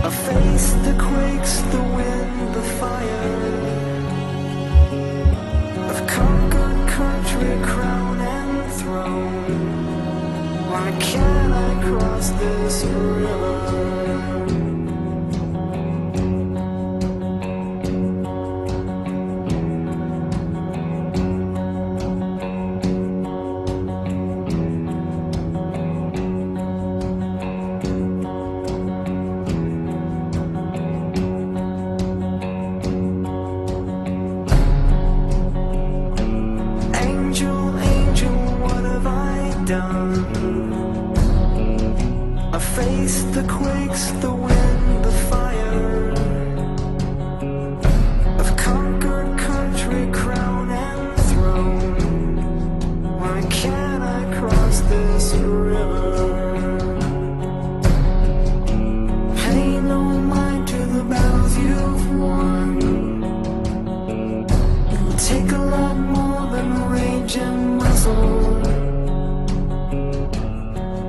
A face that quakes, the wind, the fire. I've conquered country, crown and throne. Why can't I cross this river? A face that quakes, the wind, the fire. I've conquered country, crown and throne. Why can't I cross this river? Pay no mind to the battles you've won. It'll take a lot more than rage and muscle.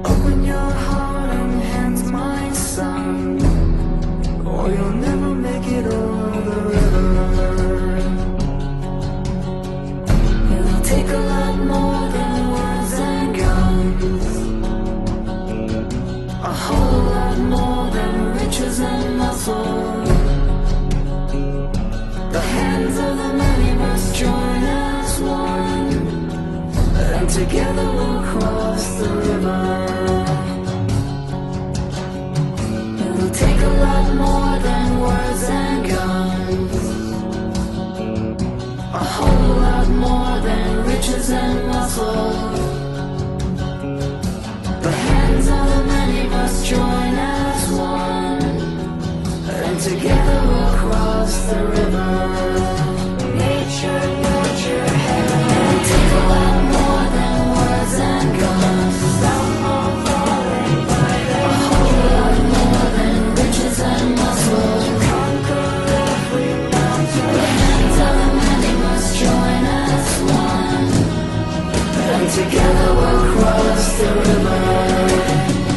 Open your heart and hands, my son, or you'll never make it over the river. It'll take a lot more than words and guns, a whole lot more than riches and muscle. The hands of the many must join as one, and together we'll cross the river. Take a lot more than words and guns, a whole lot more than riches and muscle. The hands of the many must join as one, and together we'll cross the river. Nature, nurture, heaven. Take a lot more than words and guns, some more falling by a whole lot more than riches and muscle. Conquer every mountain. The hands of the many must join as one, and together we'll cross the river.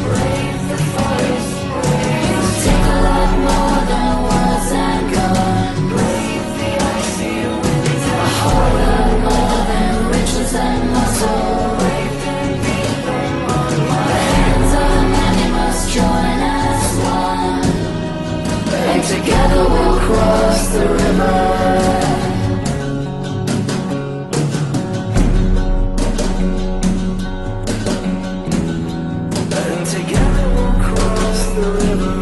Brave the forest, brave. It'll take a lot more than words and guns. Brave the icy winds, a whole lot more than riches and muscle. Brave can beat them on. The hands of the many must join as one, and together we'll cross the river. And together we'll cross the river.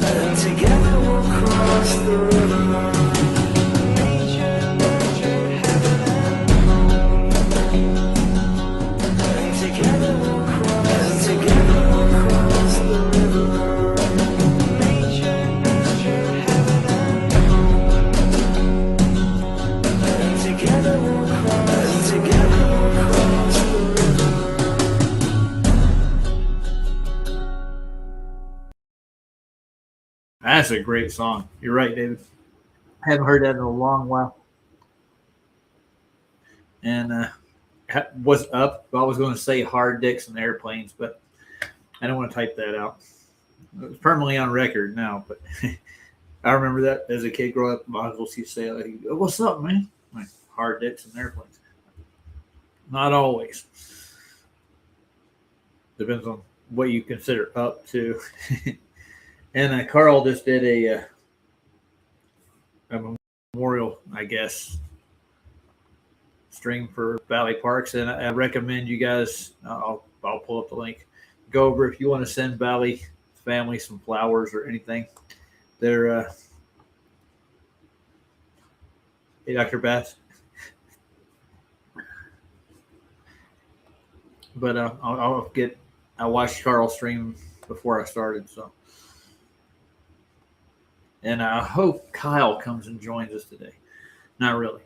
And together we'll cross the river. Nature, nurture, heaven and home. And together we'll cross the river. Nature, nurture, heaven and home. And together we'll cross the river. That's a great song. You're right, David. I haven't heard that in a long while. And was up. I was going to say hard dicks and airplanes, but I don't want to type that out. It's permanently on record now, but I remember that as a kid growing up. My uncles used to say, like, "What's up, man?" Like, hard dicks and airplanes. Not always. Depends on what you consider up to. And Carl just did a memorial, I guess, stream for Valley Parks, and I recommend you guys. I'll pull up the link. Go over if you want to send Valley family some flowers or anything. They're hey, Dr. Bass. But I watched Carl stream before I started, so. And I hope Kyle comes and joins us today. Not really.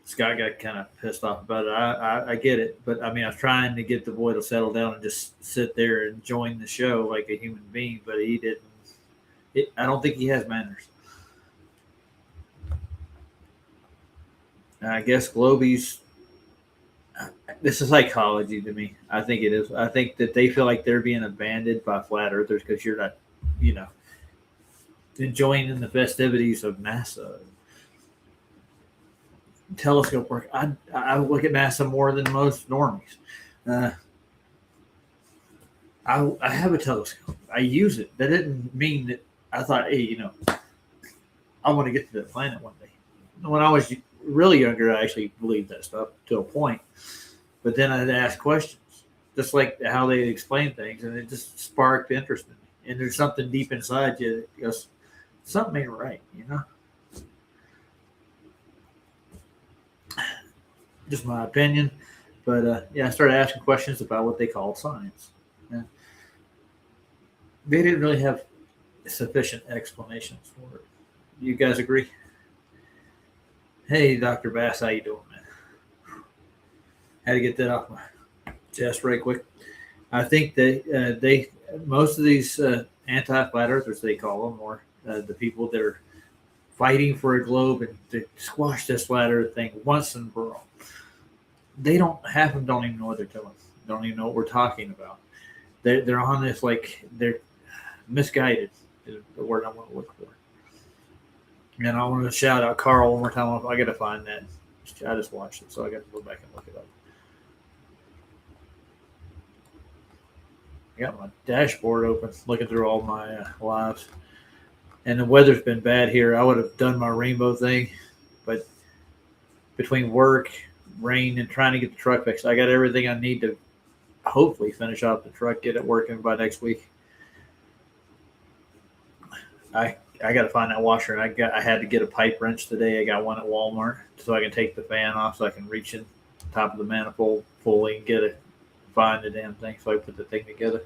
Scott got kind of pissed off about it. I get it. But, I mean, I was trying to get the boy to settle down and just sit there and join the show like a human being, but he didn't. I don't think he has manners. And I guess Globies, this is psychology to me. I think it is. I think that they feel like they're being abandoned by flat earthers because you're not, you know, enjoying in the festivities of NASA telescope work. I look at NASA more than most normies. Uh, I have a telescope. I use it. That didn't mean that I thought, hey, I want to get to the planet one day. When I was really younger, I actually believed that stuff to a point. But then I'd ask questions, just like how they explain things, and it just sparked interest in me. And there's something deep inside you that goes, something ain't right. Just my opinion. But yeah, I started asking questions about what they call science. And they didn't really have sufficient explanations for it. You guys agree? Hey, Dr. Bass, how you doing, man? Had to get that off my chest right quick. I think they most of these anti-flat earthers, they call them, or the people that are fighting for a globe and to squash this flat earth thing once and for all. They don't half of them don't even know what they're telling. Don't even know what we're talking about. They're on this like they're misguided is the word I want to look for. And I want to shout out Carl one more time. I got to find that. I just watched it, so I got to go back and look it up. I got my dashboard open, looking through all my lives. And the weather's been bad here. I would have done my rainbow thing, but between work, rain, and trying to get the truck fixed, I got everything I need to hopefully finish off the truck, get it working by next week. I got to find that washer. And I had to get a pipe wrench today. I got one at Walmart so I can take the fan off so I can reach in top of the manifold fully and find the damn thing so I put the thing together.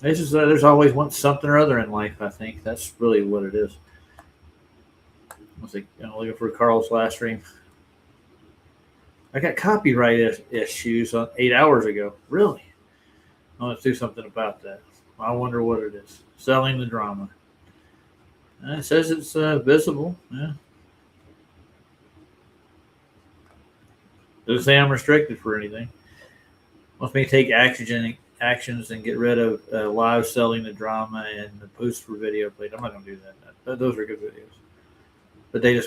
It's just there's always something or other in life. I think that's really what it is. I was looking for Carl's last stream. I got copyright issues on 8 hours ago. Really? Let's do something about that. I wonder what it is. Selling the drama. It says it's visible. Yeah. Doesn't say I'm restricted for anything. Wants me to take actions and get rid of live selling the drama and the post for video played. I'm not going to do that. Those are good videos. But they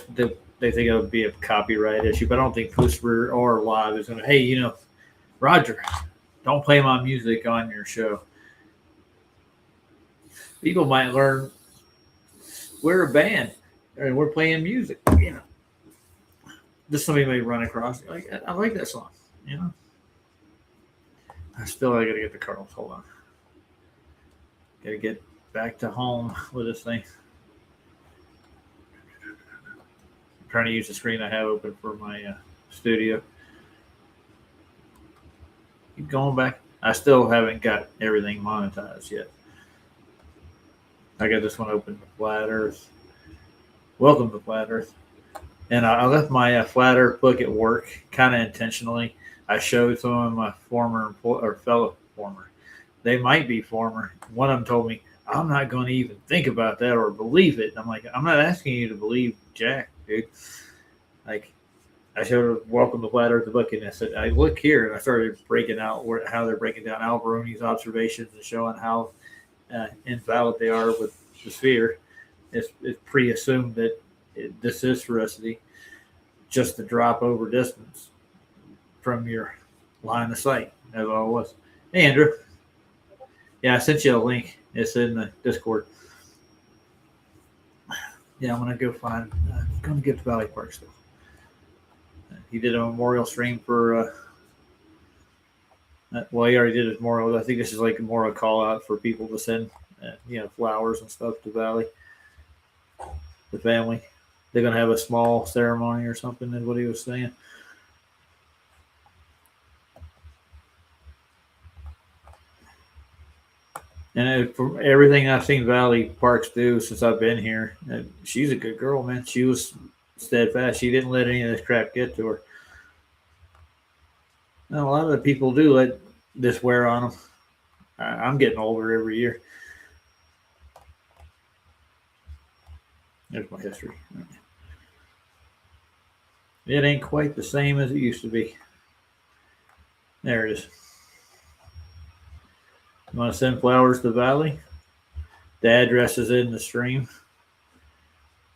think it'll be a copyright issue. But I don't think post for or live is going to, hey, Roger, don't play my music on your show. People might learn we're a band and we're playing music. Just somebody may run across like I like that song. I got to get the Cardinals. Hold on. Got to get back to home with this thing. I'm trying to use the screen I have open for my studio. Keep going back. I still haven't got everything monetized yet. I got this one open to Flat Earth. Welcome to Flat Earth. And I left my Flat Earth book at work kind of intentionally. I showed some of my fellow former. They might be former. One of them told me, I'm not going to even think about that or believe it. I'm like, I'm not asking you to believe Jack, dude. Like, I showed her Welcome to Flat Earth, the book, and I said, I look here, and I started breaking out how they're breaking down Alberoni's observations and showing how invalid they are with the sphere. It's pre-assumed that this is sphericity, just the drop over distance from your line of sight. That's all it was. Hey, Andrew. Yeah, I sent you a link. It's in the Discord. Yeah, I'm going to go find. I'm going to get to Valley Park still. He did a memorial stream for. Well, he already did his memorial. I think this is like a memorial call out for people to send, flowers and stuff to Valley. The family. They're going to have a small ceremony or something, is what he was saying. And from everything I've seen Valley Parks do since I've been here, she's a good girl, man. She was steadfast. She didn't let any of this crap get to her. Now, a lot of the people do let this wear on them. I'm getting older every year. There's my history. It ain't quite the same as it used to be. There it is. You want to send flowers to Valley? The address is in the stream.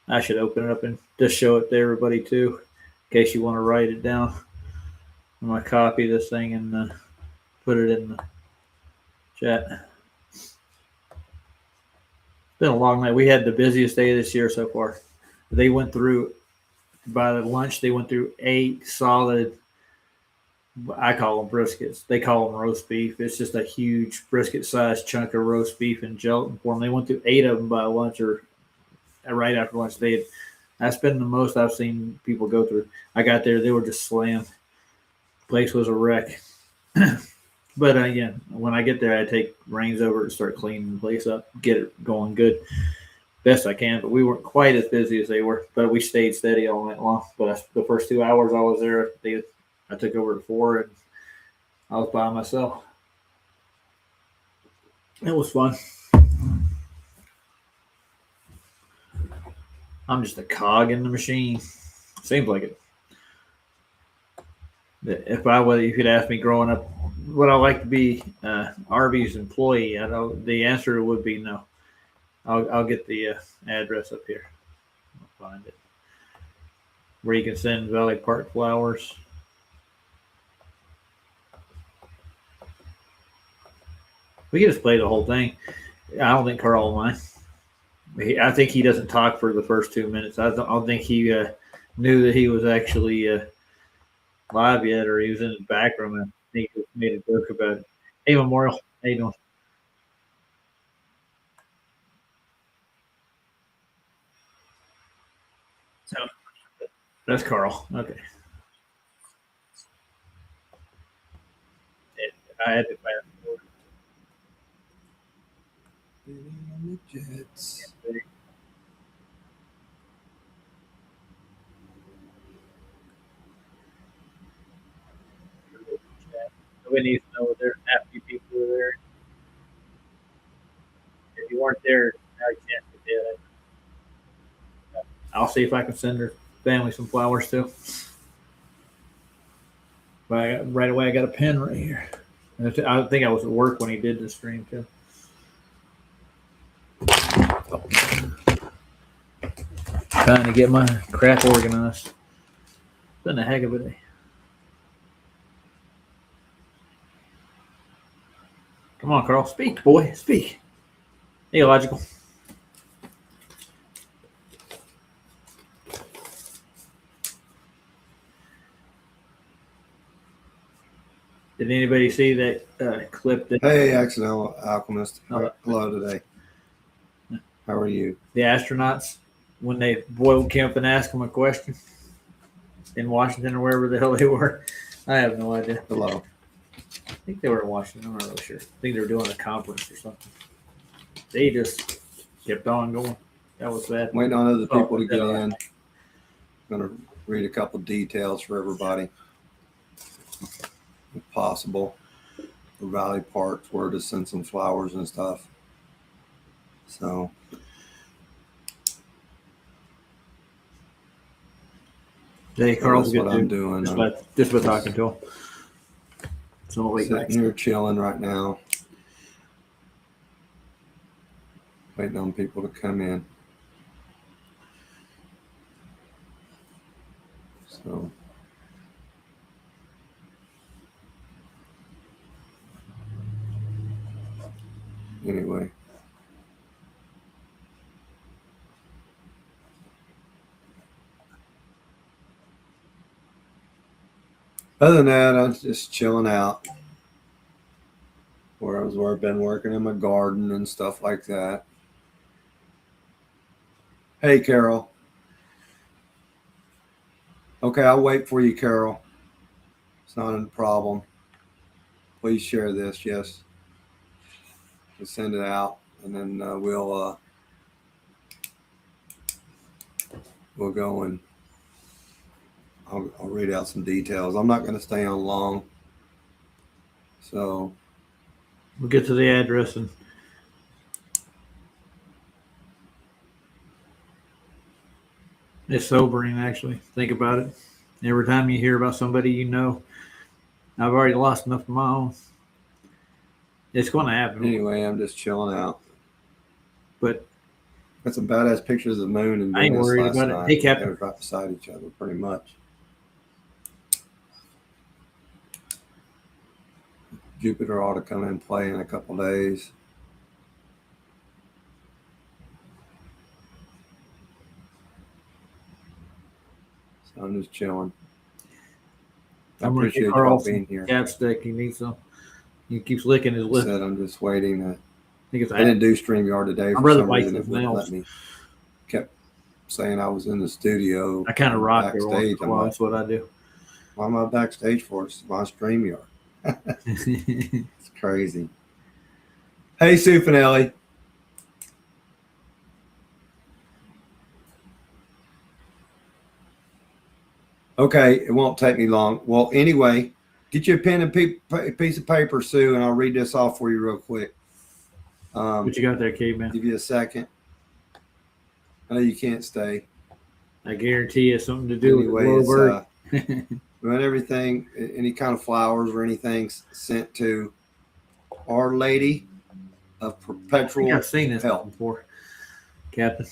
I should open it up and just show it to everybody too, in case you want to write it down. I'm gonna copy this thing and put it in the chat. It's been a long night. We had the busiest day this year so far. They went through by the lunch. They went through 8 solid. I call them briskets. They call them roast beef. It's just a huge brisket-sized chunk of roast beef in gelatin form. They went through 8 of them by lunch or right after lunch. That's been the most I've seen people go through. I got there, they were just slammed. Place was a wreck. But again, when I get there, I take reins over and start cleaning the place up, get it going good, best I can. But we weren't quite as busy as they were. But we stayed steady all night long. But the first 2 hours I was there, I took over at 4, and I was by myself. It was fun. I'm just a cog in the machine. Seems like it. If you'd ask me growing up, would I like to be Arby's employee? The answer would be no. I'll get the address up here. I'll find it. Where you can send Valley Park flowers. We can just play the whole thing. I don't think Carl will mind. I think he doesn't talk for the first 2 minutes. I don't think he knew that he was actually live yet, or he was in the background. I think he made a joke about it. Hey, Memorial. How you doing? So that's Carl. Okay. I had to fast forward. On the Jets. Nobody needs to know there's half few people are there. If you weren't there, now you can't forget it. I'll see if I can send her family some flowers too. But right away, I got a pen right here. I think I was at work when he did the stream too. Trying to get my crap organized. It's been a heck of a day. Come on, Carl. Speak, boy. Speak. Illogical. Did anybody see that clip? Hey, Accidental Alchemist. Hello today. How are you? The astronauts, when they boiled Kemp and asked him a question in Washington or wherever the hell they were. I have no idea. Hello. I think they were in Washington. I'm not really sure. I think they were doing a conference or something. They just kept on going. That was bad. Waiting on other people to get in. I'm going to read a couple details for everybody, if possible. For Valley Park, where to send some flowers and stuff. So. Hey, Carl's that's good what too. I'm doing. Just by talking to him. So I'll wait Sitting back. here chilling right now. Waiting on people to come in. So. Anyway. Other than that, I'm just chilling out. Where I've been working in my garden and stuff like that. Hey, Carol. Okay, I'll wait for you, Carol. It's not a problem. Please share this. Yes. We'll send it out, and then we'll go and I'll read out some details. I'm not going to stay on long. So We'll get to the address and it's sobering actually. Think about it. Every time you hear about somebody you know, I've already lost enough of my own. It's going to happen. Anyway, I'm just chilling out. But Got some badass pictures of the moon and I ain't Venus worried last about it. night. Hey, They Captain. were right beside each other, pretty much. Jupiter ought to come in play in a couple days. So I'm just chilling. I I'm going to appreciate get Carl y'all some being here. chapstick. He needs some. He keeps licking his I lip. said I'm just waiting. I think it's I didn't do StreamYard today My for brother some bites reason. his It wouldn't nails. let me. Kept saying I was in the studio. I kind of rock there once backstage. in a while. That's what I do. Why am I backstage for? It's my StreamYard. It's crazy. Hey, Sue Finelli. Okay, it won't take me long. Well, anyway, get you a pen and piece of paper, Sue, and I'll read this off for you real quick. What you got there, caveman? Give you a second. I know you can't stay. I guarantee you something to do Anyway, with it's the bird. when everything, any kind of flowers or anything sent to Our Lady of I Perpetual think I've seen this Help. before, Captain.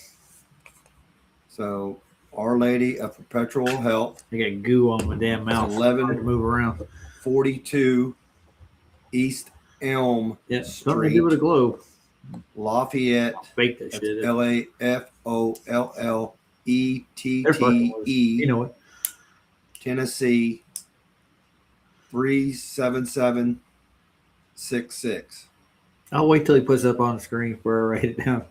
So, Our Lady of Perpetual Help, I got goo on my damn mouth. 11. Hard to move around. 42 East Elm Yeah, something to do with a Street, globe. Lafayette. Fake that That's shit. They're fucking with us. You LAFOLLETTE, know it. Tennessee 37766. I'll wait till he puts it up on the screen before I write it down.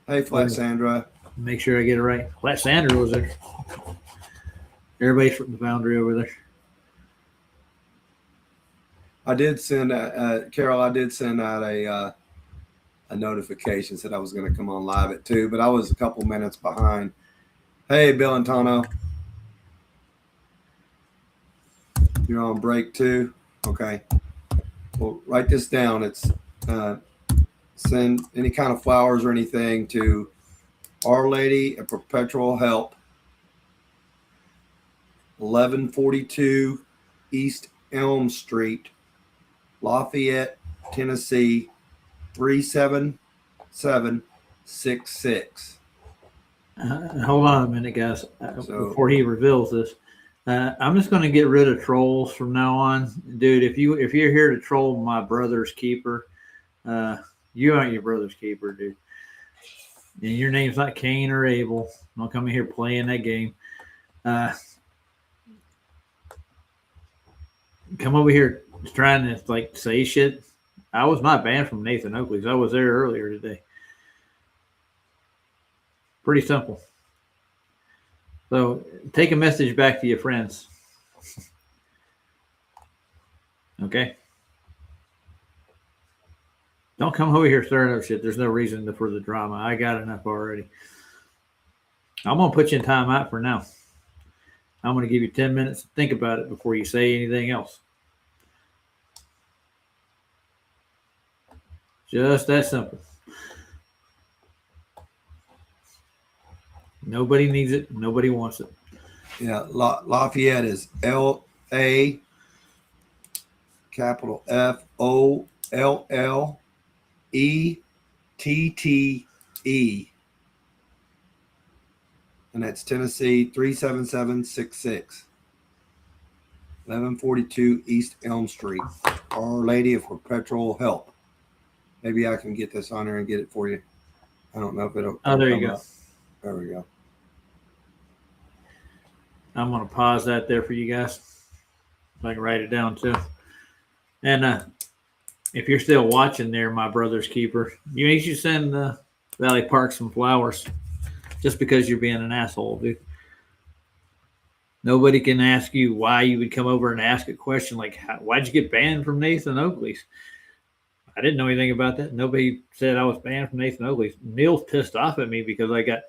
Hey, Flat Sandra. Make sure I get it right. Flat Sandra was there. Everybody's from the boundary over there. I did send Carol. I did send out a notification, said I was going to come on live at 2, but I was a couple minutes behind. Hey, Bill and Tono, you're on break too. Okay. Well, write this down. It's send any kind of flowers or anything to Our Lady of Perpetual Help, 1142 East Elm Street, Lafayette, Tennessee 37766. Hold on a minute, guys. Before he reveals this, I'm just going to get rid of trolls from now on, dude. If you're here to troll my brother's keeper, you aren't your brother's keeper, dude. And your name's not Cain or Abel. Don't come in here playing that game. Come over here trying to like say shit. I was not banned from Nathan Oakley's. I was there earlier today. Pretty simple. So take a message back to your friends. Okay? Don't come over here stirring up shit. There's no reason for the drama. I got enough already. I'm going to put you in timeout for now. I'm going to give you 10 minutes to think about it before you say anything else. Just that simple. Nobody needs it. Nobody wants it. Yeah, Lafayette is LA capital FOLLETTE, and that's Tennessee 37766, 1142 East Elm Street. Our Lady of Perpetual Help. Maybe I can get this on there and get it for you. I don't know if it'll. Oh, there you go. Up. There we go. I'm going to pause that there for you guys. So I can write it down too. And if you're still watching there, my brother's keeper, you should send Valley Park some flowers just because you're being an asshole, dude. Nobody can ask you why you would come over and ask a question like, why'd you get banned from Nathan Oakley's? I didn't know anything about that. Nobody said I was banned from Nathan Oakley's. Neil's pissed off at me because I got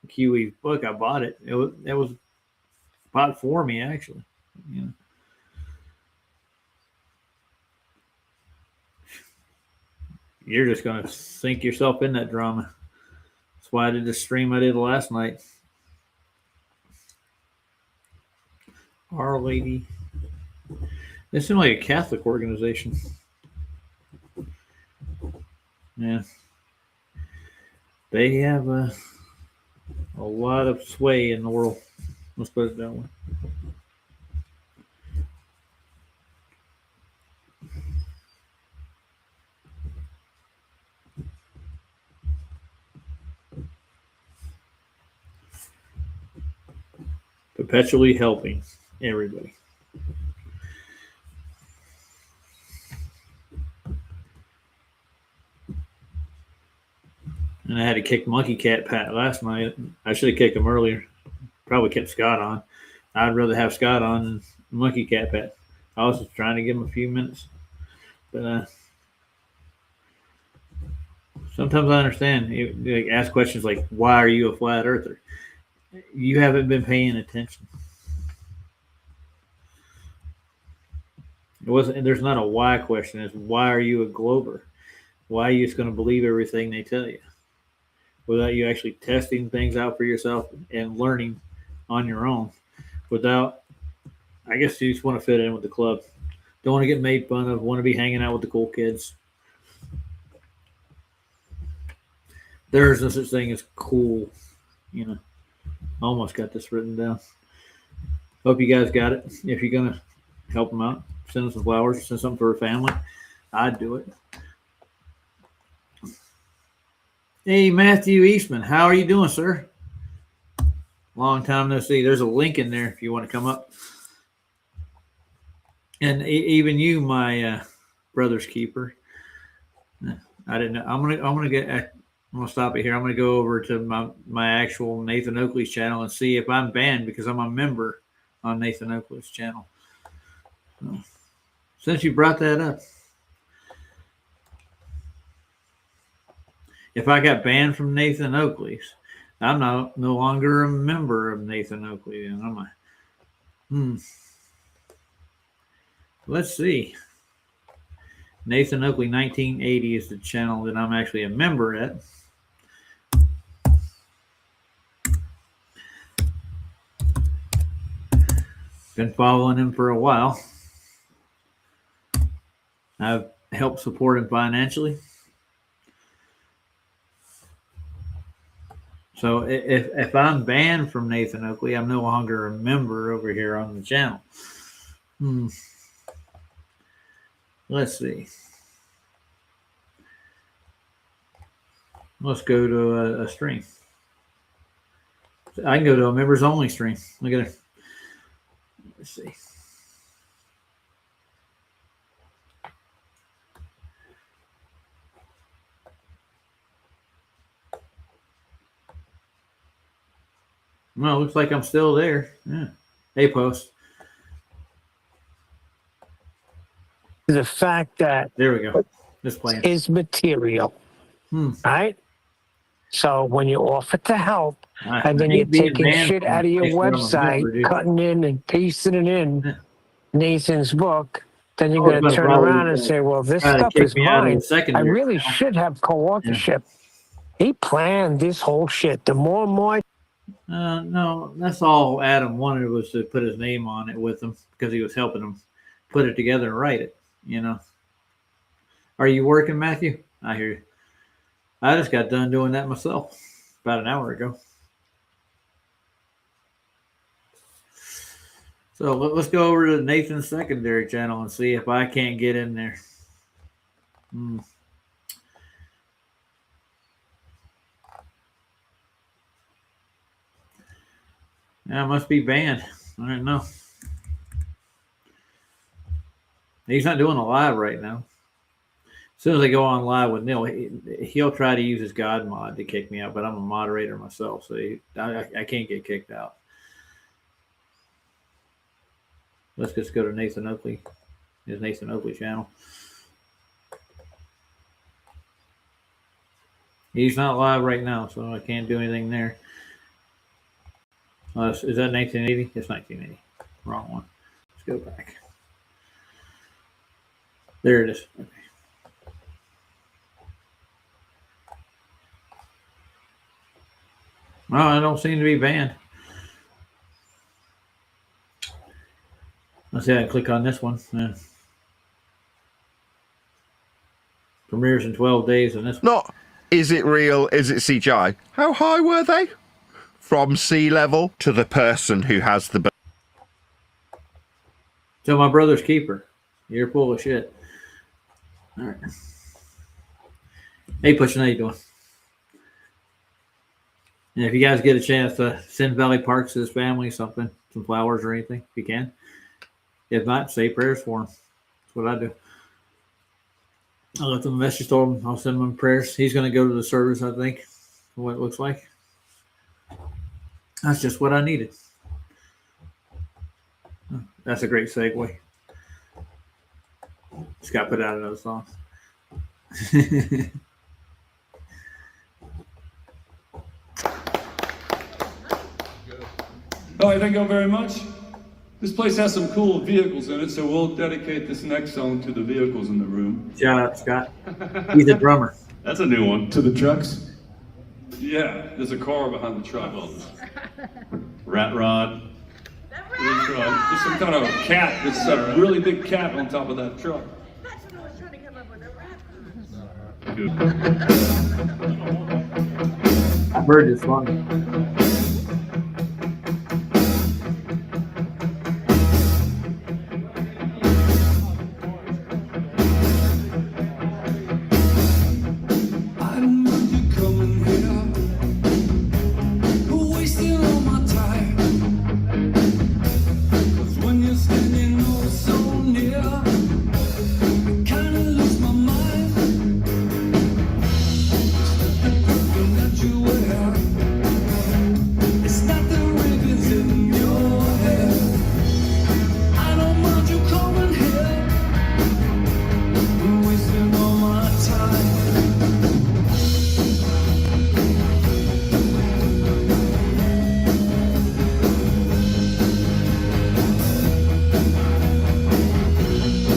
Kiwi's book. I bought it. It was bought for me, actually. You know. You're just going to sink yourself in that drama. That's why I did the stream I did last night. Our Lady. They seem like a Catholic organization. Yeah. They have a lot of sway in the world. Let's put it that way. Perpetually helping everybody. And I had to kick Monkey Cat Pat last night. I should have kicked him earlier. Probably kept Scott on. I'd rather have Scott on than Monkey Cat Pat. I was just trying to give him a few minutes. But sometimes I understand. You ask questions like, why are you a flat earther? You haven't been paying attention. It wasn't. There's not a why question. It's why are you a glober? Why are you just going to believe everything they tell you without you actually testing things out for yourself and learning on your own? Without, I guess you just want to fit in with the club. Don't want to get made fun of. Want to be hanging out with the cool kids. There's no such thing as cool. You know, I almost got this written down. Hope you guys got it. If you're gonna help them out, send them some flowers, send something for a family. I'd do it. Hey, Matthew Eastman, how are you doing, sir? Long time no see. There's a link in there if you want to come up. And even you, my brother's keeper. I didn't know. I'm gonna stop it here. I'm gonna go over to my actual Nathan Oakley's channel and see if I'm banned because I'm a member on Nathan Oakley's channel. So, since you brought that up, if I got banned from Nathan Oakley's, I'm no longer a member of Nathan Oakley. And I'm like, let's see. Nathan Oakley 1980 is the channel that I'm actually a member at. Been following him for a while. I've helped support him financially. So if I'm banned from Nathan Oakley, I'm no longer a member over here on the channel. Let's see. Let's go to a stream. I can go to a members only stream. Look at it. Let's see. Well, looks like I'm still there. Yeah. Hey, post. The fact that there we go. This plan is material, right? So when you offer to help, and then you're taking shit out of your website, cutting in and pasting it in Nathan's book, then you're going to turn around and say, well, this stuff is mine. I really should have co-authorship. He planned this whole shit. The more and more. No, that's all Adam wanted was to put his name on it with him because he was helping him put it together and write it, you know. Are you working, Matthew? I hear you. I just got done doing that myself about an hour ago. So let's go over to Nathan's secondary channel and see if I can't get in there. Yeah, I must be banned. I don't know. He's not doing a live right now. As soon as I go on live with Neil, he'll try to use his God mod to kick me out, but I'm a moderator myself, so I can't get kicked out. Let's just go to Nathan Oakley, his Nathan Oakley channel. He's not live right now, so I can't do anything there. Is that 1980? It's 1980. Wrong one. Let's go back. There it is. Okay. Well, I don't seem to be banned. Let's see. I click on this one. Yeah. Premieres in 12 days, and this. Not, is it real? Is it CGI? How high were they? From sea level to the person who has the. So my brother's keeper. You're full of shit. All right. Hey, Pushing, how you doing? And if you guys get a chance to send Valley Parks to his family something, some flowers or anything, if you can. If not, say prayers for him. That's what I do. I left him a message, told him I'll send him prayers. He's going to go to the service, I think, what it looks like. That's just what I needed. That's a great segue. Just got to put out another song. All right, thank you very much. This place has some cool vehicles in it, so we'll dedicate this next song to the vehicles in the room. Shout out, Scott. He's a drummer. That's a new one. To the trucks? Yeah, there's a car behind the truck. Rat rod. There's some kind of a cat. It's a really big cat on top of that truck. That's what I was trying to come up with, a rat. I've heard this song.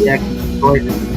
Yeah, enjoyed it.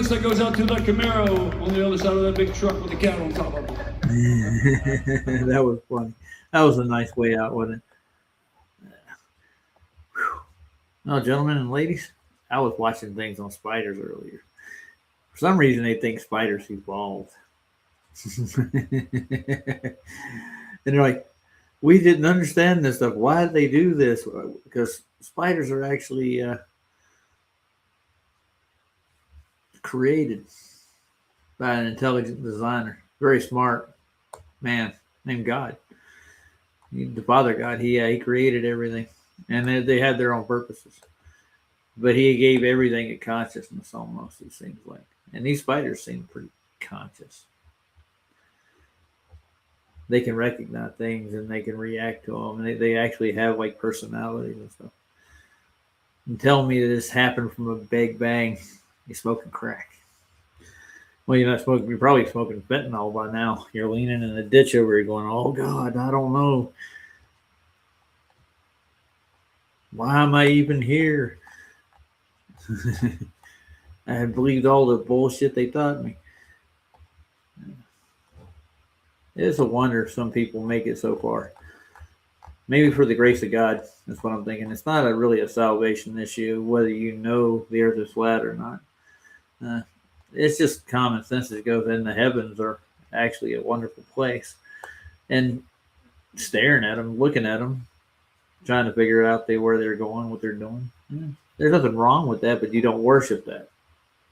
service that goes out to that Camaro on the other side of that big truck with the cat on top of it. That was funny. That was a nice way out, wasn't it? No, gentlemen and ladies, I was watching things on spiders earlier. For some reason, they think spiders evolved. And they're like, we didn't understand this stuff. Why did they do this? Because spiders are actually created by an intelligent designer, very smart man named God. The Father God, he created everything, and they had their own purposes. But he gave everything a consciousness almost, it seems like. And these spiders seem pretty conscious. They can recognize things and they can react to them. And they actually have like personalities and stuff. And tell me that this happened from a big bang. You're smoking crack. Well, you're not smoking. You're probably smoking fentanyl by now. You're leaning in a ditch over here going, oh, God, I don't know. Why am I even here? I had believed all the bullshit they taught me. It's a wonder some people make it so far. Maybe for the grace of God, that's what I'm thinking. It's not really a salvation issue, whether you know the earth is flat or not. It's just common sense that goes in. The heavens are actually a wonderful place. And staring at them, looking at them, trying to figure out where they're going, what they're doing. There's nothing wrong with that, but you don't worship that.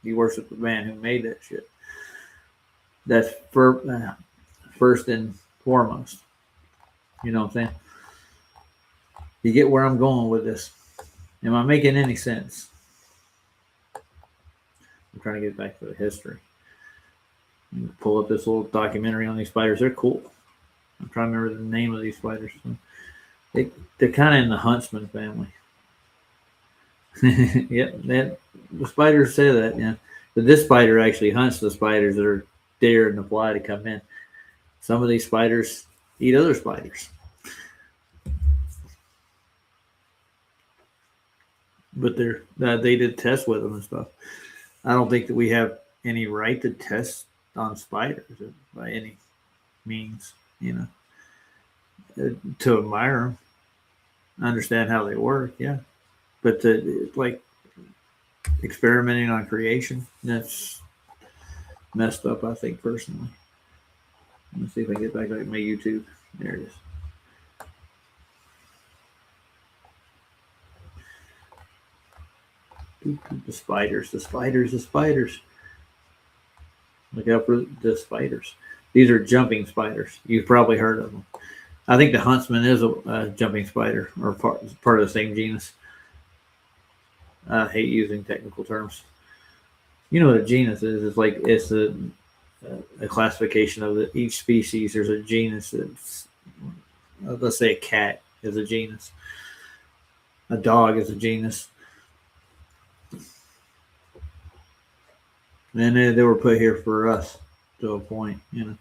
You worship the man who made that shit. That's first and foremost. You know what I'm saying? You get where I'm going with this. Am I making any sense? I'm trying to get back to the history. Pull up this little documentary on these spiders. They're cool. I'm trying to remember the name of these spiders. They're kind of in the huntsman family. The spiders say that, yeah. But this spider actually hunts the spiders that are daring to fly to come in. Some of these spiders eat other spiders. But they did tests with them and stuff. I don't think that we have any right to test on spiders by any means, to admire them, understand how they work, yeah. But like experimenting on creation, that's messed up, I think, personally. Let's see if I can get back to my YouTube. There it is. The spiders. Look out for the spiders. These are jumping spiders. You've probably heard of them. I think the huntsman is a jumping spider, or part of the same genus. I hate using technical terms. You know what a genus is? It's a classification of each species. There's a genus. That's, let's say a cat is a genus. A dog is a genus. And they were put here for us to a point, I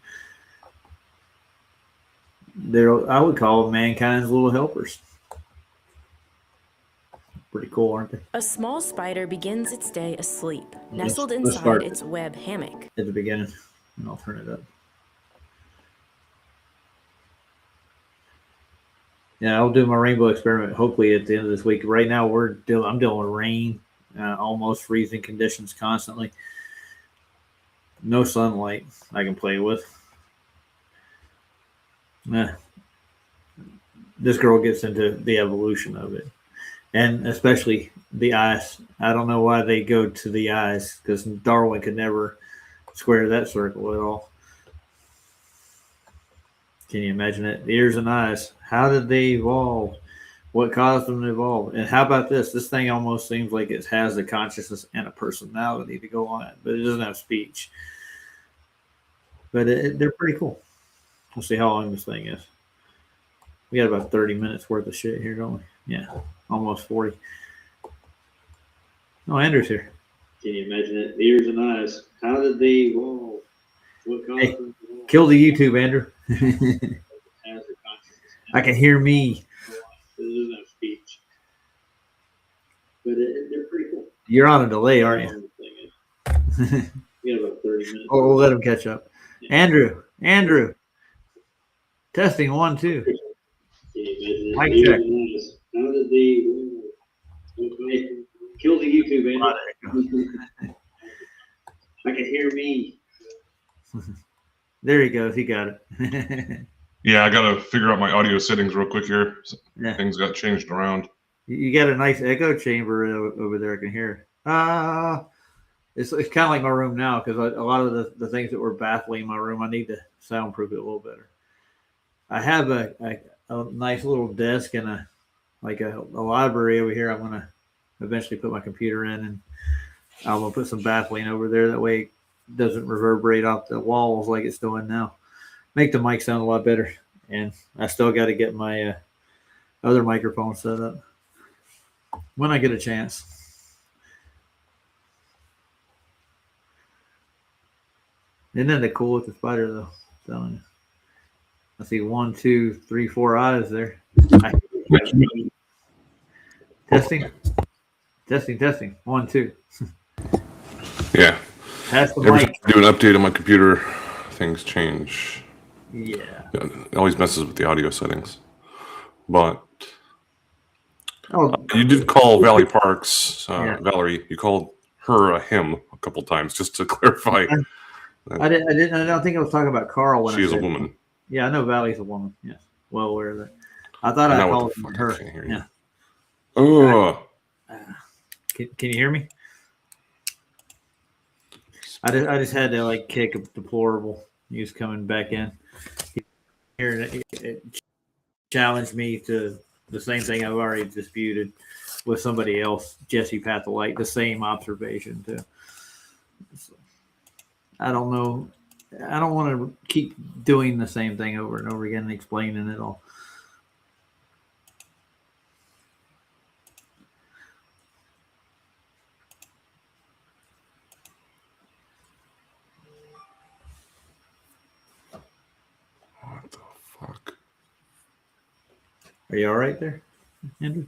would call them mankind's little helpers. Pretty cool, aren't they? A small spider begins its day asleep, nestled inside its web hammock. At the beginning, and I'll turn it up. Yeah, I'll do my rainbow experiment hopefully at the end of this week. Right now, I'm dealing with rain, almost freezing conditions constantly. No sunlight I can play with. This girl gets into the evolution of it. And especially the eyes. I don't know why they go to the eyes, because Darwin could never square that circle at all. Can you imagine it? Ears and eyes. How did they evolve? What caused them to evolve? And how about this? This thing almost seems like it has a consciousness and a personality to go on it, but it doesn't have speech. But they're pretty cool. We'll see how long this thing is. We got about 30 minutes worth of shit here, don't we? Yeah, almost 40. Oh, Andrew's here. Can you imagine it? Ears and eyes. How did they evolve? What caused them to evolve? Kill the YouTube, Andrew. I can hear me. There's no speech. But they're pretty cool. You're on a delay, aren't you? We got about 30 minutes. Oh, we'll let him catch up. Andrew, testing 1, 2. Mic check. How did the kill the YouTube, Andy? I can hear me. There he goes. He got it. Yeah, I gotta figure out my audio settings real quick here. Yeah. Things got changed around. You got a nice echo chamber over there. I can hear. It's kind of like my room now because a lot of the things that were baffling my room, I need to soundproof it a little better. I have a nice little desk and a library over here. I'm gonna eventually put my computer in, and I'm gonna put some baffling over there. That way, it doesn't reverberate off the walls like it's doing now. Make the mic sound a lot better. And I still got to get my other microphone set up when I get a chance. Isn't that cool with the spider though? I'm telling you. I see 1, 2, 3, 4 eyes there. Testing. 1, 2. Yeah. Pass the Every mic. time I do an update on my computer, things change. Yeah. It always messes with the audio settings. But Oh, you did call Valley Parks, Yeah. Valerie. You called her a him a couple times, just to clarify. I don't think I was talking about Carl when She I is a said woman. Yeah, I know Valley's a woman. Yes, well aware of that. I thought I Now what called the fuck? her. I can't hear you. Yeah. Oh, Can you hear me? I just had to like kick a deplorable. He was coming back in here, and it challenged me to the same thing I've already disputed with somebody else, Jesse Patholite, the same observation too. So, I don't know. I don't want to keep doing the same thing over and over again and explaining it all. what the fuck? Are you all right there, Andrew?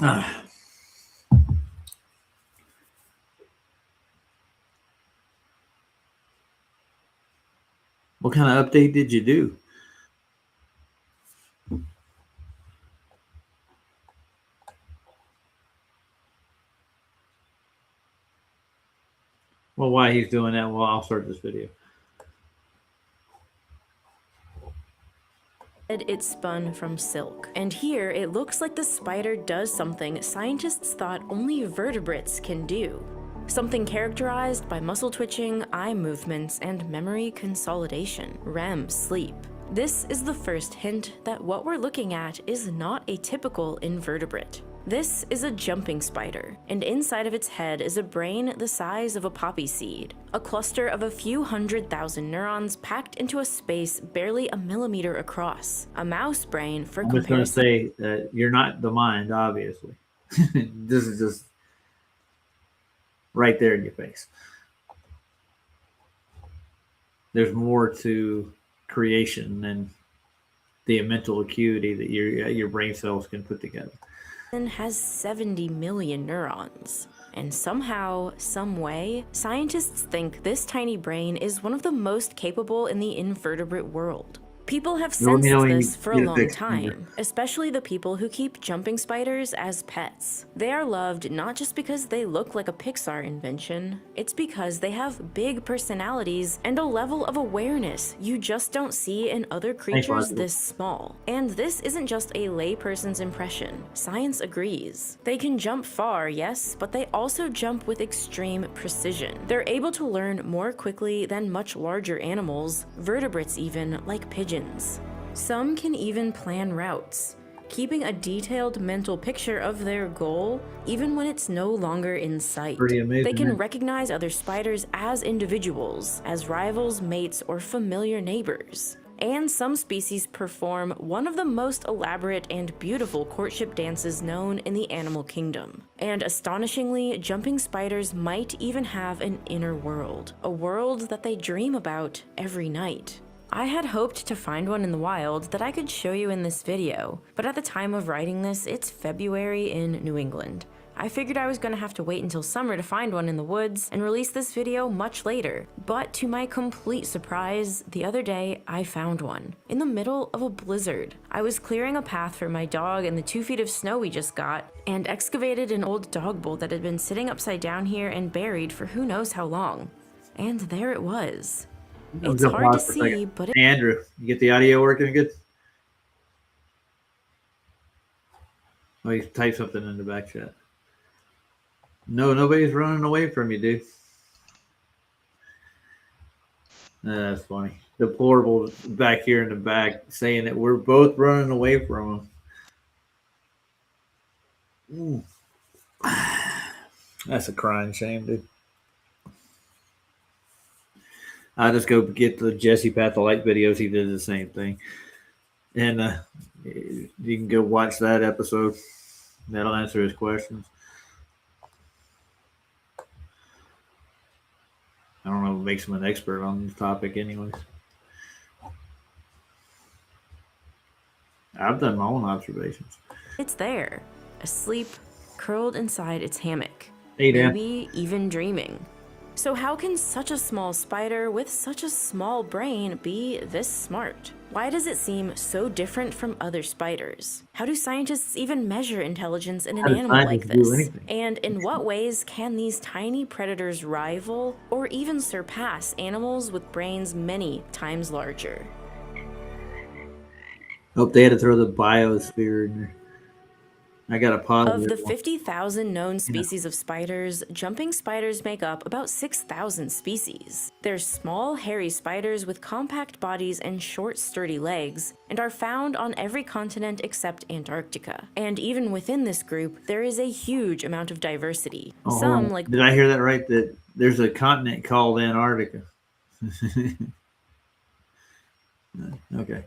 Ah. What kind of update did you do? Well, why he's doing that, well, I'll start this video. It spun from silk. And here it looks like the spider does something scientists thought only vertebrates can do. Something characterized by muscle twitching, eye movements, and memory consolidation, REM sleep. This is the first hint that what we're looking at is not a typical invertebrate. This is a jumping spider, and inside of its head is a brain the size of a poppy seed, a cluster of a few 100,000 neurons packed into a space barely a millimeter across. A mouse brain, for I'm just going to say that you're not the mind, obviously. This is just right there in your face. There's more to creation than the mental acuity that your brain cells can put together. Has 70 million neurons. And somehow, some way, scientists think this tiny brain is one of the most capable in the invertebrate world. People have sensed this for a long time, especially the people who keep jumping spiders as pets. They are loved not just because they look like a Pixar invention, it's because they have big personalities and a level of awareness you just don't see in other creatures this small. And this isn't just a layperson's impression. Science agrees. They can jump far, yes, but they also jump with extreme precision. They're able to learn more quickly than much larger animals, vertebrates even, like pigeons. Some can even plan routes, keeping a detailed mental picture of their goal even when it's no longer in sight. Pretty amazing. They can recognize other spiders as individuals, as rivals, mates, or familiar neighbors. And some species perform one of the most elaborate and beautiful courtship dances known in the animal kingdom. And astonishingly, jumping spiders might even have an inner world, a world that they dream about every night. I had hoped to find one in the wild that I could show you in this video, but at the time of writing this, it's February in New England. I figured I was going to have to wait until summer to find one in the woods and release this video much later. But to my complete surprise, the other day I found one. In the middle of a blizzard. I was clearing a path for my dog in the 2 feet of snow we just got, and excavated an old dog bowl that had been sitting upside down here and buried for who knows how long. And there it was. It's hard to see, but Hey, Andrew, you get the audio working good? Oh, you type something in the back chat. No, nobody's running away from you, dude. That's funny. Deplorable back here in the back saying that we're both running away from him. That's a crying shame, dude. I'll just go get the Jesse Patholite videos. He did the same thing. And you can go watch that episode. That'll answer his questions. I don't know what makes him an expert on the topic anyways. I've done my own observations. it's there, asleep, curled inside its hammock. Hey, Dan. Maybe even dreaming. So how can such a small spider with such a small brain be this smart? Why does it seem so different from other spiders? How do scientists even measure intelligence in an animal like this? And in what ways can these tiny predators rival or even surpass animals with brains many times larger? Hope they had to throw the biosphere in there. I got a positive Of the one. 50,000 known species of spiders, jumping spiders make up about 6,000 species. They're small, hairy spiders with compact bodies and short, sturdy legs, and are found on every continent except Antarctica. And even within this group, there is a huge amount of diversity. Some, like... Did I hear that right? That there's a continent called Antarctica. Okay.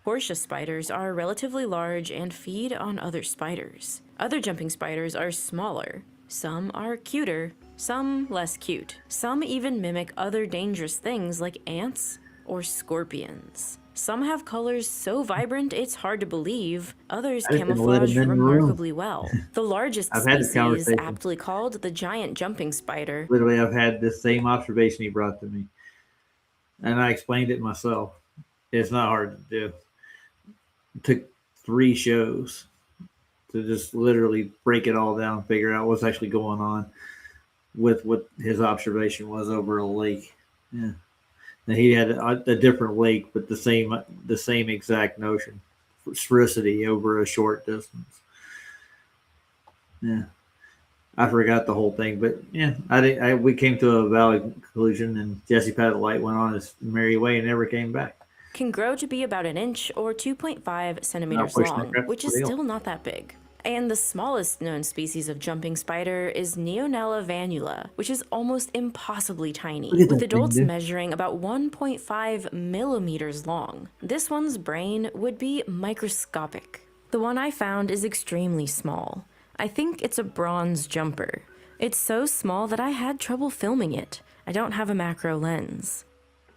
Portia spiders are relatively large and feed on other spiders. Other jumping spiders are smaller. Some are cuter, some less cute. Some even mimic other dangerous things like ants or scorpions. Some have colors so vibrant it's hard to believe. Others camouflage remarkably well. The largest species, aptly called the giant jumping spider. Literally, I've had the same observation he brought to me. And I explained it myself. It's not hard to do. It took 3 shows to just literally break it all down, figure out what's actually going on with what his observation was over a lake. Yeah. And he had a different lake, but the same exact notion, sphericity over a short distance. Yeah. I forgot the whole thing, but yeah, we came to a valid conclusion, and Jesse Patholite went on his merry way and never came back. Can grow to be about 1 inch or 2.5 centimeters long, which is still not that big. And the smallest known species of jumping spider is Neonella vanula, which is almost impossibly tiny, with adults measuring about 1.5 millimeters long. This one's brain would be microscopic. The one I found is extremely small. I think it's a bronze jumper. It's so small that I had trouble filming it. I don't have a macro lens.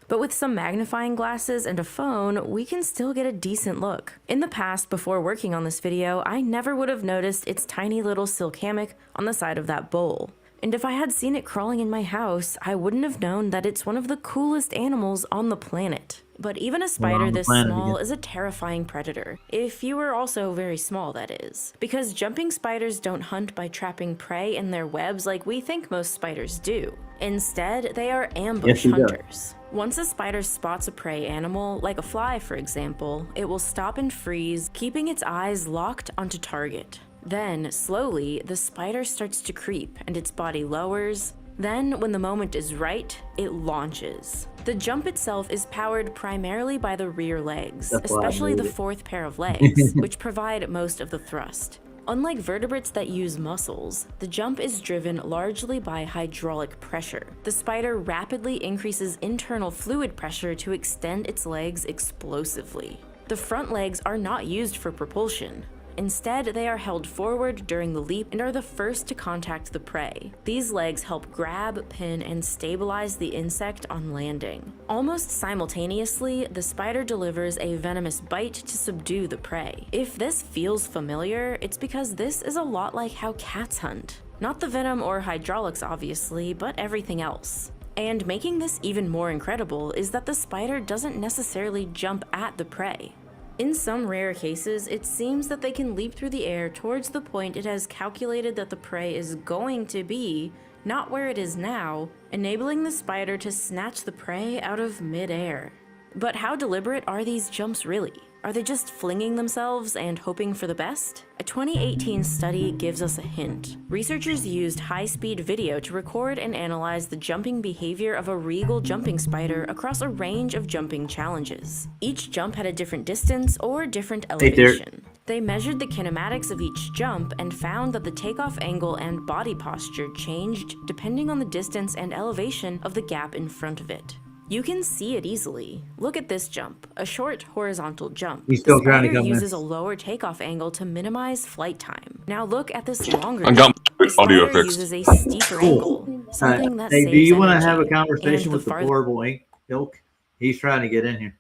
But with some magnifying glasses and a phone, we can still get a decent look. In the past, before working on this video, I never would have noticed its tiny little silk hammock on the side of that bowl. And if I had seen it crawling in my house, I wouldn't have known that it's one of the coolest animals on the planet. But even a spider this small is a terrifying predator. If you are also very small, that is. Because jumping spiders don't hunt by trapping prey in their webs like we think most spiders do. Instead, they are ambush hunters. Once a spider spots a prey animal, like a fly for example, it will stop and freeze, keeping its eyes locked onto target. Then, slowly, the spider starts to creep and its body lowers. Then, when the moment is right, it launches. The jump itself is powered primarily by the rear legs, especially the 4th pair of legs, which provide most of the thrust. Unlike vertebrates that use muscles, the jump is driven largely by hydraulic pressure. The spider rapidly increases internal fluid pressure to extend its legs explosively. The front legs are not used for propulsion. Instead, they are held forward during the leap and are the first to contact the prey. These legs help grab, pin, and stabilize the insect on landing. Almost simultaneously, the spider delivers a venomous bite to subdue the prey. If this feels familiar, it's because this is a lot like how cats hunt. Not the venom or hydraulics, obviously, but everything else. And making this even more incredible is that the spider doesn't necessarily jump at the prey. In some rare cases, it seems that they can leap through the air towards the point it has calculated that the prey is going to be, not where it is now, enabling the spider to snatch the prey out of mid-air. But how deliberate are these jumps really? Are they just flinging themselves and hoping for the best? A 2018 study gives us a hint. Researchers used high-speed video to record and analyze the jumping behavior of a regal jumping spider across a range of jumping challenges. Each jump had a different distance or different elevation. They measured the kinematics of each jump and found that the takeoff angle and body posture changed depending on the distance and elevation of the gap in front of it. You can see it easily. Look at this jump, a short horizontal jump. He's still the trying to spider come uses in. a lower takeoff angle to minimize flight time. Now look at this longer I got jump. my The audio spider fixed. uses a steeper angle, something that Hey, saves do you want to energy. have a conversation And with the farther horrible ilk? He's trying to get in here.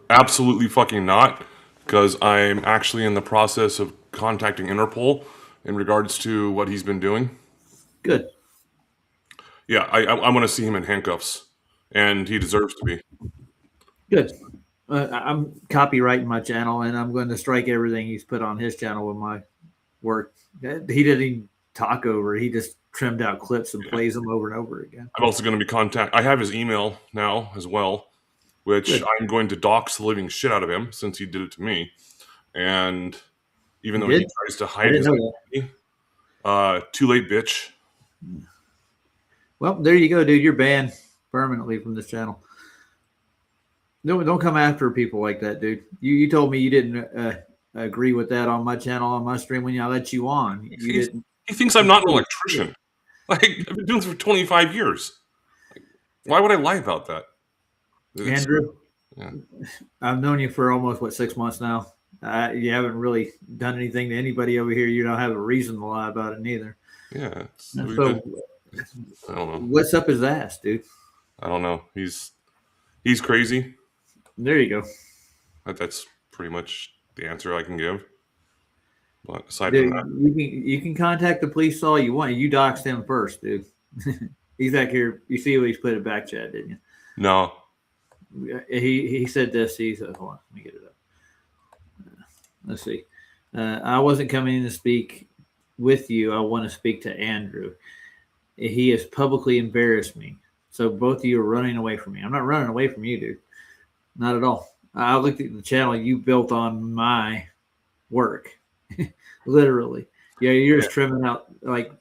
Absolutely fucking not, because I'm actually in the process of contacting Interpol in regards to what he's been doing. Good. Yeah, I want to see him in handcuffs, and he deserves to be. Good. I'm copyrighting my channel, and I'm going to strike everything he's put on his channel with my work. He didn't even talk over it. He just trimmed out clips and plays them over and over again. I'm also going to be I have his email now as well, which Good. I'm going to dox the living shit out of him since he did it to me. And even He though he did? tries to I hide didn't his know identity, too late, bitch. Well, there you go, dude. You're banned permanently from this channel. No, don't come after people like that, dude. You told me you didn't agree with that on my channel, on my stream when I let you on. You didn't. He thinks I'm not an electrician. Like, I've been doing this for 25 years. Like, why would I lie about that? Andrew, yeah. I've known you for almost, 6 months now. You haven't really done anything to anybody over here. You don't have a reason to lie about it neither. Yeah. So, I don't know. What's up his ass, dude? I don't know. He's crazy. There you go. That's pretty much the answer I can give. But aside Dude, from that, you can contact the police all you want. You doxed him first, dude. He's back here. You see what he's put it back chat, didn't you? No. He said this. He said, hold on, let me get it up. Let's see. I wasn't coming in to speak with you. I want to speak to Andrew. He has publicly embarrassed me. So both of you are running away from me. I'm not running away from you, dude. Not at all. I looked at the channel you built on my work. Literally. Yeah, you're just trimming out like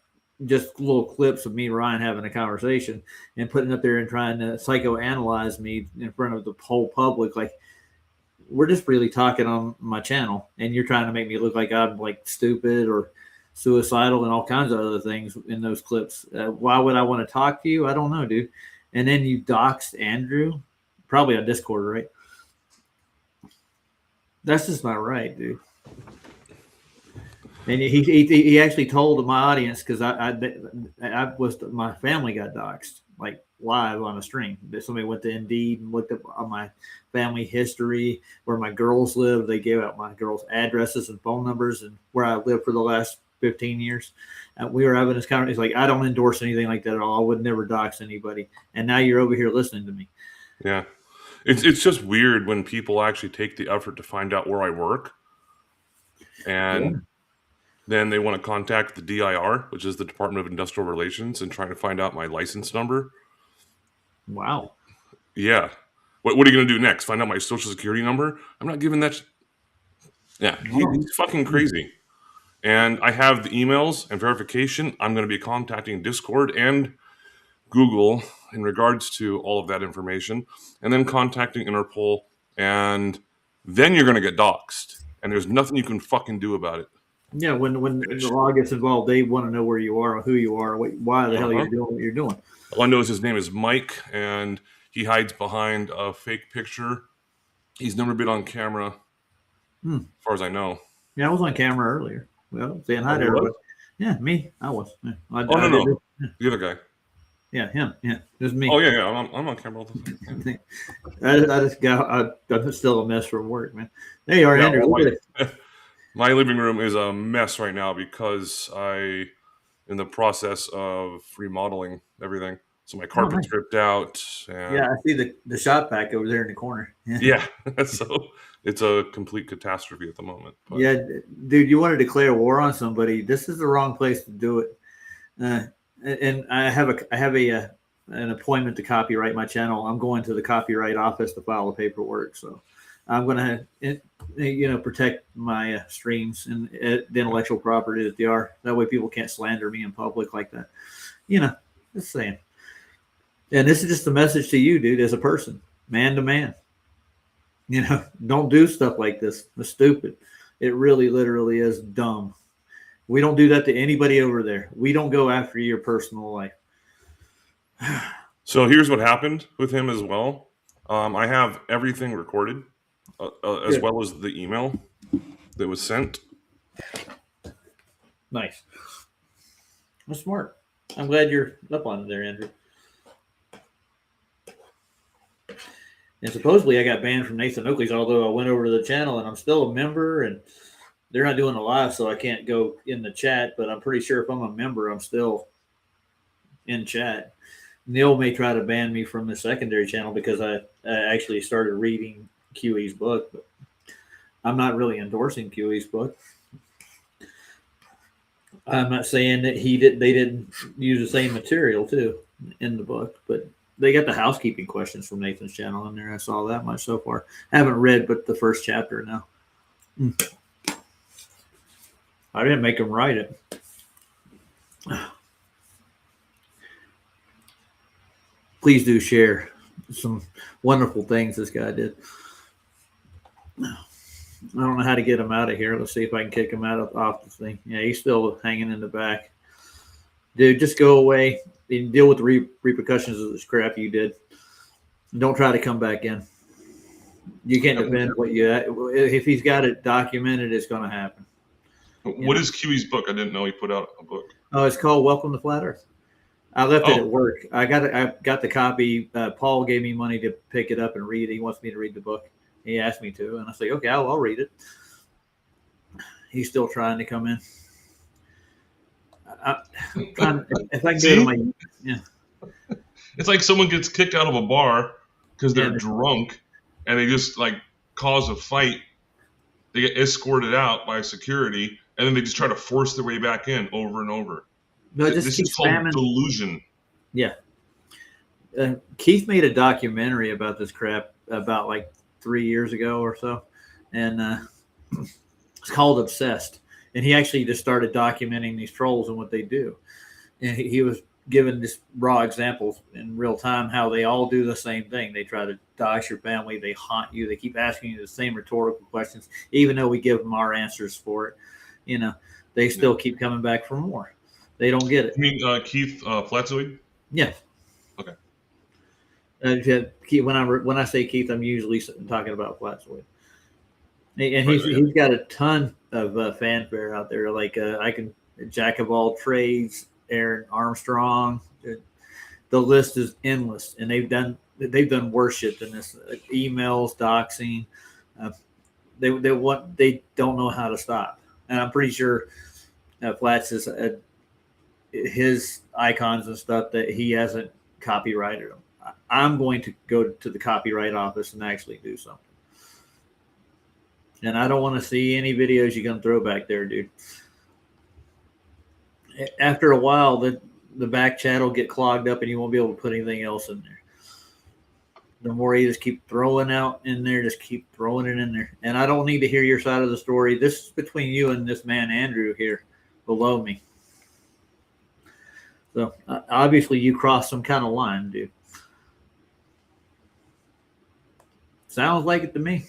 just little clips of me and Ryan having a conversation and putting up there and trying to psychoanalyze me in front of the whole public. Like, we're just really talking on my channel, and you're trying to make me look like I'm like stupid or suicidal and all kinds of other things in those clips. Why would I want to talk to you? I don't know, dude. And then you doxed Andrew, probably on Discord, right? That's just not right, dude. And he actually told my audience, because I was, my family got doxxed like live on a stream. Somebody went to Indeed and looked up on my family history, where my girls live. They gave out my girls' addresses and phone numbers and where I lived for the last 15 years. We were having this conversation. It's like, I don't endorse anything like that at all. I would never dox anybody. And now you're over here listening to me. Yeah. It's just weird when people actually take the effort to find out where I work. And then they want to contact the DIR, which is the Department of Industrial Relations, and try to find out my license number. Wow. Yeah. What are you going to do next? Find out my social security number? I'm not giving that. Yeah. He's fucking crazy. And I have the emails and verification. I'm going to be contacting Discord and Google in regards to all of that information, and then contacting Interpol, and then you're going to get doxxed. And there's nothing you can fucking do about it. Yeah, when the law gets involved, they want to know where you are, who you are, why the hell you're doing what you're doing. All I know is his name is Mike, and he hides behind a fake picture. He's never been on camera as far as I know. Yeah, I was on camera earlier. Well, saying hi to everybody. Yeah, me. I was. Yeah. No. The other guy. Yeah, him. Yeah, just me. Oh yeah. I'm on camera all the time. I'm still a mess from work, man. There you are, Andrew. My living room is a mess right now because in the process of remodeling everything. So my carpet's ripped out. And yeah, I see the shop vac over there in the corner. Yeah. So it's a complete catastrophe at the moment. But. Yeah, dude, you want to declare war on somebody? This is the wrong place to do it. And I have an appointment to copyright my channel. I'm going to the copyright office to file the paperwork. So I'm going to, protect my streams and the intellectual property that they are. That way people can't slander me in public like that. Just saying. And this is just a message to you, dude, as a person, man to man. Don't do stuff like this. It's stupid. It really, literally is dumb. We don't do that to anybody over there. We don't go after your personal life. So here's what happened with him as well. I have everything recorded, as well as the email that was sent. Nice. That's smart. I'm glad you're up on it there, Andrew. And supposedly I got banned from Nathan Oakley's, although I went over to the channel and I'm still a member and they're not doing a live, so I can't go in the chat, but I'm pretty sure if I'm a member, I'm still in chat. Neil may try to ban me from the secondary channel because I actually started reading QE's book, but I'm not really endorsing QE's book. I'm not saying that they didn't use the same material too in the book, but they got the housekeeping questions from Nathan's channel in there. I saw that much so far. I haven't read but the first chapter now. I didn't make him write it. Please do share some wonderful things this guy did. I don't know how to get him out of here. Let's see if I can kick him out off the thing. Yeah, he's still hanging in the back. Dude, just go away and deal with the repercussions of this crap you did. Don't try to come back in. You can't defend what you. If he's got it documented, it's going to happen. What is QE's book? I didn't know he put out a book. Oh, it's called Welcome to Flat Earth. I left it at work. I got the copy. Paul gave me money to pick it up and read it. He wants me to read the book. He asked me to, and I said, okay, I'll read it. He's still trying to come in. If I can go to my, It's like someone gets kicked out of a bar because they're drunk and they just like cause a fight. They get escorted out by security and then they just try to force their way back in over and over. No, this is called delusion. Yeah. Keith made a documentary about this crap about like 3 years ago or so. And it's called Obsessed. And he actually just started documenting these trolls and what they do. And he was given just raw examples in real time how they all do the same thing. They try to dox your family. They haunt you. They keep asking you the same rhetorical questions, even though we give them our answers for it. They still keep coming back for more. They don't get it. You mean Keith Flatzoid? Yeah. Okay. When I say Keith, I'm usually talking about Flatzoid. And he's got a ton of fanfare out there. Like I can Jack of all trades, Aaron Armstrong. The list is endless, and they've done worse shit than this. Emails, doxing. They don't know how to stop. And I'm pretty sure Flats is his icons and stuff that he hasn't copyrighted them. I'm going to go to the copyright office and actually do something. And I don't want to see any videos you're going to throw back there, dude. After a while, the back chat will get clogged up and you won't be able to put anything else in there. The more you just keep throwing out in there, just keep throwing it in there. And I don't need to hear your side of the story. This is between you and this man, Andrew, here below me. So obviously you crossed some kind of line, dude. Sounds like it to me.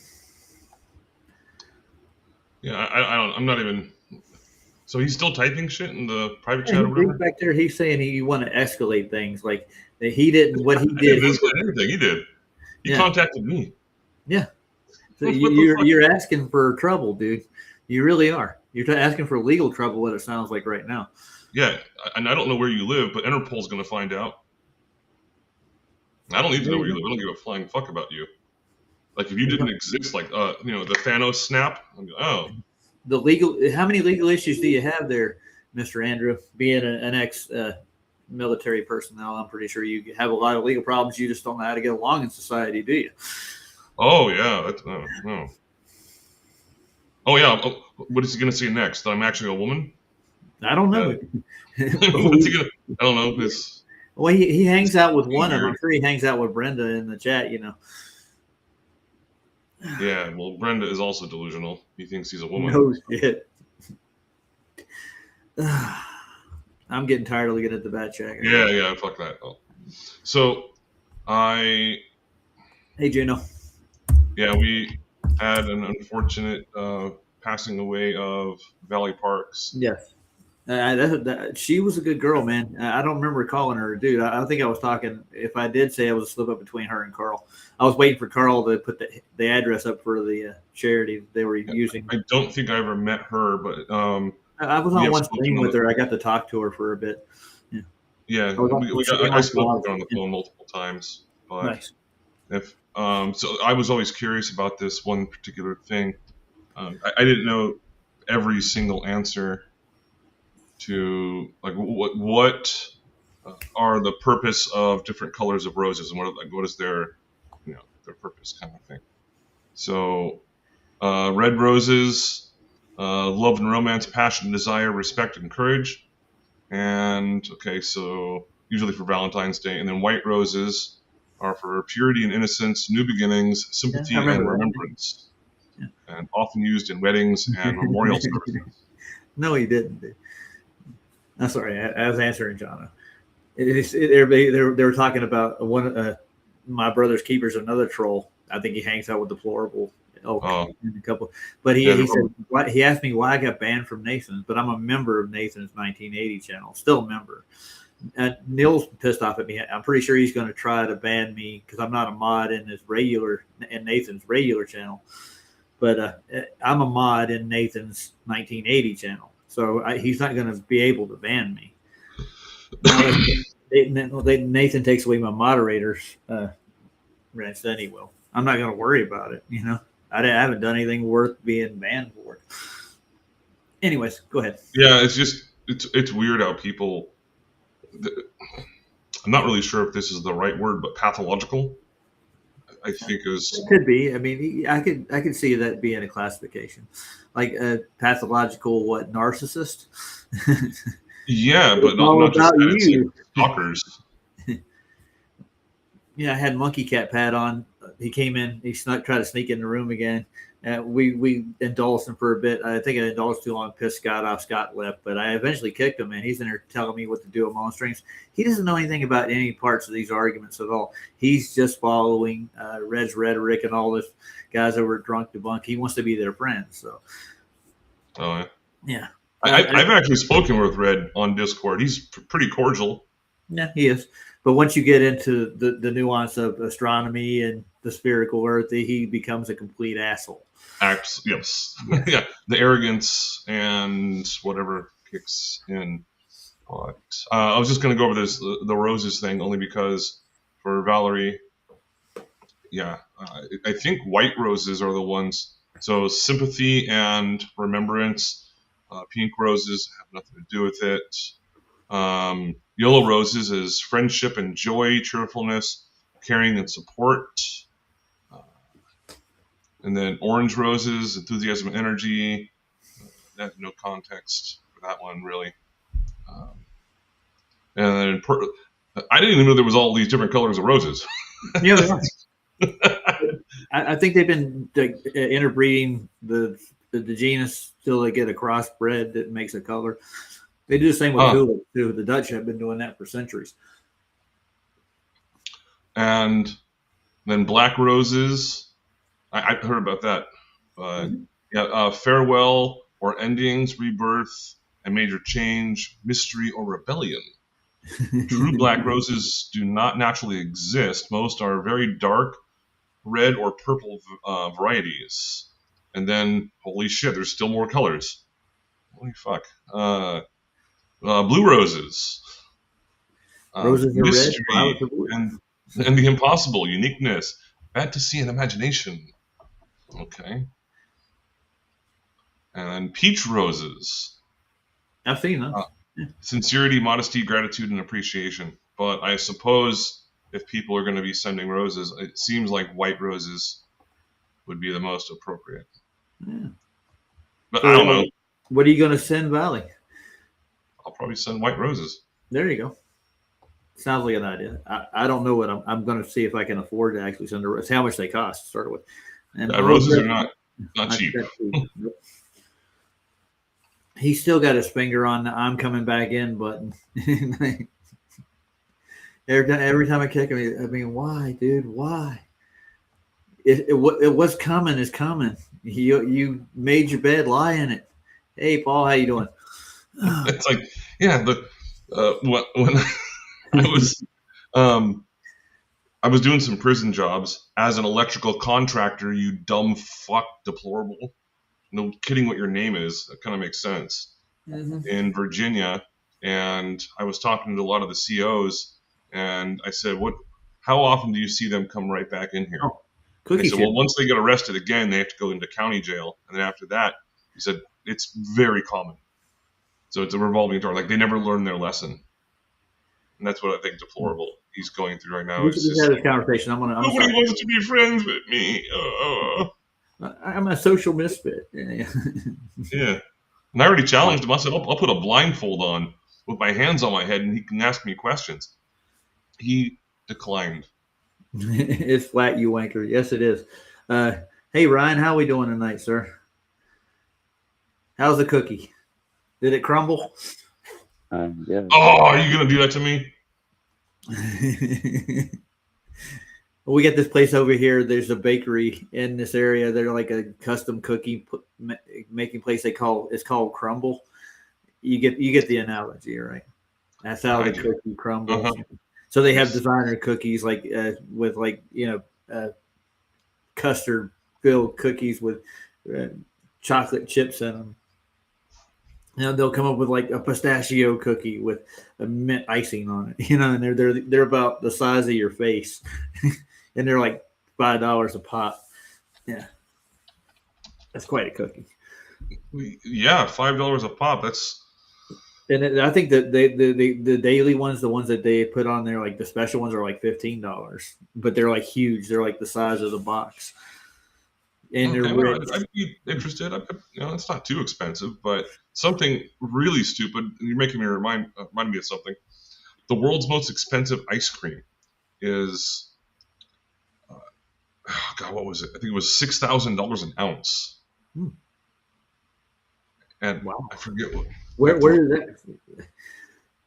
Yeah, I'm not even. So he's still typing shit in the private chat or whatever? Back there, he's saying he want to escalate things. Like that he didn't. What he did. He did everything he did. He contacted me. Yeah. So you're asking for trouble, dude. You really are. You're asking for legal trouble. What it sounds like right now. Yeah, and I don't know where you live, but Interpol's going to find out. I don't need to know where you live. I don't give a flying fuck about you. Like if you didn't exist, like the Thanos snap. Oh, the legal. How many legal issues do you have there, Mr. Andrew? Being an ex military personnel, I'm pretty sure you have a lot of legal problems. You just don't know how to get along in society, do you? Oh yeah. That's, no. Oh yeah. Oh, what is he going to say next? That I'm actually a woman? I don't know. What's he gonna? I don't know. This. Well, he hangs out with one of them. I'm sure he hangs out with Brenda in the chat. Yeah. Well, Brenda is also delusional. He thinks he's a woman. No shit. I'm getting tired of looking at the bat check. Yeah. Fuck that. Oh. So, Hey, Juno. Yeah, we had an unfortunate passing away of Valley Parks. Yes. She was a good girl, man. I don't remember calling her a dude. I think I was talking. If I did say, I was a slip up between her and Carl. I was waiting for Carl to put the address up for the charity they were using. I don't think I ever met her, but I was on one stream with her. I got to talk to her for a bit. Yeah, I spoke to her on the phone multiple times. But nice. So I was always curious about this one particular thing. I didn't know every single answer to like what are the purpose of different colors of roses and what is their their purpose kind of thing. So red roses, love and romance, passion, desire, respect, and courage. And okay, so usually for Valentine's Day, and then white roses are for purity and innocence, new beginnings, sympathy, and remembrance, and often used in weddings and memorial services. No, he didn't. I'm sorry, I was answering John. They were talking about one. My brother's keeper's another troll. I think he hangs out with Deplorable. A couple. But he said he asked me why I got banned from Nathan's, but I'm a member of Nathan's 1980 channel, still a member. Neil's pissed off at me. I'm pretty sure he's going to try to ban me because I'm not a mod in Nathan's regular channel, but I'm a mod in Nathan's 1980 channel. So he's not going to be able to ban me. Nathan takes away my moderator's rents, then he will. I'm not going to worry about it. I haven't done anything worth being banned for it. Anyways, go ahead. Yeah, it's weird how people. I'm not really sure if this is the right word, but pathological. I think is it could be. I mean, I could see that being a classification, like a pathological narcissist. Yeah, but not just that, stalkers. Yeah, I had Monkey Cat Pat on. He came in. He tried to sneak in the room again. We indulged him for a bit. I think I indulged too long. Pissed Scott off. Scott left, but I eventually kicked him, and he's in there telling me what to do among strings. He doesn't know anything about any parts of these arguments at all. He's just following Red's rhetoric and all this guys over at Drunk Debunk. He wants to be their friend. So, yeah. I've actually spoken with Red on Discord. He's pretty cordial. Yeah, he is. But once you get into the nuance of astronomy and the spherical Earth, he becomes a complete asshole. Yes. Yeah, the arrogance and whatever kicks in. But I was just going to go over the roses thing only because for Valerie, I think white roses are the ones. So sympathy and remembrance. Pink roses have nothing to do with it. Yellow roses is friendship and joy, cheerfulness, caring and support. And then orange roses, enthusiasm and energy. No context for that one, really. And then I didn't even know there was all these different colors of roses. Yeah, there are. I think they've been interbreeding the genus till they get a crossbred that makes a color. They do the same with tulips too. The Dutch have been doing that for centuries. And then black roses, I heard about that. But farewell or endings, rebirth, a major change, mystery or rebellion. True black roses do not naturally exist. Most are very dark, red or purple varieties. And then, holy shit, there's still more colors. Holy fuck. Blue roses. Roses are red, Mystery violets are blue. and the impossible, uniqueness, fantasy, and imagination. Okay. And peach roses. I've seen them. Sincerity, modesty, gratitude, and appreciation. But I suppose if people are going to be sending roses, it seems like white roses would be the most appropriate. Yeah. But I don't know. What are you going to send Valley? I'll probably send white roses. There you go. Sounds like an idea. I don't know what I'm going to see if I can afford to actually send a rose. How much they cost to start with. And roses are not cheap. He's still got his finger on the "I'm coming back in" button. every time I kick him, I mean, why, dude? Why? It what's coming is coming. You made your bed, lie in it. Hey, Paul, how you doing? It's like, yeah, when I was doing some prison jobs as an electrical contractor. You dumb fuck, deplorable. No kidding what your name is. That kind of makes sense. Mm-hmm. In Virginia, and I was talking to a lot of the COs, and I said, how often do you see them come right back in here? Oh, he said, well, once they get arrested again, they have to go into county jail. And then after that, he said, it's very common. So it's a revolving door. Like, they never learn their lesson. And that's what I think deplorable he's going through right now. We should have this conversation. Nobody wants to be friends with me. I'm a social misfit. Yeah. Yeah. And I already challenged him. I said, I'll put a blindfold on with my hands on my head and he can ask me questions. He declined. It's flat, you wanker. Yes, it is. Hey, Ryan, how are we doing tonight, sir? How's the cookie? Did it crumble? Yeah. Oh, are you going to do that to me? We got this place over here. There's a bakery in this area. They're like a custom cookie making place. It's called Crumble. You get the analogy, right? That's how the cookie crumbles. Uh-huh. So they have designer cookies with custard filled cookies with chocolate chips in them. Now they'll come up with like a pistachio cookie with a mint icing on it, and they're about the size of your face, and they're like $5 a pop. Yeah, that's quite a cookie. Yeah, $5 a pop. And I think that the daily ones, the ones that they put on there, like the special ones, are like $15, but they're like huge. They're like the size of the box. And I'd be interested. It's not too expensive, but something really stupid. You're making me remind me of something. The world's most expensive ice cream is, what was it? I think it was $6,000 an ounce. And wow. I forget what. Where is that? I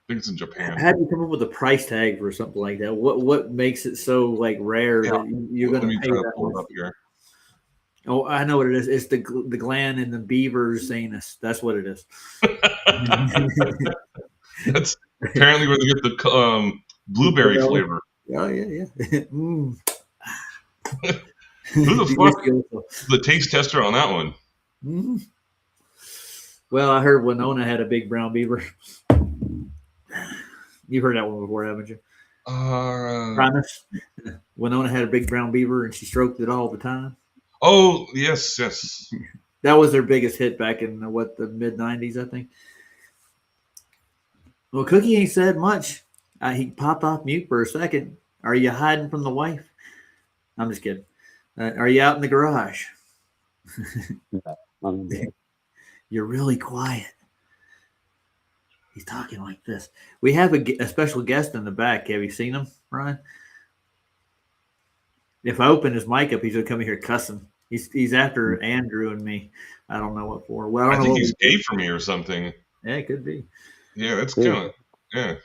think it's in Japan. How do you come up with a price tag for something like that? What makes it so like rare that you're going to pay that much? Oh, I know what it is. It's the gland in the beaver's anus. That's what it is. That's apparently where they get the blueberry flavor. Oh, yeah. Who the fuck is the taste tester on that one? Mm-hmm. Well, I heard Winona had a big brown beaver. You've heard that one before, haven't you? Promise. Winona had a big brown beaver, and she stroked it all the time. Oh, yes. That was their biggest hit back in the mid-90s, I think. Well, Cookie ain't said much. He popped off mute for a second. Are you hiding from the wife? I'm just kidding. Are you out in the garage? You're really quiet. He's talking like this. We have a special guest in the back. Have you seen him, Ryan? If I open his mic up, he's going to come in here cussing. He's after Andrew and me. I don't know what for. Well, I think he's gay for me or something. Yeah, it could be. Yeah, that's kind of, yeah.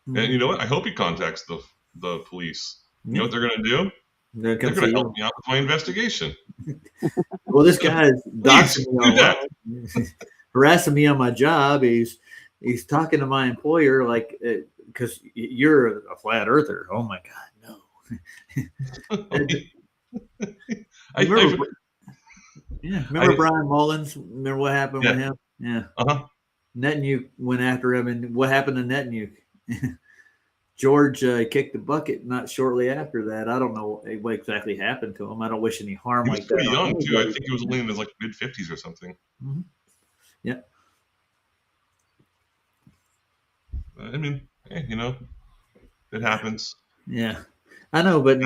Mm-hmm. And you know what? I hope he contacts the police. You know what they're going to do? They're going to help me out with my investigation. Well, this guy is harassing me on my job. He's talking to my employer like, because you're a flat earther. Oh my God, no. Remember Brian Mullins? Remember what happened with him? Yeah. Netanyahu went after him, and what happened to Netanyahu? George kicked the bucket not shortly after that. I don't know what exactly happened to him. I don't wish any harm like that. He was pretty young, too. I think he was only in his mid-50s or something. Mm-hmm. Yeah. I mean, it happens. Yeah. I know, but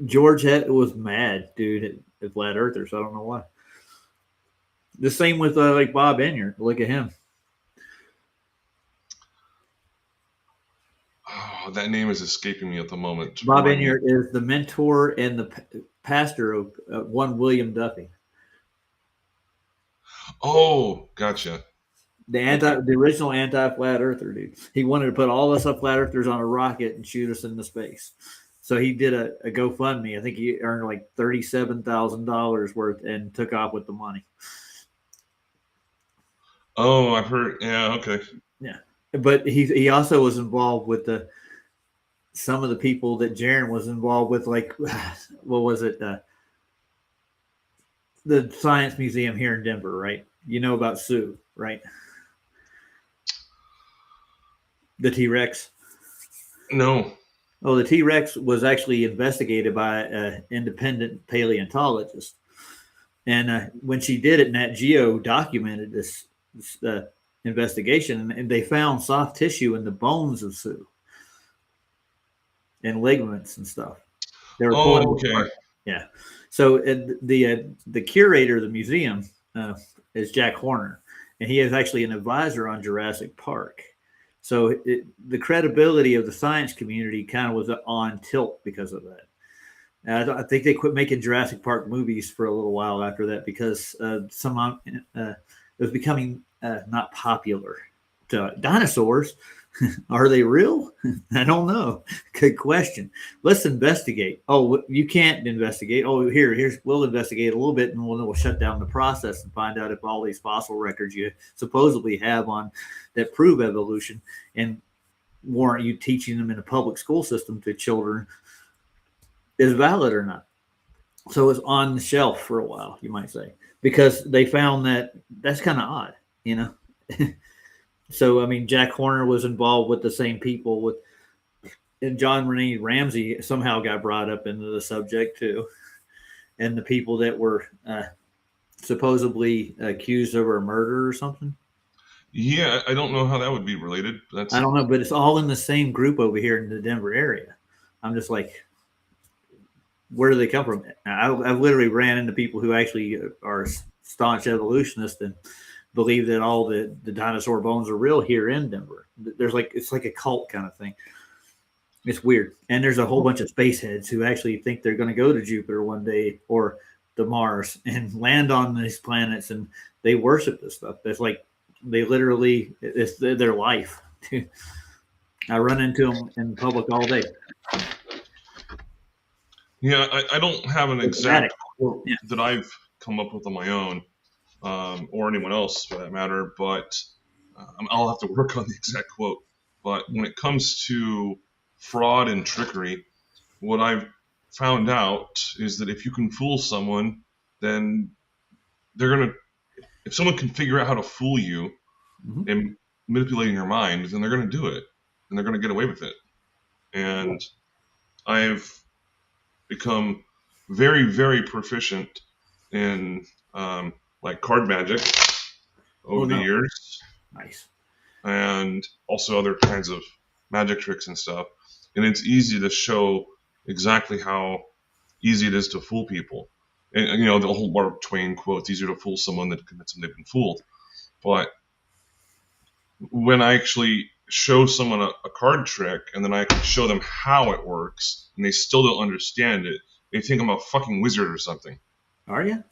George was mad, dude, at Flat Earthers. I don't know why. The same with Bob Enyart. Look at him. Oh, that name is escaping me at the moment. Bob Enyart is the mentor and the pastor of one William Duffy. Oh, gotcha. The original anti-flat earther dude. He wanted to put all us flat earthers on a rocket and shoot us into space. So he did a GoFundMe. I think he earned like $37,000 worth and took off with the money. Oh, I've heard. Yeah, okay. Yeah, but he also was involved with some of the people that Jaron was involved with, like what was it? The Science Museum here in Denver, right? You know about Sue, right? The T-Rex. No. Oh, the T-Rex was actually investigated by an independent paleontologist. And when she did it, Nat Geo documented this investigation, and they found soft tissue in the bones of Sue and ligaments and stuff. They were pulling okay. apart. Yeah. So the curator of the museum is Jack Horner, and he is actually an advisor on Jurassic Park. So the credibility of the science community kind of was on tilt because of that. I think they quit making Jurassic Park movies for a little while after that because it was becoming not popular. Dinosaurs, are they real? I don't know. Good question. Let's investigate. Oh, you can't investigate. Oh, we'll investigate a little bit, and we'll shut down the process and find out if all these fossil records you supposedly have on that prove evolution and warrant you teaching them in a public school system to children is valid or not. So it's on the shelf for a while, you might say, because they found that that's kind of odd, So, I mean, Jack Horner was involved with the same people and John Renee Ramsey somehow got brought up into the subject too. And the people that were supposedly accused of a murder or something. Yeah, I don't know how that would be related. I don't know, but it's all in the same group over here in the Denver area. I'm just like, where do they come from? I've literally ran into people who actually are staunch evolutionists and believe that all the dinosaur bones are real here in Denver. It's like a cult kind of thing. It's weird. And there's a whole bunch of space heads who actually think they're going to go to Jupiter one day or to Mars and land on these planets, and they worship this stuff. It's like they literally, it's their life. I run into them in public all day. Yeah, I don't have an exact quote that I've come up with on my own. Or anyone else for that matter, but I'll have to work on the exact quote. But when it comes to fraud and trickery, what I've found out is that if you can fool someone, then if someone can figure out how to fool you and manipulating your mind, then they're going to do it, and they're going to get away with it. And I've become very, very proficient in like card magic over the years. Nice. And also other kinds of magic tricks and stuff. And it's easy to show exactly how easy it is to fool people. And the whole Mark Twain quote, it's easier to fool someone than to convince them they've been fooled. But when I actually show someone a card trick and then I can show them how it works and they still don't understand it, they think I'm a fucking wizard or something. Are you?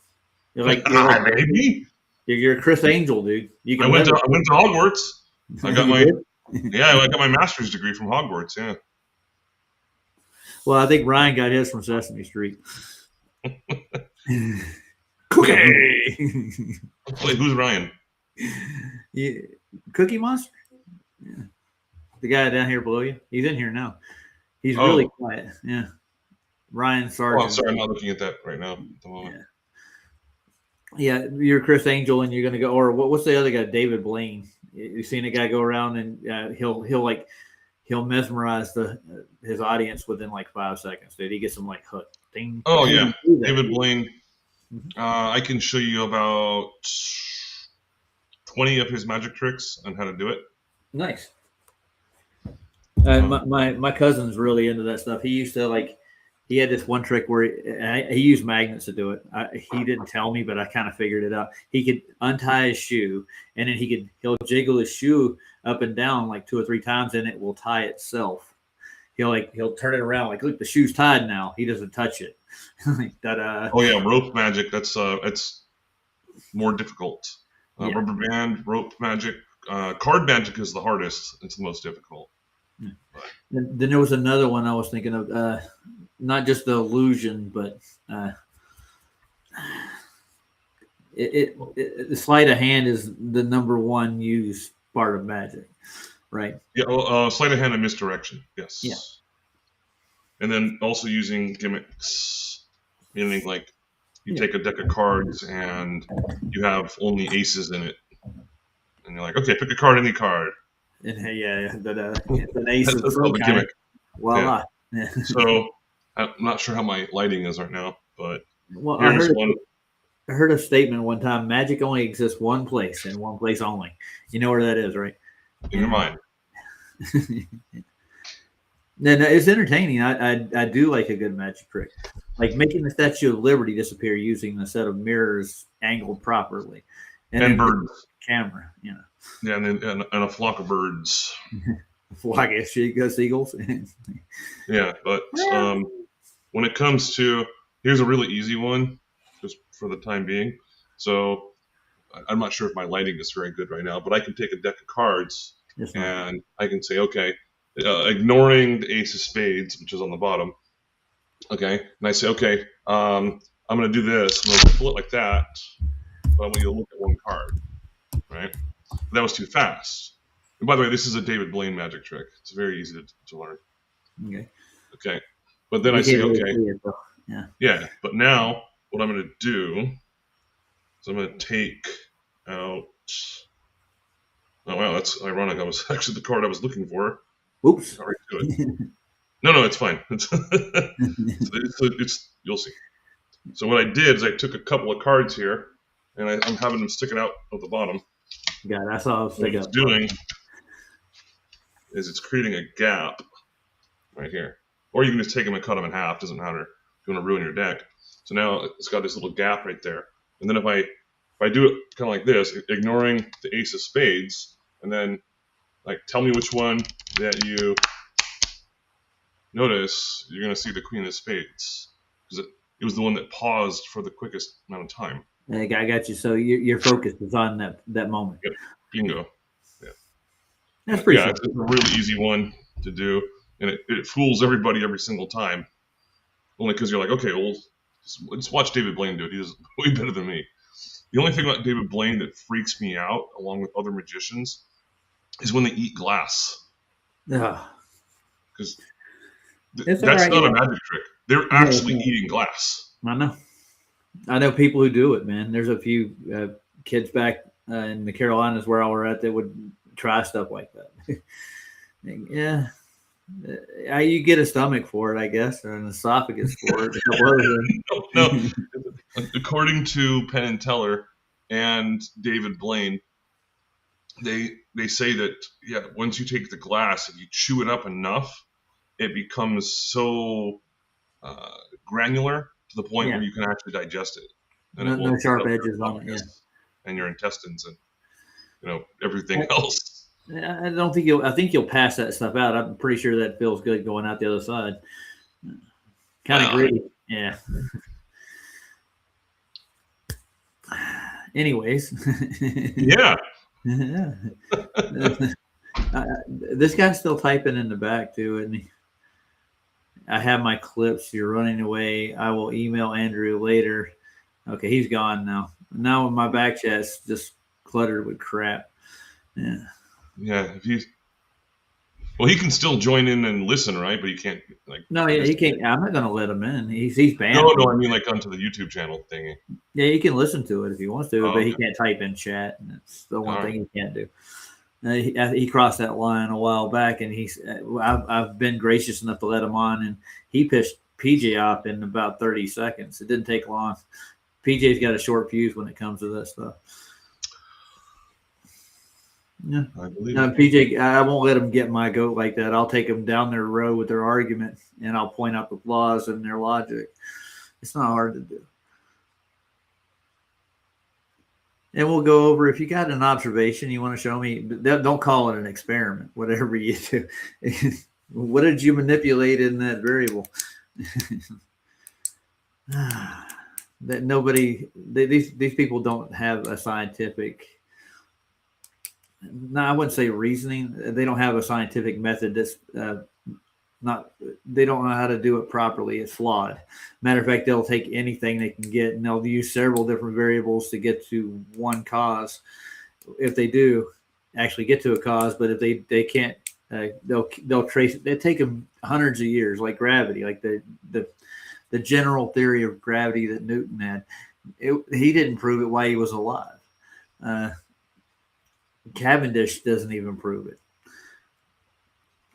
Maybe. You're Chris Angel, dude. I went to Hogwarts. I got I got my master's degree from Hogwarts. Yeah. Well, I think Ryan got his from Sesame Street. Cookie. Wait, who's Ryan? Yeah. Cookie Monster. Yeah. The guy down here below you. He's in here now. He's really quiet. Yeah. Ryan Oh, Sargent. I'm sorry, I'm not looking at that right now at the moment. Yeah, you're Chris Angel, and you're going to go. Or what's the other guy? David Blaine. You've seen a guy go around, and he'll mesmerize his audience within like 5 seconds. Dude, he gets them like hooked. Ding. Oh yeah, David Blaine. I can show you about 20 of his magic tricks on how to do it. Nice. My cousin's really into that stuff. He used to he had this one trick where he used magnets to do it. He didn't tell me, but I kind of figured it out. He could untie his shoe, and then he'll jiggle his shoe up and down like 2 or 3 times, and it will tie itself. He'll turn it around like, look, the shoe's tied now. He doesn't touch it. Oh yeah, rope magic. That's more difficult. Yeah. Rubber band, rope magic, card magic is the hardest. It's the most difficult. Then there was another one I was thinking of, not just the illusion, but the sleight of hand is the number one used part of magic, right? Yeah, sleight of hand and misdirection. Yes. Yeah. And then also using gimmicks, meaning like you take a deck of cards and you have only aces in it, and you're like, okay, pick a card, any card. And an ace That's is called the gimmick. Voila. Yeah. So I'm not sure how my lighting is right now, but I here's one. heard a statement one time: magic only exists one place and one place only. You know where that is, right? In your mind. No, it's entertaining. I do like a good magic trick, like making the Statue of Liberty disappear using a set of mirrors angled properly, and birds. Camera, you know. Yeah, and a flock of birds. A flock of seagulls. Yeah, but when it comes to, here's a really easy one, just for the time being. So I'm not sure if my lighting is very good right now, but I can take a deck of cards and I can say, okay, ignoring the ace of spades, which is on the bottom. Okay, and I say, okay, I'm going to do this. I'm going to pull it like that, but I want you to look at one card, right? That was too fast. And by the way, this is a David Blaine magic trick. It's very easy to learn. Okay. But then I say, okay. Yeah. But now what I'm going to do is I'm going to take out. Oh, wow. That's ironic. That was actually the card I was looking for. Oops. Sorry to it. No, it's fine. It's you'll see. So what I did is I took a couple of cards here, and I'm having them sticking out of the bottom. Yeah, that's all I was thinking. What it's doing is it's creating a gap right here. Or you can just take them and cut them in half. Doesn't matter if you want to ruin your deck. So now it's got this little gap right there. And then if I do it kind of like this, ignoring the ace of spades, and then like tell me which one that you notice, you're going to see the queen of spades. Because it was the one that paused for the quickest amount of time. I got you. So your focus is on that moment. Yep. Bingo. Yeah. That's pretty it's a really easy one to do. And it fools everybody every single time. Only because you're like, okay, well, just watch David Blaine do it. He does way better than me. The only thing about David Blaine that freaks me out, along with other magicians, is when they eat glass. Yeah. Because that's not a magic trick. They're actually eating glass. I know people who do it, man. There's a few kids back in the Carolinas where I were at that would try stuff like that. Yeah. You get a stomach for it, I guess, or an esophagus for it. No. According to Penn and Teller and David Blaine, they say that once you take the glass, if you chew it up enough, it becomes so granular to the point where you can actually digest it. And no sharp edges on it. And your intestines and everything else. I don't think I think you'll pass that stuff out. I'm pretty sure that feels good going out the other side. Kind of gritty. Yeah. Anyways. Yeah. This guy's still typing in the back too, isn't he? I have my clips. You're running away. I will email Andrew later. Okay, he's gone now. Now my back chat's just cluttered with crap. Yeah. Yeah, Well, he can still join in and listen, right? But he can't like. No, yeah, he can't. I'm not going to let him in. He's banned. No, I mean like onto the YouTube channel thingy. Yeah, he can listen to it if he wants to, but okay. he can't type in chat, and that's the one thing he can't do. He crossed that line a while back, and I've been gracious enough to let him on, and he pitched PJ off in about 30 seconds. It didn't take long. PJ's got a short fuse when it comes to this stuff. Yeah, I believe PJ, I won't let them get my goat like that. I'll take them down their road with their argument, and I'll point out the flaws in their logic. It's not hard to do. And we'll go over, if you got an observation you want to show me, don't call it an experiment, whatever you do. What did you manipulate in that variable? That these people don't have a scientific, no, I wouldn't say reasoning. They don't have a scientific method that's they don't know how to do it properly. It's flawed. Matter of fact, they'll take anything they can get, and they'll use several different variables to get to one cause. If they do actually get to a cause, but if they can't, they'll trace it. They take them hundreds of years, like gravity, like the general theory of gravity that Newton had. He didn't prove it while he was alive. Cavendish doesn't even prove it.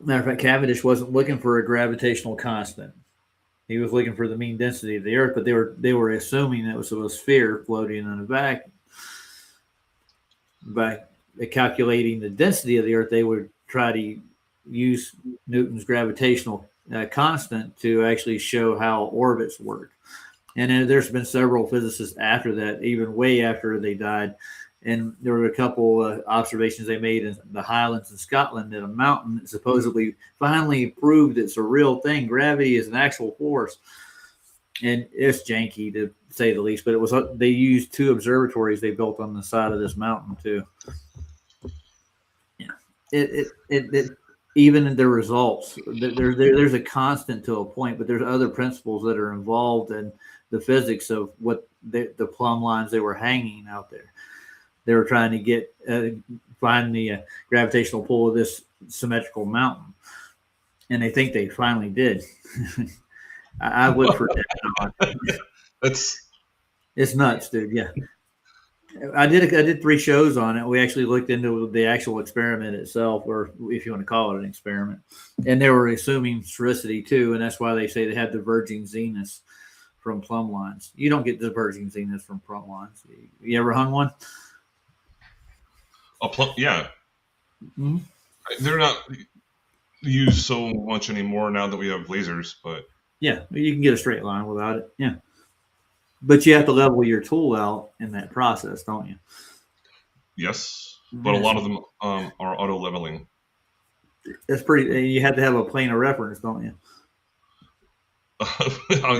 Matter of fact, Cavendish wasn't looking for a gravitational constant. He was looking for the mean density of the Earth, but they were assuming it was a sphere floating in a vacuum. By calculating the density of the Earth, they would try to use Newton's gravitational constant to actually show how orbits work. And then there's been several physicists after that, even way after they died. And there were a couple observations they made in the Highlands in Scotland that a mountain supposedly finally proved it's a real thing. Gravity is an actual force. And it's janky to say the least, but they used 2 observatories they built on the side of this mountain too. Yeah, it even in the results, there's a constant to a point, but there's other principles that are involved in the physics of what the plumb lines they were hanging out there. They were trying to get find the gravitational pull of this symmetrical mountain, and they think they finally did. I would for it's nuts, dude. Yeah, I did 3 shows on it. We actually looked into the actual experiment itself, or if you want to call it an experiment, and they were assuming sphericity too, and that's why they say they had diverging zeniths from plumb lines. You don't get diverging zeniths from plumb lines. You ever hung one? Yeah. Mm-hmm. They're not used so much anymore now that we have lasers, but yeah, you can get a straight line without it. Yeah, but you have to level your tool out in that process, don't you? Yes, but a lot of them are auto leveling. That's pretty. You have to have a plane of reference, don't you?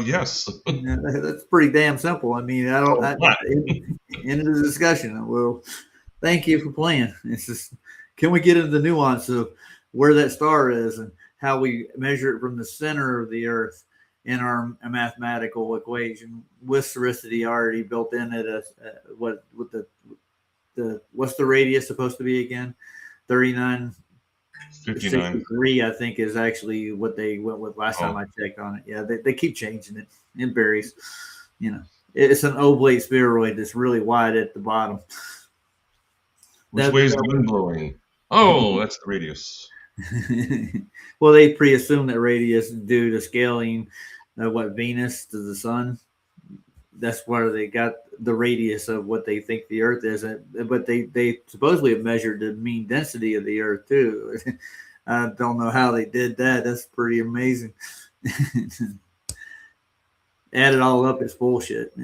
Yes. Yeah, that's pretty damn simple. I mean, end of the discussion. Well, thank you for playing. It's just, can we get into the nuance of where that star is and how we measure it from the center of the Earth in our mathematical equation with sphericity already built in it? What's the radius supposed to be again? 39. 59. 63, I think, is actually what they went with last time I checked on it. Yeah, they keep changing it. It varies. You know, it's an oblate spheroid that's really wide at the bottom. Which way is the wind blowing? Oh, that's the radius. Well, they pre-assume that radius due to scaling Venus to the sun. That's where they got the radius of what they think the Earth is. But they supposedly have measured the mean density of the Earth too. I don't know how they did that. That's pretty amazing. Add it all up, it's bullshit.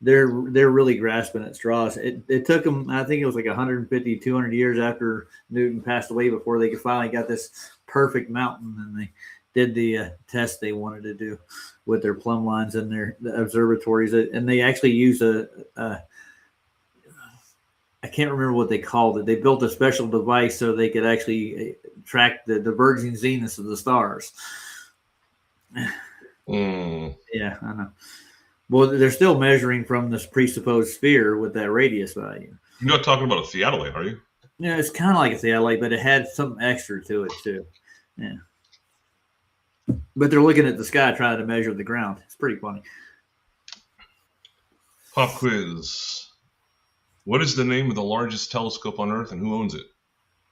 They're really grasping at straws. It took them, I think it was like 150, 200 years after Newton passed away before they finally got this perfect mountain, and they did the test they wanted to do with their plumb lines and their observatories. And they actually used I can't remember what they called it. They built a special device so they could actually track the diverging zeniths of the stars. Yeah, I know. Well, they're still measuring from this presupposed sphere with that radius value. You're not talking about a theodolite, are you? Yeah, it's kind of like a satellite, but it had some extra to it too. Yeah. But they're looking at the sky trying to measure the ground. It's pretty funny. Pop quiz. What is the name of the largest telescope on Earth and who owns it?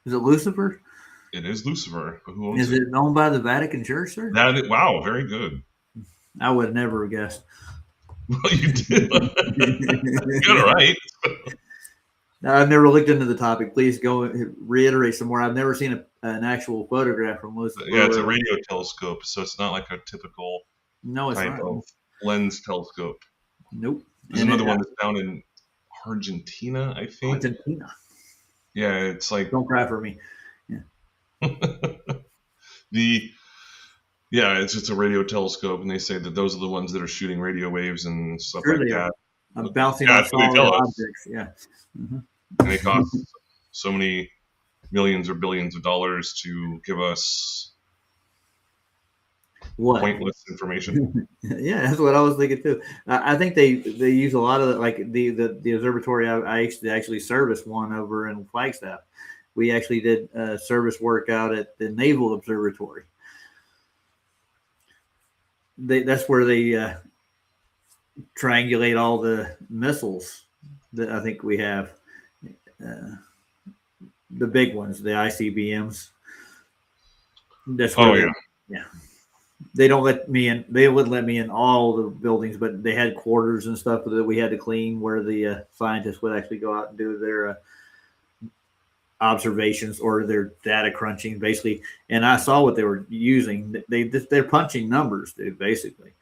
Is it Lucifer? It is Lucifer. But who owns Is it owned by the Vatican Church, sir? Wow, very good. I would have never guessed. Well, you did. You got it right. I've never looked into the topic. Please go reiterate some more. I've never seen an actual photograph from Lucifer. Yeah, it's a radio telescope, so it's not like a typical type of lens telescope. Nope. There's another one that's down in Argentina, I think. Argentina. Yeah, it's like don't cry for me. Yeah. It's just a radio telescope, and they say that those are the ones that are shooting radio waves and stuff like that. I'm bouncing off solid objects. Yeah. Mm-hmm. And they cost so many millions or billions of dollars to give us pointless information. Yeah, that's what I was thinking too. I think they use a lot of like the observatory. I actually serviced one over in Flagstaff. We actually did service work out at the Naval Observatory. That's where they triangulate all the missiles that I think we have. The big ones, the ICBMs. That's where yeah. They don't let me in. They wouldn't let me in all the buildings, but they had quarters and stuff that we had to clean where the scientists would actually go out and do their observations or their data crunching, basically. And I saw what they were using. They're punching numbers, dude, basically.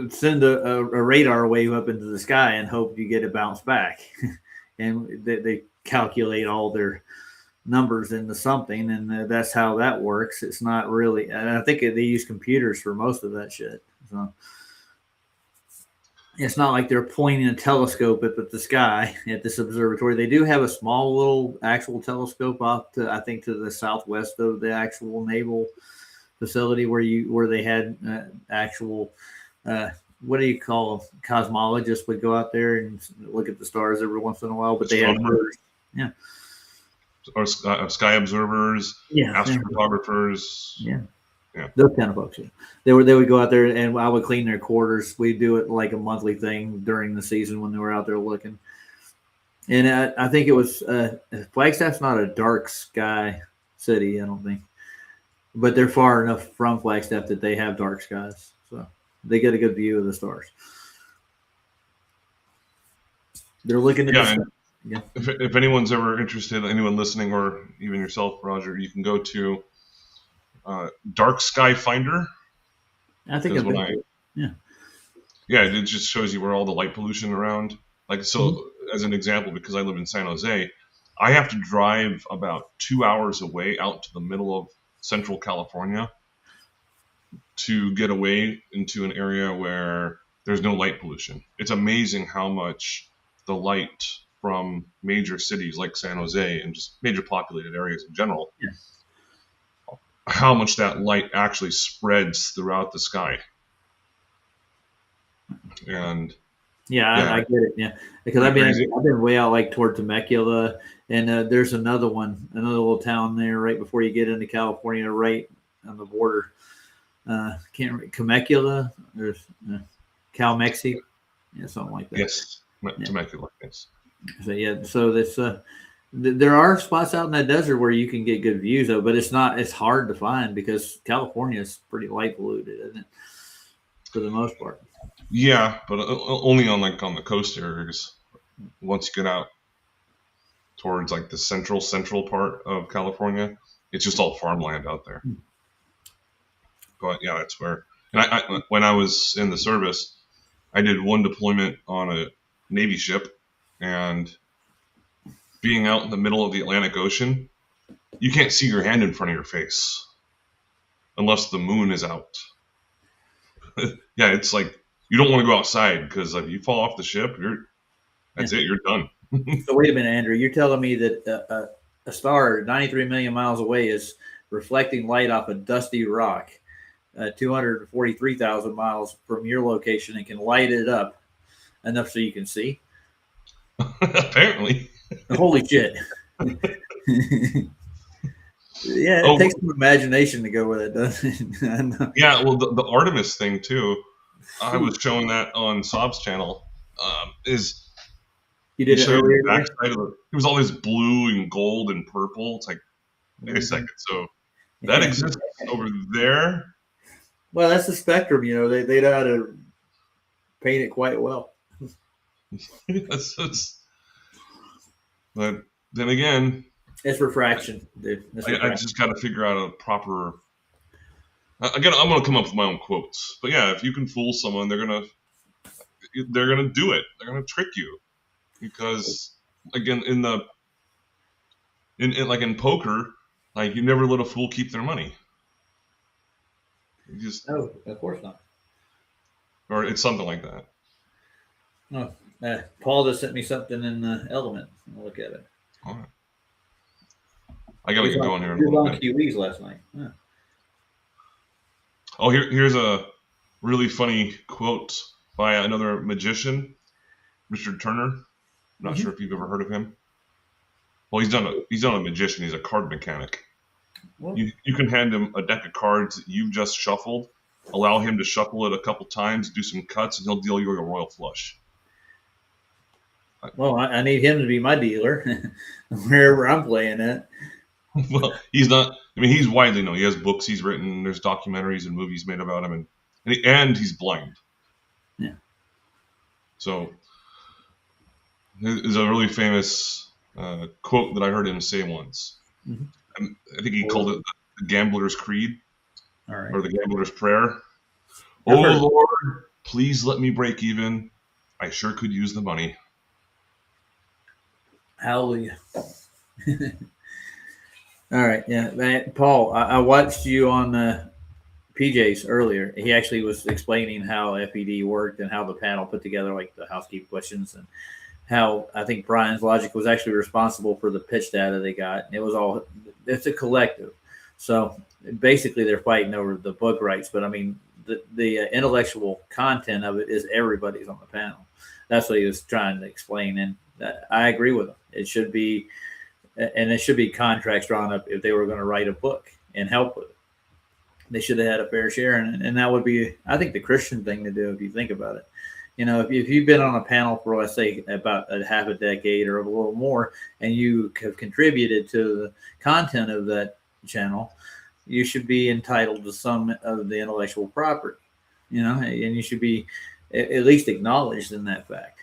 Send a radar wave up into the sky and hope you get a bounce back. And they calculate all their numbers into something, and that's how that works. It's not really, and I think they use computers for most of that shit. So it's not like they're pointing a telescope at the sky at this observatory. They do have a small little actual telescope off to, I think, to the southwest of the actual naval facility where they had actual what do you call them? Cosmologists would go out there and look at the stars every once in a while, but they had birds. Yeah. Or sky observers, astrophotographers. Yeah. Those kind of folks. Yeah. They would go out there and I would clean their quarters. We do it like a monthly thing during the season when they were out there looking. And I think it was Flagstaff's not a dark sky city, I don't think, but they're far enough from Flagstaff that they have dark skies, so they get a good view of the stars. They're looking at If anyone's ever interested, anyone listening or even yourself, Roger, you can go to Dark Sky Finder. I think it just shows you where all the light pollution around. Like as an example, because I live in San Jose, I have to drive about 2 hours away out to the middle of Central California to get away into an area where there's no light pollution. It's amazing how much the light from major cities like San Jose and just major populated areas in general, how much that light actually spreads throughout the sky. And I get it. Yeah, because I've been way out like toward Temecula, and there's another little town there right before you get into California, right on the border. Can't remember, Temecula. There's Cal-Mexi, something like that. Yes, Temecula. Yes. So this there are spots out in that desert where you can get good views of, but it's hard to find because California is pretty light polluted, isn't it? For the most part. Yeah, but only on the coast areas. Once you get out towards like the central part of California, it's just all farmland out there. But yeah, that's where. And I when I was in the service, I did one deployment on a Navy ship, and being out in the middle of the Atlantic Ocean, you can't see your hand in front of your face unless the moon is out. Yeah, it's like you don't want to go outside because if you fall off the ship, you're done. So wait a minute, Andrew. You're telling me that a star 93 million miles away is reflecting light off a dusty rock 243,000 miles from your location and can light it up enough so you can see? Apparently. Holy shit. Yeah, it takes some imagination to go with it, doesn't it? Yeah, well, the Artemis thing too. I was showing that on Sob's channel. Is you did it earlier? The backside of it was all this blue and gold and purple. It's like, wait a second. So that exists over there. Well, that's the spectrum. You know, they know how to paint it quite well. But then again, it's refraction, dude. I just got to figure out a proper. Again, I'm going to come up with my own quotes. But yeah, if you can fool someone, they're gonna do it. They're gonna trick you, because again, in poker, like, you never let a fool keep their money. You just no, of course not. Or it's something like that. No, Paul just sent me something in the Element. I'll look at it. All right. I gotta get going here in a little bit. On QEs last night. Yeah. Oh, here's a really funny quote by another magician, Richard Turner. I'm not sure if you've ever heard of him. Well, he's not a magician. He's a card mechanic. Well, you can hand him a deck of cards that you've just shuffled, allow him to shuffle it a couple times, do some cuts, and he'll deal you a royal flush. Well, I need him to be my dealer wherever I'm playing at. Well, he's not. I mean, he's widely known. He has books he's written. There's documentaries and movies made about him, and he's blind. Yeah. So there's a really famous quote that I heard him say once. Mm-hmm. I think he called it the Gambler's Creed, or the Gambler's Prayer. Oh Lord, please let me break even. I sure could use the money. Hallelujah. All right, yeah, man, Paul, I watched you on PJ's earlier. He actually was explaining how FED worked and how the panel put together like the housekeeping questions, and how I think Brian's Logic was actually responsible for the pitch data they got. And it's a collective. So basically they're fighting over the book rights, but I mean, the intellectual content of it is everybody's on the panel. That's what he was trying to explain. And I agree with him. It should be contracts drawn up if they were going to write a book and help with it. They should have had a fair share. And that would be, I think, the Christian thing to do if you think about it. You know, if you've been on a panel for, let's say, about half a decade or a little more, and you have contributed to the content of that channel, you should be entitled to some of the intellectual property, you know, and you should be at least acknowledged in that fact,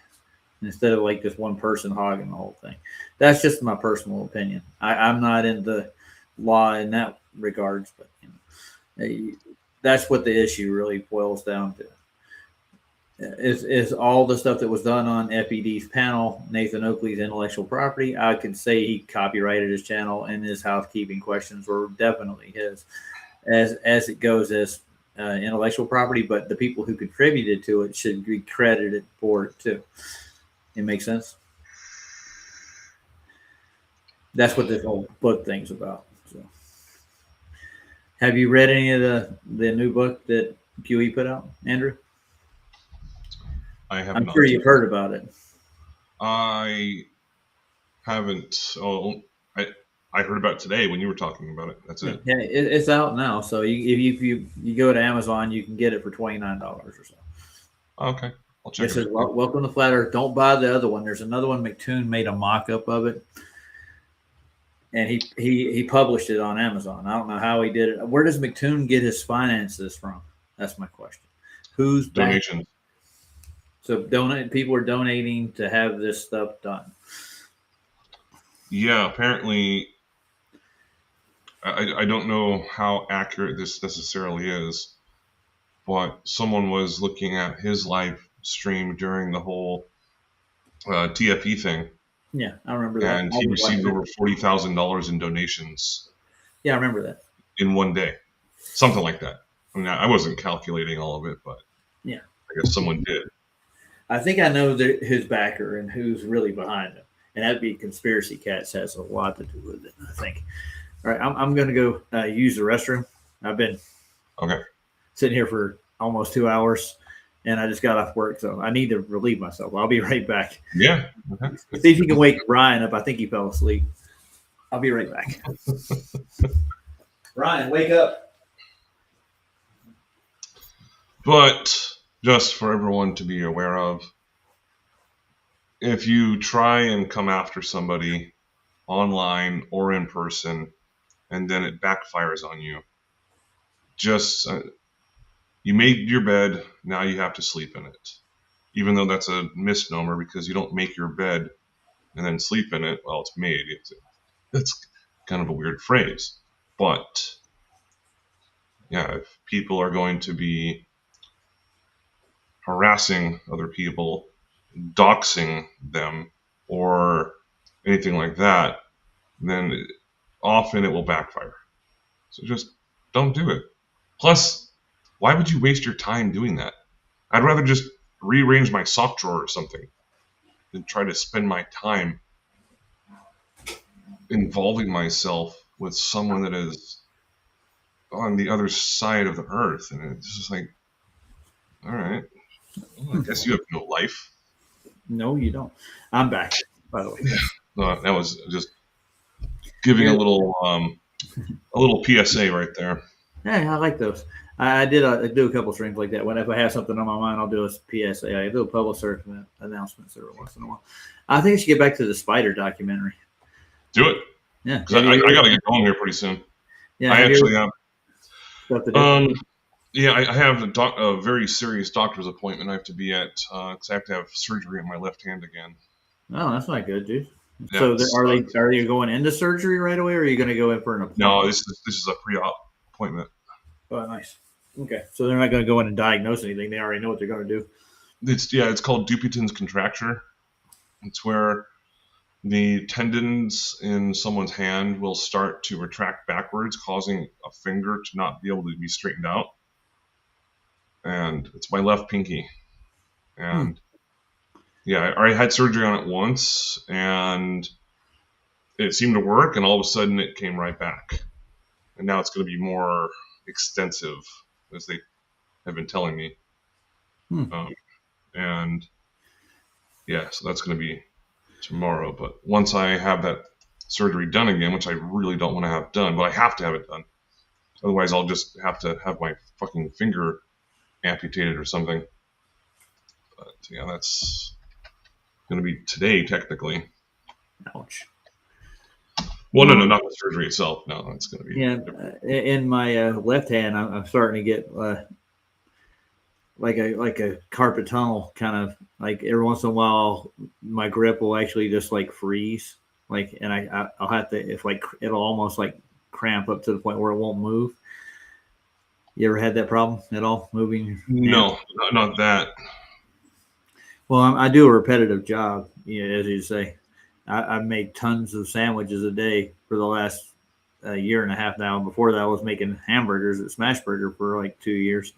instead of like just one person hogging the whole thing. That's just my personal opinion. I'm not in the law in that regards, but you know, that's what the issue really boils down to. Is all the stuff that was done on FED's panel, Nathan Oakley's intellectual property. I could say he copyrighted his channel, and his housekeeping questions were definitely his, as it goes as intellectual property. But the people who contributed to it should be credited for it too. It makes sense. That's what this whole book thing's about. So, have you read any of the new book that QE put out, Andrew? I'm sure you've heard about it. I haven't. Oh, I heard about it today when you were talking about it. That's it. Yeah, it's out now. So if you go to Amazon, you can get it for $29 or so. Okay, I'll check it out. Welcome to Flat Earth. Don't buy the other one. There's another one. McToon made a mock-up of it, and he published it on Amazon. I don't know how he did it. Where does McToon get his finances from? That's my question. Who's donations? So people are donating to have this stuff done. Yeah, apparently. I don't know how accurate this necessarily is, but someone was looking at his live stream during the whole TFE thing. Yeah, I remember that. And he received over $40,000 in donations. Yeah, I remember that. In one day. Something like that. I mean, I wasn't calculating all of it, but yeah, I guess someone did. I think I know his backer and who's really behind him. And that'd be Conspiracy Cats has a lot to do with it, I think. All right, I'm going to go use the restroom. I've been sitting here for almost 2 hours. and I just got off work, so I need to relieve myself. I'll be right back. Yeah. See if you can wake Ryan up. I think he fell asleep. I'll be right back. Ryan, wake up. But just for everyone to be aware of, if you try and come after somebody online or in person, and then it backfires on you, just you made your bed, now you have to sleep in it. Even though that's a misnomer because you don't make your bed and then sleep in it. Well, it's made. That's kind of a weird phrase. But yeah, if people are going to be harassing other people, doxing them, or anything like that, then often it will backfire. So just don't do it. Plus, why would you waste your time doing that? I'd rather just rearrange my sock drawer or something than try to spend my time involving myself with someone that is on the other side of the earth. And it's just like, all right, well, I guess you have no life. No, you don't. I'm back, by the way. No, that was just giving a little PSA right there. Yeah, I like those. I do a couple streams like that. Whenever I have something on my mind, I'll do a PSA. I do a public service announcements every once in a while. I think I should get back to the spider documentary. Do it. Yeah, because I got to get going here pretty soon. Yeah, I actually have. Stuff to do. Yeah, I have a very serious doctor's appointment I have to be at because I have to have surgery on my left hand again. Oh, that's not good, dude. Yeah, So are you going into surgery right away, or are you going to go in for an appointment? No, this is a pre-op appointment. Oh, nice. Okay, so they're not going to go in and diagnose anything. They already know what they're going to do. It's called Dupuytren's contracture. It's where the tendons in someone's hand will start to retract backwards, causing a finger to not be able to be straightened out. And it's my left pinky. And yeah, I already had surgery on it once, and it seemed to work, and all of a sudden it came right back. And now it's going to be more extensive, as they have been telling me. And yeah, so that's going to be tomorrow. But once I have that surgery done again, which I really don't want to have done, but I have to have it done. Otherwise, I'll just have to have my fucking finger amputated or something. But yeah, that's going to be today, technically. Ouch. Well, no, not the surgery itself. No, it's going to be. Yeah, in my left hand, I'm starting to get like a carpet tunnel, kind of like every once in a while, my grip will actually just like freeze, like, and I'll have to, if like it'll almost like cramp up to the point where it won't move. You ever had that problem at all, moving? No, not that. Well, I do a repetitive job, as you say. I make tons of sandwiches a day for the last year and a half now. Before that, I was making hamburgers at Smashburger for like 2 years.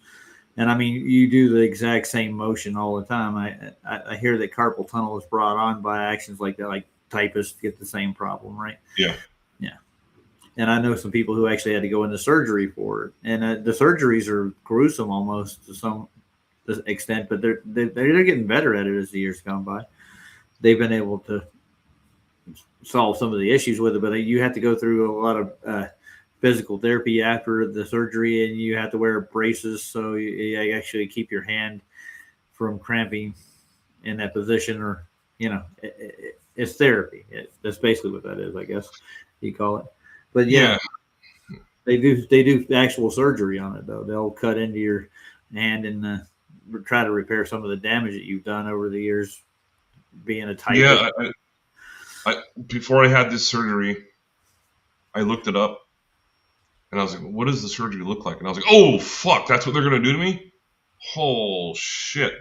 And I mean, you do the exact same motion all the time. I hear that carpal tunnel is brought on by actions like that, like typists get the same problem, right? Yeah. Yeah. And I know some people who actually had to go into surgery for it. And the surgeries are gruesome almost to some extent, but they're getting better at it as the years gone by. They've been able to solve some of the issues with it, but you have to go through a lot of physical therapy after the surgery, and you have to wear braces so you actually keep your hand from cramping in that position, or it's therapy. That's basically what that is, I guess you call it. But yeah, they do actual surgery on it though. They'll cut into your hand and try to repair some of the damage that you've done over the years being a typist. Yeah. Before I had this surgery, I looked it up, and I was like, what does the surgery look like? And I was like, oh, fuck, that's what they're going to do to me? Oh, shit.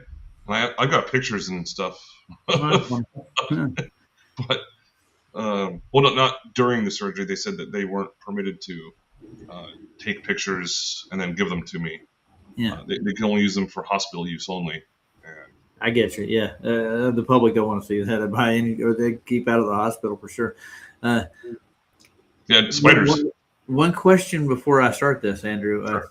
And I got pictures and stuff. But, well, not during the surgery. They said that they weren't permitted to take pictures and then give them to me. Yeah. They can only use them for hospital use only. I get you. Yeah, the public don't want to see that by any, or they keep out of the hospital for sure. Yeah, spiders. One question before I start this, Andrew. Sure.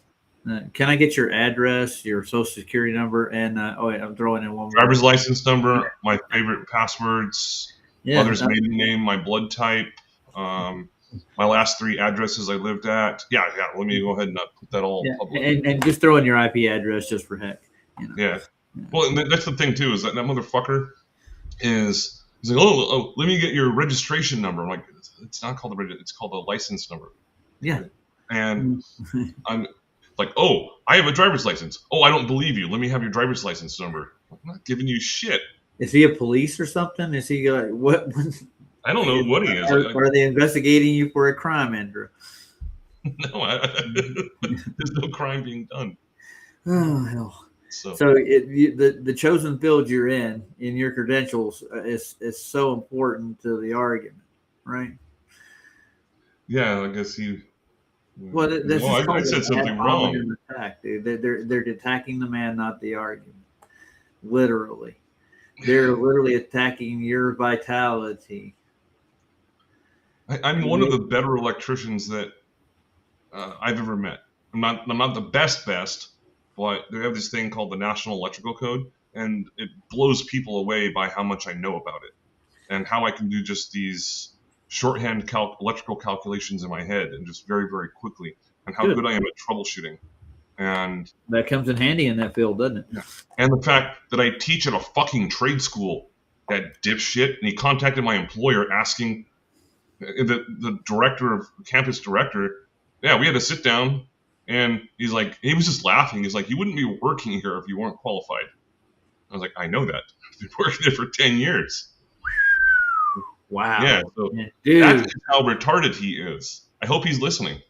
Can I get your address, your social security number, and I'm throwing in one more. Driver's license number, my favorite passwords, mother's maiden name, my blood type, my last 3 addresses I lived at. Yeah. Let me go ahead and put that all public. And just throw in your IP address just for heck. Yeah. Well, and that's the thing too, is that motherfucker he's like, oh, let me get your registration number. I'm like, it's not called it's called a license number. Yeah. And I'm like, oh, I have a driver's license. Oh, I don't believe you. Let me have your driver's license number. I'm not giving you shit. Is he a police or something? Is he like what? I don't know what he is. Are they investigating you for a crime, Andrew? No, there's no crime being done. Oh hell! So the chosen field you're in your credentials is so important to the argument, right? Yeah, I guess you. Well, I said something wrong. Attack, dude. They're attacking the man, not the argument. Literally, they're literally attacking your vitality. I'm one of the better electricians that I've ever met. I'm not the best, but they have this thing called the National Electrical Code, and it blows people away by how much I know about it and how I can do just these shorthand electrical calculations in my head and just very, very quickly, and how good I am at troubleshooting. And that comes in handy in that field, doesn't it? Yeah. And the fact that I teach at a fucking trade school, that dipshit, and he contacted my employer asking the director of campus director. Yeah, we had to sit down, and he was just laughing. He's like, you wouldn't be working here if you weren't qualified. I was like, I know that. I've been working there for 10 years. Wow. Yeah, so that's how retarded he is. I hope he's listening.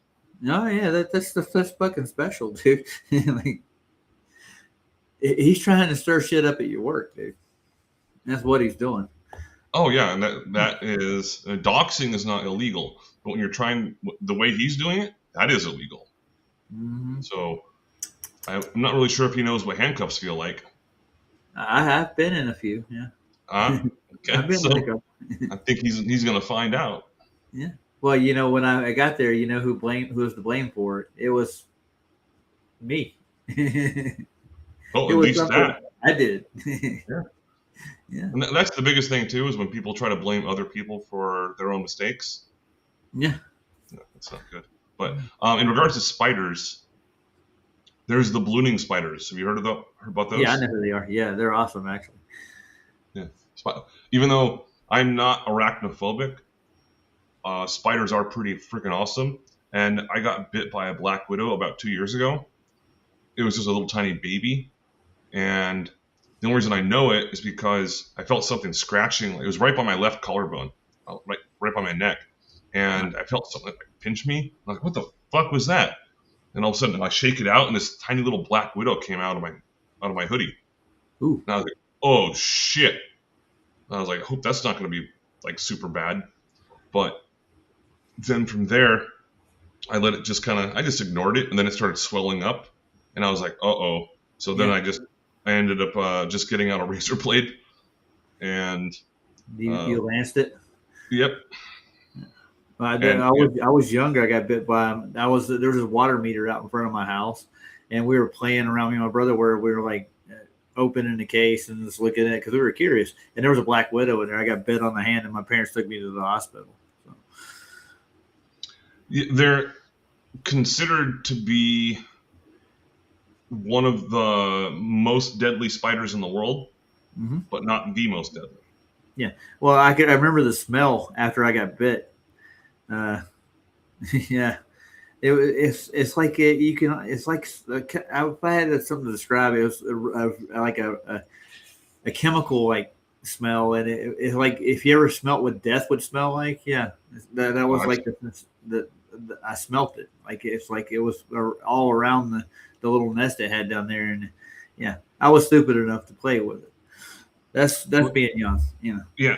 No, yeah, that's fucking special, dude. Like, he's trying to stir shit up at your work, dude. That's what he's doing. Oh yeah, and that is doxing is not illegal, but when you're trying the way he's doing it, that is illegal. Mm-hmm. So I'm not really sure if he knows what handcuffs feel like. I have been in a few, yeah. Okay. I've been in a couple. I think he's going to find out. Yeah. Well, when I got there, who was to blame for it? It was me. Oh, at least that. I did. Yeah. Yeah. And that's the biggest thing too, is when people try to blame other people for their own mistakes. Yeah. No, that's not good. But in regards to spiders, there's the ballooning spiders. Have you heard about those? Yeah, I know who they are. Yeah, they're awesome, actually. Yeah. Even though I'm not arachnophobic, spiders are pretty freaking awesome. And I got bit by a black widow about 2 years ago. It was just a little tiny baby. And the only reason I know it is because I felt something scratching. It was right by my left collarbone, right by my neck. And I felt something pinch me. I'm like, what the fuck was that? And all of a sudden I shake it out, and this tiny little black widow came out of my hoodie. Ooh. And I was like, oh shit. And I was like, I hope that's not going to be like super bad. But then from there, I let it I just ignored it, and then it started swelling up, and I was like, uh-oh. So then I ended up just getting out a razor blade, and you lanced it. Yep. I was younger. I got bit by him. There was a water meter out in front of my house, and we were playing around. Me and my brother where we were like opening the case and just looking at it because we were curious. And there was a black widow in there. I got bit on the hand, and my parents took me to the hospital. So. They're considered to be one of the most deadly spiders in the world, but not the most deadly. Yeah. Well, I remember the smell after I got bit. Yeah. It's like if I had something to describe it, was like a chemical like smell, and it's like if you ever smelt what death would smell like. Yeah, that was the I smelt it like it was all around the little nest it had down there, and yeah, I was stupid enough to play with it. That's being young, Yeah.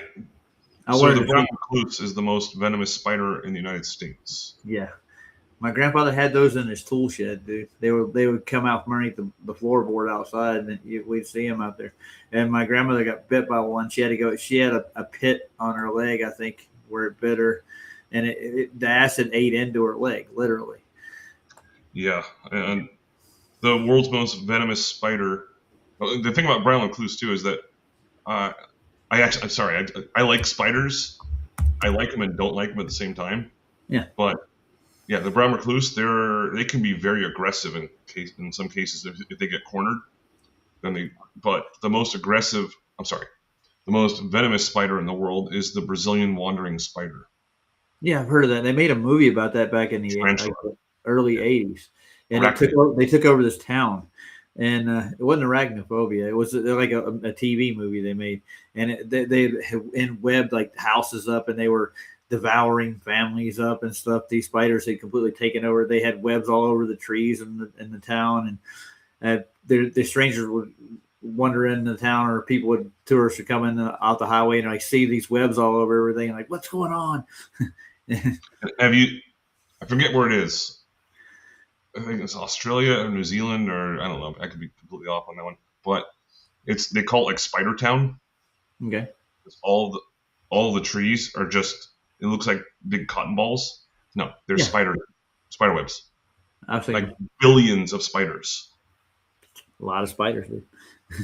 So the brown recluse is the most venomous spider in the United States. Yeah. My grandfather had those in his tool shed, dude. They would come out from underneath the floorboard outside, and we'd see them out there. And my grandmother got bit by one. She had to go. She had a pit on her leg, I think, where it bit her, and the acid ate into her leg, literally. Yeah, and the world's most venomous spider. The thing about brown recluse too is that I like spiders. I like them and don't like them at the same time. Yeah. But yeah, the brown recluse, they can be very aggressive in some cases if they get cornered. But the most venomous spider in the world is the Brazilian wandering spider. Yeah, I've heard of that. They made a movie about that back in the early '80s, and they took over this town. And it wasn't arachnophobia. It was like a TV movie they made, and they webbed like houses up, and they were devouring families up and stuff. These spiders had completely taken over. They had webs all over the trees in the town, and the strangers would wander in the town, or tourists would come in out the highway and like see these webs all over everything, and like, what's going on? Have you? I forget where it is. I think it's Australia or New Zealand, or I don't know. I could be completely off on that one, but they call it like Spider Town. Okay. It's all the trees are just. It looks like big cotton balls. No, they're spider webs. I've seen like billions of spiders. A lot of spiders, dude.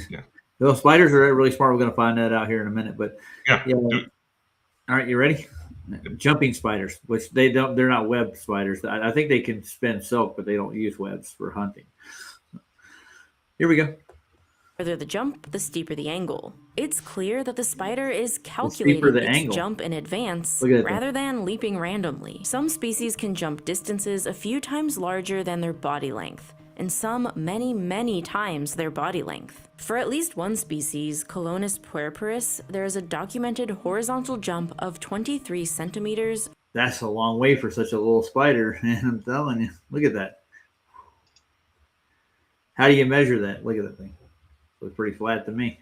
Yeah. Well, spiders are really smart. We're going to find that out here in a minute, but yeah. All right, you ready? Jumping spiders, which they're not web spiders. I think they can spin silk, but they don't use webs for hunting. Here we go. The further the jump, the steeper the angle. It's clear that the spider is calculating its jump in advance rather than leaping randomly. Some species can jump distances a few times larger than their body length, and some many, many times their body length. For at least one species, Colonus puerperis, there is a documented horizontal jump of 23 centimeters. That's a long way for such a little spider, man. I'm telling you. Look at that. How do you measure that? Look at that thing. It looks pretty flat to me.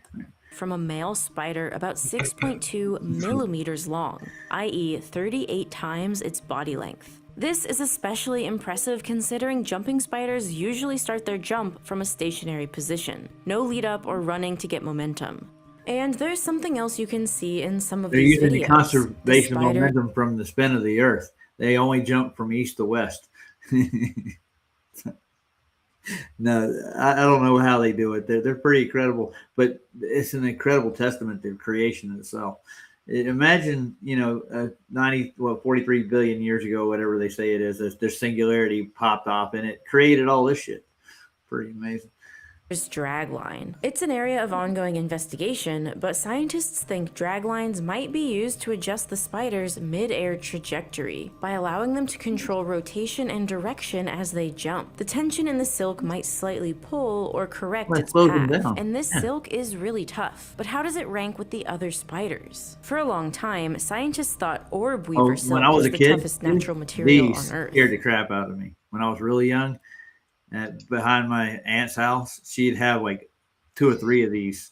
From a male spider about 6.2 millimeters long, i.e. 38 times its body length. This is especially impressive considering jumping spiders usually start their jump from a stationary position. No lead up or running to get momentum. And there's something else you can see in some of these videos. They're using the conservation of momentum from the spin of the earth. They only jump from east to west. No, I don't know how they do it. They're pretty incredible, but it's an incredible testament to creation itself. Imagine, 43 billion years ago, whatever they say it is, this singularity popped off and it created all this shit. Pretty amazing. Dragline. It's an area of ongoing investigation, but scientists think draglines might be used to adjust the spider's mid-air trajectory by allowing them to control rotation and direction as they jump. The tension in the silk might slightly pull or correct its path, and this silk is really tough. But how does it rank with the other spiders? For a long time, scientists thought orb weaver silk was the toughest natural material on Earth. Scared the crap out of me. When I was really young, behind my aunt's house, she'd have like 2 or 3 of these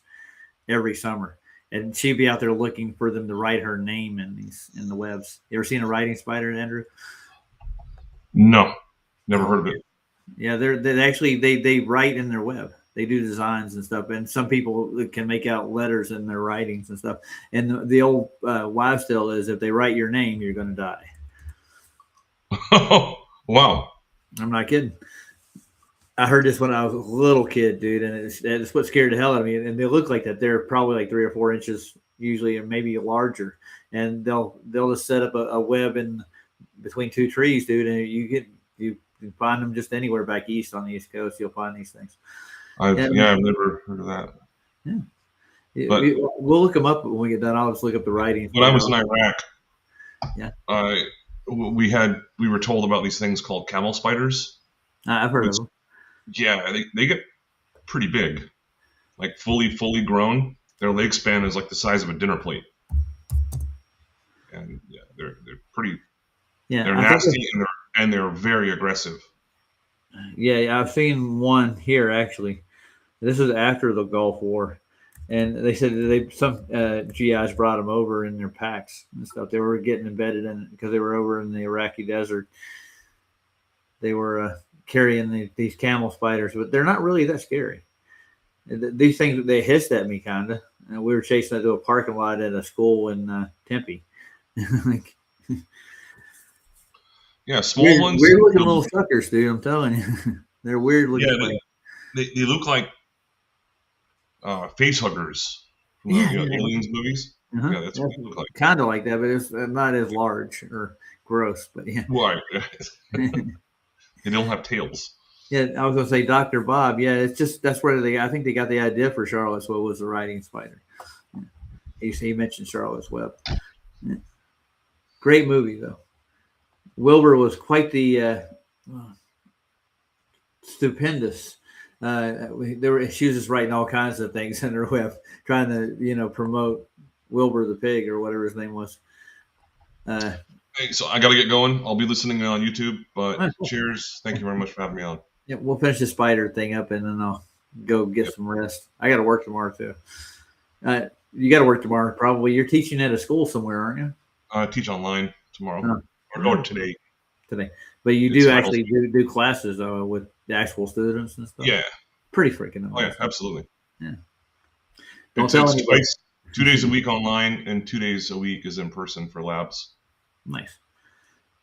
every summer, and she'd be out there looking for them to write her name in the webs. You ever seen a writing spider, Andrew? No, never heard of it. Yeah, they actually write in their web. They do designs and stuff, and some people can make out letters in their writings and stuff. And the old wives' tale is, if they write your name, you're going to die. Oh, wow! I'm not kidding. I heard this when I was a little kid, dude, and it's what scared the hell out of me. And they look like that. They're probably like 3 or 4 inches usually, and maybe larger. And they'll just set up a web in between 2 trees, dude, and you can find them just anywhere back east on the East Coast. You'll find these things. I've never heard of that. Yeah, but we'll look them up when we get done. I'll just look up the writing. When I was in Iraq, yeah, we were told about these things called camel spiders. I've heard of them. Yeah, they get pretty big, like fully grown. Their leg span is like the size of a dinner plate, and yeah, they're pretty. Yeah, they're nasty and they're very aggressive. Yeah, I've seen one here actually. This is after the Gulf War, and they said some GIs brought them over in their packs and stuff. They were getting embedded in it because they were over in the Iraqi desert. They were carrying these camel spiders, but they're not really that scary. These things, they hissed at me kind of, and we were chasing it to a parking lot at a school in Tempe. Yeah, small ones. Weird looking little suckers, dude. I'm telling you, they're weird looking. Yeah, They look like face huggers from the Aliens movies. Uh-huh. Yeah, that's what they look like. Kind of like that, but it's not as large or gross. But yeah, Right. They don't have tails. yeah. I was gonna say Dr. Bob. Yeah, it's just that's where I think they got the idea for Charlotte's Web was the riding spider. He mentioned Charlotte's Web. Yeah. Great movie though. Wilbur was quite the stupendous. She was just writing all kinds of things in her web, trying to promote Wilbur the pig or whatever his name was. Hey, so I got to get going. I'll be listening on YouTube. But cheers! Thank you very much for having me on. Yeah, we'll finish the spider thing up and then I'll go get some rest. I got to work tomorrow too. You got to work tomorrow, probably. You're teaching at a school somewhere, aren't you? I teach online tomorrow or today. Today, but you do actually do classes with the actual students and stuff. Yeah, pretty freaking amazing. Oh yeah, absolutely. Yeah. It's twice, 2 days a week online, and 2 days a week is in person for labs. Nice.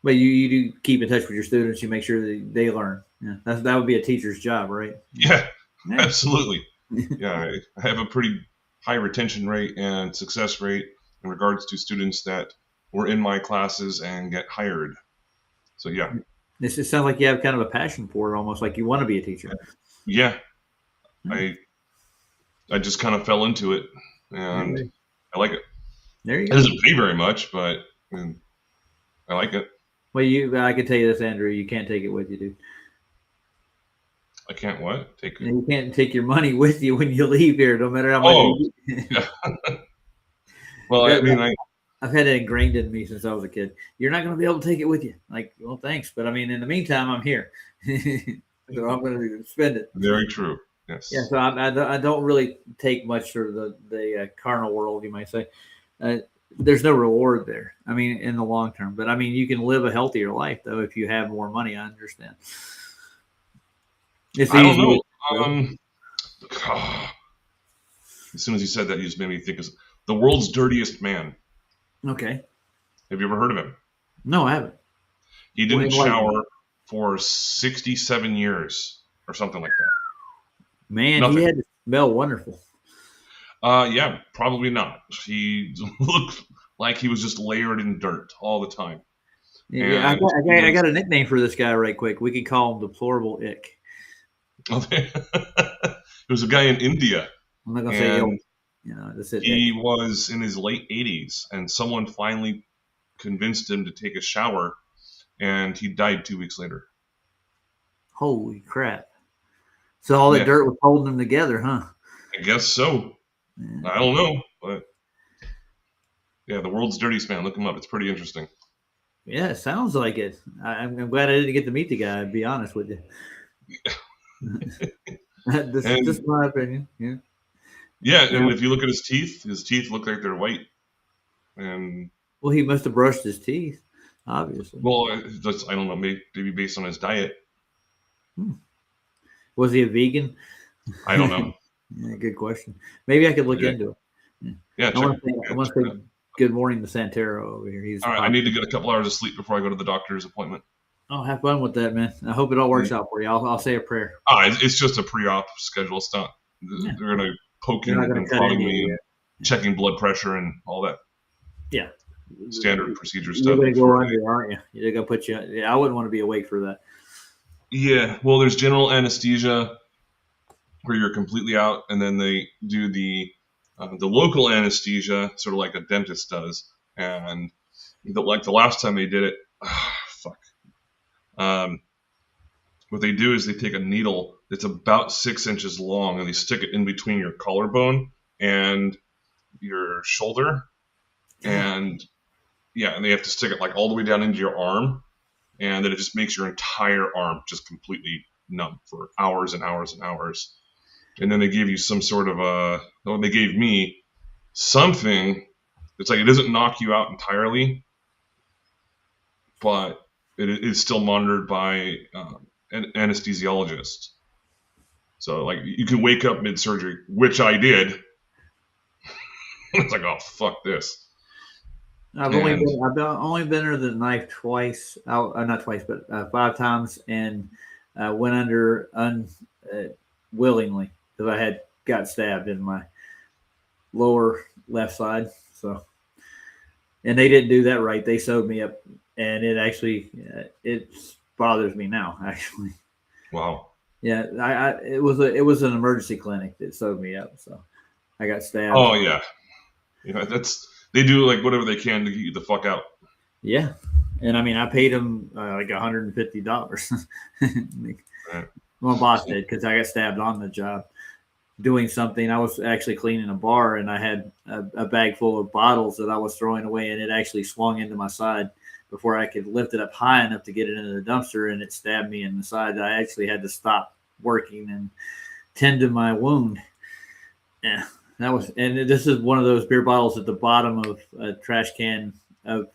But you do keep in touch with your students. You make sure that they learn. Yeah, that would be a teacher's job, right? Yeah. Absolutely. Yeah, I have a pretty high retention rate and success rate in regards to students that were in my classes and get hired. So yeah. It sounds like you have kind of a passion for it, almost like you want to be a teacher. Yeah. I just kind of fell into it, and I like it. There you go. It doesn't pay very much, but I like it. Well, I can tell you this, Andrew, you can't take it with you, dude. I can't what? Take it. You can't take your money with you when you leave here, no matter how much. Yeah. Well, I mean, I've had it ingrained in me since I was a kid. You're not going to be able to take it with you. Like, well, thanks, but I mean, in the meantime, I'm here, so I'm going to spend it. Very true. Yes. Yeah. So I don't really take much for the carnal world, you might say. There's no reward there. I mean, in the long term, but I mean, you can live a healthier life though if you have more money. I understand. I don't know. As soon as you said that, you just made me think of the world's dirtiest man. Okay. Have you ever heard of him? No, I haven't. He didn't shower for 67 years or something like that. Man, Nothing. He had to smell wonderful. Yeah, probably not. He looked like he was just layered in dirt all the time. Yeah, I got a nickname for this guy right quick. We could call him Deplorable Ick. There was a guy in India. I'm not gonna say that's it. He was in his late 80s, and someone finally convinced him to take a shower, and he died 2 weeks later. Holy crap! So all that dirt was holding them together, huh? I guess so. Yeah. I don't know, but yeah, the world's dirtiest man. Look him up. It's pretty interesting. Yeah, it sounds like it. I'm glad I didn't get to meet the guy. To be honest with you. This is my opinion. Yeah. Yeah, and if you look at his teeth look like they're white. And well, he must have brushed his teeth, obviously. Well, I don't know, maybe based on his diet. Was he a vegan? I don't know. Yeah, good question. Maybe I could look into it. Yeah, I want to say good morning to Santero over here. All right, I need to get a couple hours of sleep before I go to the doctor's appointment. Oh, have fun with that, man. I hope it all works out for you. I'll say a prayer. It's just a pre-op schedule. It's not. They're going to poke you and prodding me and checking blood pressure and all that. Yeah. Standard procedure stuff. You're going to go under, aren't you? They're going to put you. Yeah, I wouldn't want to be awake for that. Yeah. Well, there's general anesthesia where you're completely out, and then they do the local anesthesia, sort of like a dentist does. And the last time they did it, what they do is they take a needle that's about 6 inches long and they stick it in between your collarbone and your shoulder. And and they have to stick it like all the way down into your arm. And then it just makes your entire arm just completely numb for hours and hours and hours. And then they give you some sort of they gave me something. It's like it doesn't knock you out entirely, but it is still monitored by an anesthesiologist. So like you can wake up mid-surgery, which I did. It's like, oh, fuck this. I've only been under the knife twice. Not twice, but 5 times, and went under willingly because I had got stabbed in my lower left side. So, and they didn't do that right. They sewed me up, and it actually it bothers me now. Actually, Wow. yeah, it was an emergency clinic that sewed me up. So I got stabbed. Oh yeah, they do like whatever they can to get you the fuck out. Yeah, and I mean I paid them like $150. Right. My boss did because I got stabbed on the job doing something. I was actually cleaning a bar and I had a bag full of bottles that I was throwing away, and it actually swung into my side before I could lift it up high enough to get it into the dumpster, and it stabbed me in the side. I actually had to stop working and tend to my wound. Yeah, that was, and this is one of those beer bottles at the bottom of a trash can of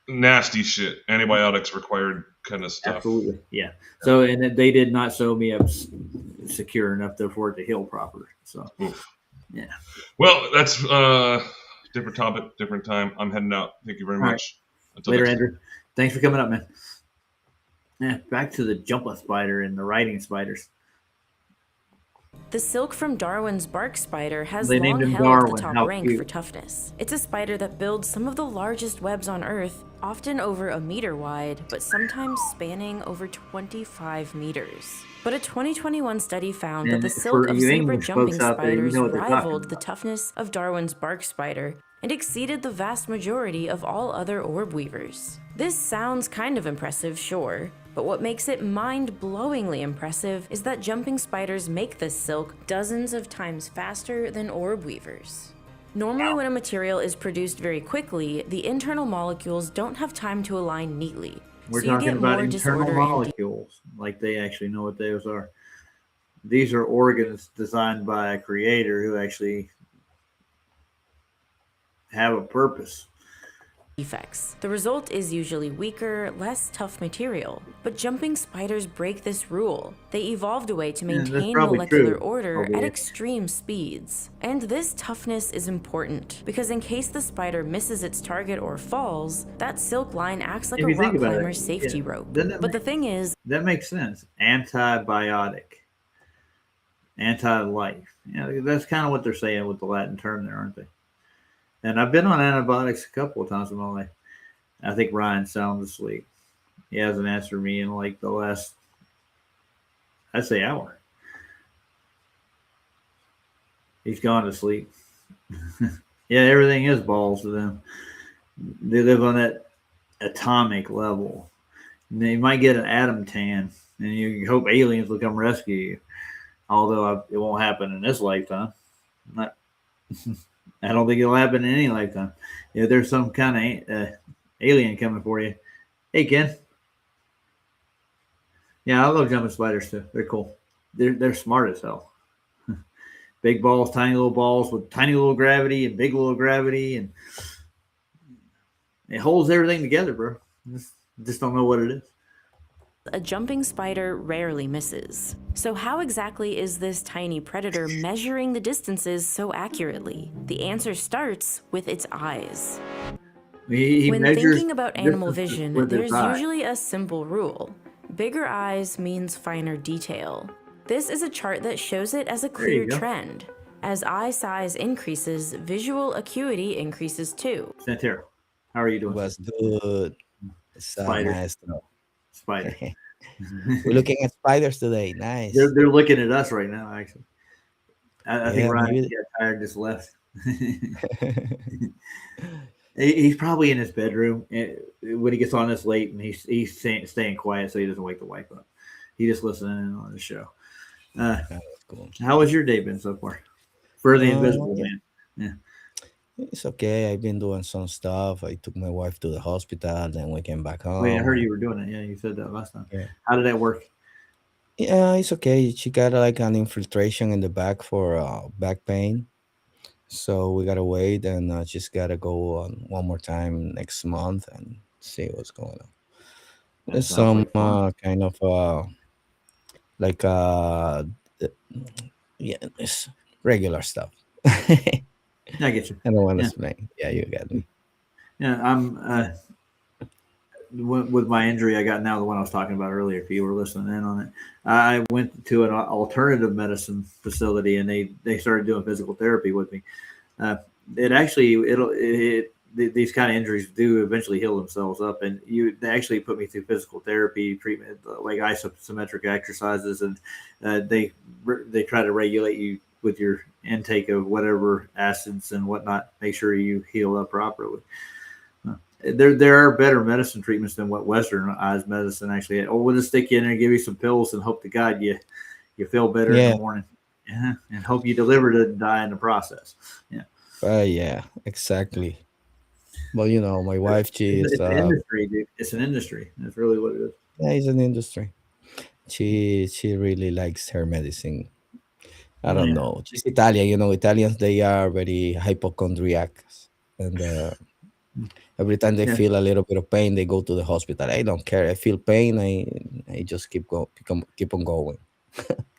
nasty shit, antibiotics required kind of stuff. Absolutely, yeah. So, and they did not sew me up secure enough for it to heal proper. So, oof. Yeah. Well, that's different topic, different time. I'm heading out. Thank you very much. Right. Later, Andrew. Thanks for coming up, man. Yeah, back to the jumper spider and the riding spiders. The silk from Darwin's bark spider has long held the top rank for toughness. It's a spider that builds some of the largest webs on Earth, often over a meter wide, but sometimes spanning over 25 meters. But a 2021 study found that the silk of zebra jumping spiders rivaled the toughness of Darwin's bark spider and exceeded the vast majority of all other orb weavers. This sounds kind of impressive, sure, but what makes it mind-blowingly impressive is that jumping spiders make this silk dozens of times faster than orb weavers. Normally, when a material is produced very quickly, the internal molecules don't have time to align neatly. We're talking about internal molecules, like they actually know what those are. These are organs designed by a creator who actually have a purpose. Defects. The result is usually weaker, less tough material. But jumping spiders break this rule. They evolved a way to maintain molecular order at extreme speeds. And this toughness is important, because in case the spider misses its target or falls, that silk line acts like a rock climber's safety rope. But the thing is... That makes sense. Antibiotic. Anti-life. That's kind of what they're saying with the Latin term there, aren't they? And I've been on antibiotics a couple of times in my life. I think Ryan's sound asleep. He hasn't answered me in like the last, I'd say, hour. He's gone to sleep. Yeah, everything is balls to them. They live on that atomic level. And they might get an atom tan, and you hope aliens will come rescue you. Although it won't happen in this lifetime. I don't think it'll happen in any lifetime. If there's some kind of alien coming for you. Hey, Ken. Yeah, I love jumping spiders too. They're cool. They're smart as hell. Big balls, tiny little balls with tiny little gravity and big little gravity, and it holds everything together, bro. Just don't know what it is. A jumping spider rarely misses. So how exactly is this tiny predator measuring the distances so accurately? The answer starts with its eyes. When thinking about animal vision, there's usually a simple rule. Bigger eyes means finer detail. This is a chart that shows it as a clear trend. As eye size increases, visual acuity increases too. Santero, how are you doing? Was good. Spider. Maestro. Spider. We're looking at spiders today. Nice. They're looking at us right now, actually. I think Ryan got tired, just left. He's probably in his bedroom when he gets on this late, and he's staying quiet so he doesn't wake the wife up. He just listening in on the show. Cool. How has your day been so far? For the Invisible Man. Yeah. It's okay. I've been doing some stuff. I took my wife to the hospital, then we came back home. Wait, I heard you were doing it. Yeah, you said that last time. Yeah. How did that work? Yeah, it's okay. She got like an infiltration in the back for back pain. So we gotta wait, and she's gotta go on one more time next month and see what's going on. There's some kind of like yeah, it's regular stuff. I get you. I don't want to explain. Yeah, you got me. Yeah, I'm with my injury I got now, the one I was talking about earlier, if you were listening in on it, I went to an alternative medicine facility, and they started doing physical therapy with me. Uh, it actually these kind of injuries do eventually heal themselves up, and they actually put me through physical therapy treatment, like isometric exercises, and they try to regulate you with your intake of whatever acids and whatnot, make sure you heal up properly. There are better medicine treatments than what westernized medicine actually. Or we'll just stick you in there and give you some pills and hope to God you feel better in Yeah. the morning, and hope you deliver to die in the process. Yeah. Yeah, exactly. Well, my wife, she is It's an industry, dude. It's an industry. That's really what it is. yeah, it's an industry. She really likes her medicine. I don't Yeah. know. She's Italian. Italians, they are very hypochondriac, and every time they Yeah. feel a little bit of pain, they go to the hospital. I don't care. I feel pain. I just keep on going.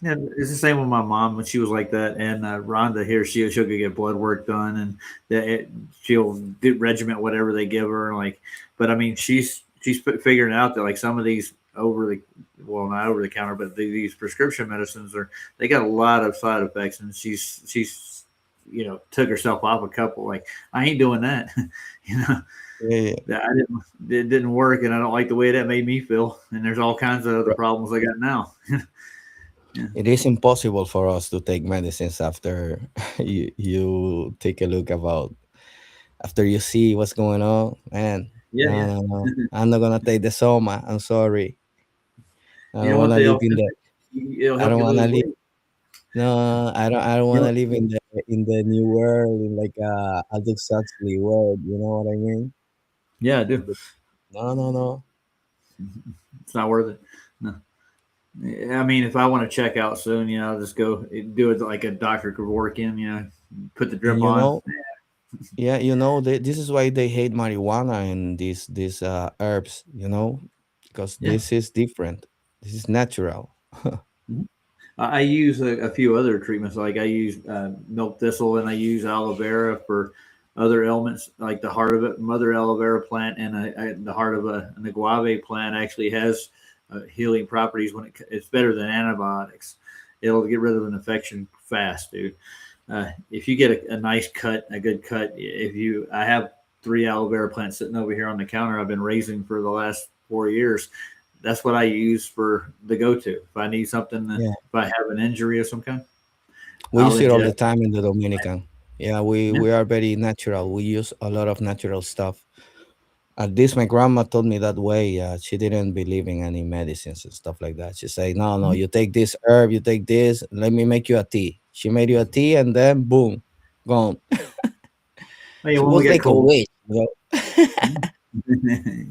Yeah, it's the same with my mom when she was like that, and Rhonda here, she'll go get blood work done, and she'll do regiment whatever they give her. Like, but I mean, she's figuring out that like some of these not over the counter, but these prescription medicines they got a lot of side effects, and she's took herself off a couple. Like, I ain't doing that, you know. Yeah, It didn't work, and I don't like the way that made me feel. And there's all kinds of other right. problems I got now. Yeah. It is impossible for us to take medicines after you take a look about after you see what's going on. Man, Yeah, no, yeah. no, no. I'm not gonna take the soma. I'm sorry. I You don't know what? wanna live in the. It'll I help don't you wanna lose live. weight. No, I don't You wanna know, live in the new world in like Aldous Huxley world. You know what I mean? yeah, I do. No, no, no. It's not worth it. No. I mean, if I want to check out soon, I'll just go do it like a doctor could work in. Put the And drip on. yeah, this is why they hate marijuana and these herbs. Because Yeah. this is different. This is natural. Mhm. I use a few other treatments. Like I use milk thistle, and I use aloe vera for other ailments, like the heart of it. Mother aloe vera plant and the heart of an agave plant actually has healing properties. It's better than antibiotics. It'll get rid of an infection fast, dude. If you get a nice cut, a good cut, I have 3 aloe vera plants sitting over here on the counter. I've been raising for the last 4 years. That's what I use for the go-to. If I need something, Yeah, if I have an injury of some kind, we I'll use it all the ingest. time in the Dominican. Yeah, we Yeah, we are very natural. We use a lot of natural stuff. At least my grandma told me that way. She didn't believe in any medicines and stuff like that. She said, "No, no, mhm. you take this herb, you take this. Let me make you a tea." She made you a tea, and then boom, gone. Oh, yeah, She when we was get like a cold. witch. Mhm.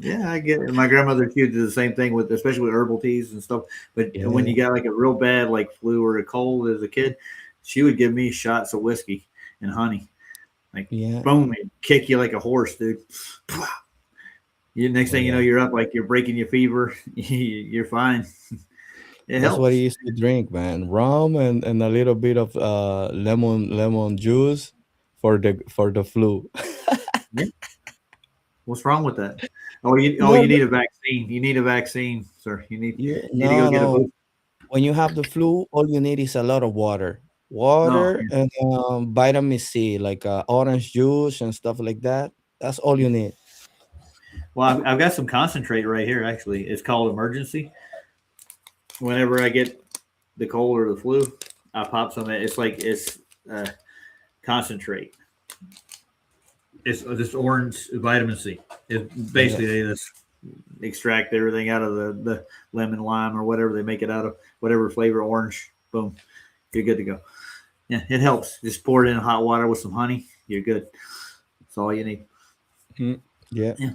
Yeah, I get it. My grandmother too did the same thing with, especially with herbal teas and stuff. But when Yeah, you got like a real bad like flu or a cold as a kid, she would give me shots of whiskey and honey. Like, yeah. boom, it kick you like a horse, dude. Next Oh thing you know, yeah. you're up like you're breaking your fever. You're fine. It That's what I helps. used to drink, man. Rum and a little bit of lemon juice for the flu. Yeah. What's wrong with that? Oh, you No, need a vaccine. You need a vaccine, sir. You need to go no, get a no. boost. When you have the flu, all you need is a lot of water, No. and vitamin C, like orange juice and stuff like that. That's all you need. Well, I've got some concentrate right here. Actually, it's called emergency. Whenever I get the cold or the flu, I pop some. It's uh, concentrate. It's this orange vitamin C. It Yeah, basically they just extract everything out of the lemon, lime, or whatever they make it out of, whatever flavor, orange. Boom, you're good to go. Yeah, it helps. Just pour it in hot water with some honey. You're good. That's all you need. yeah. Yeah,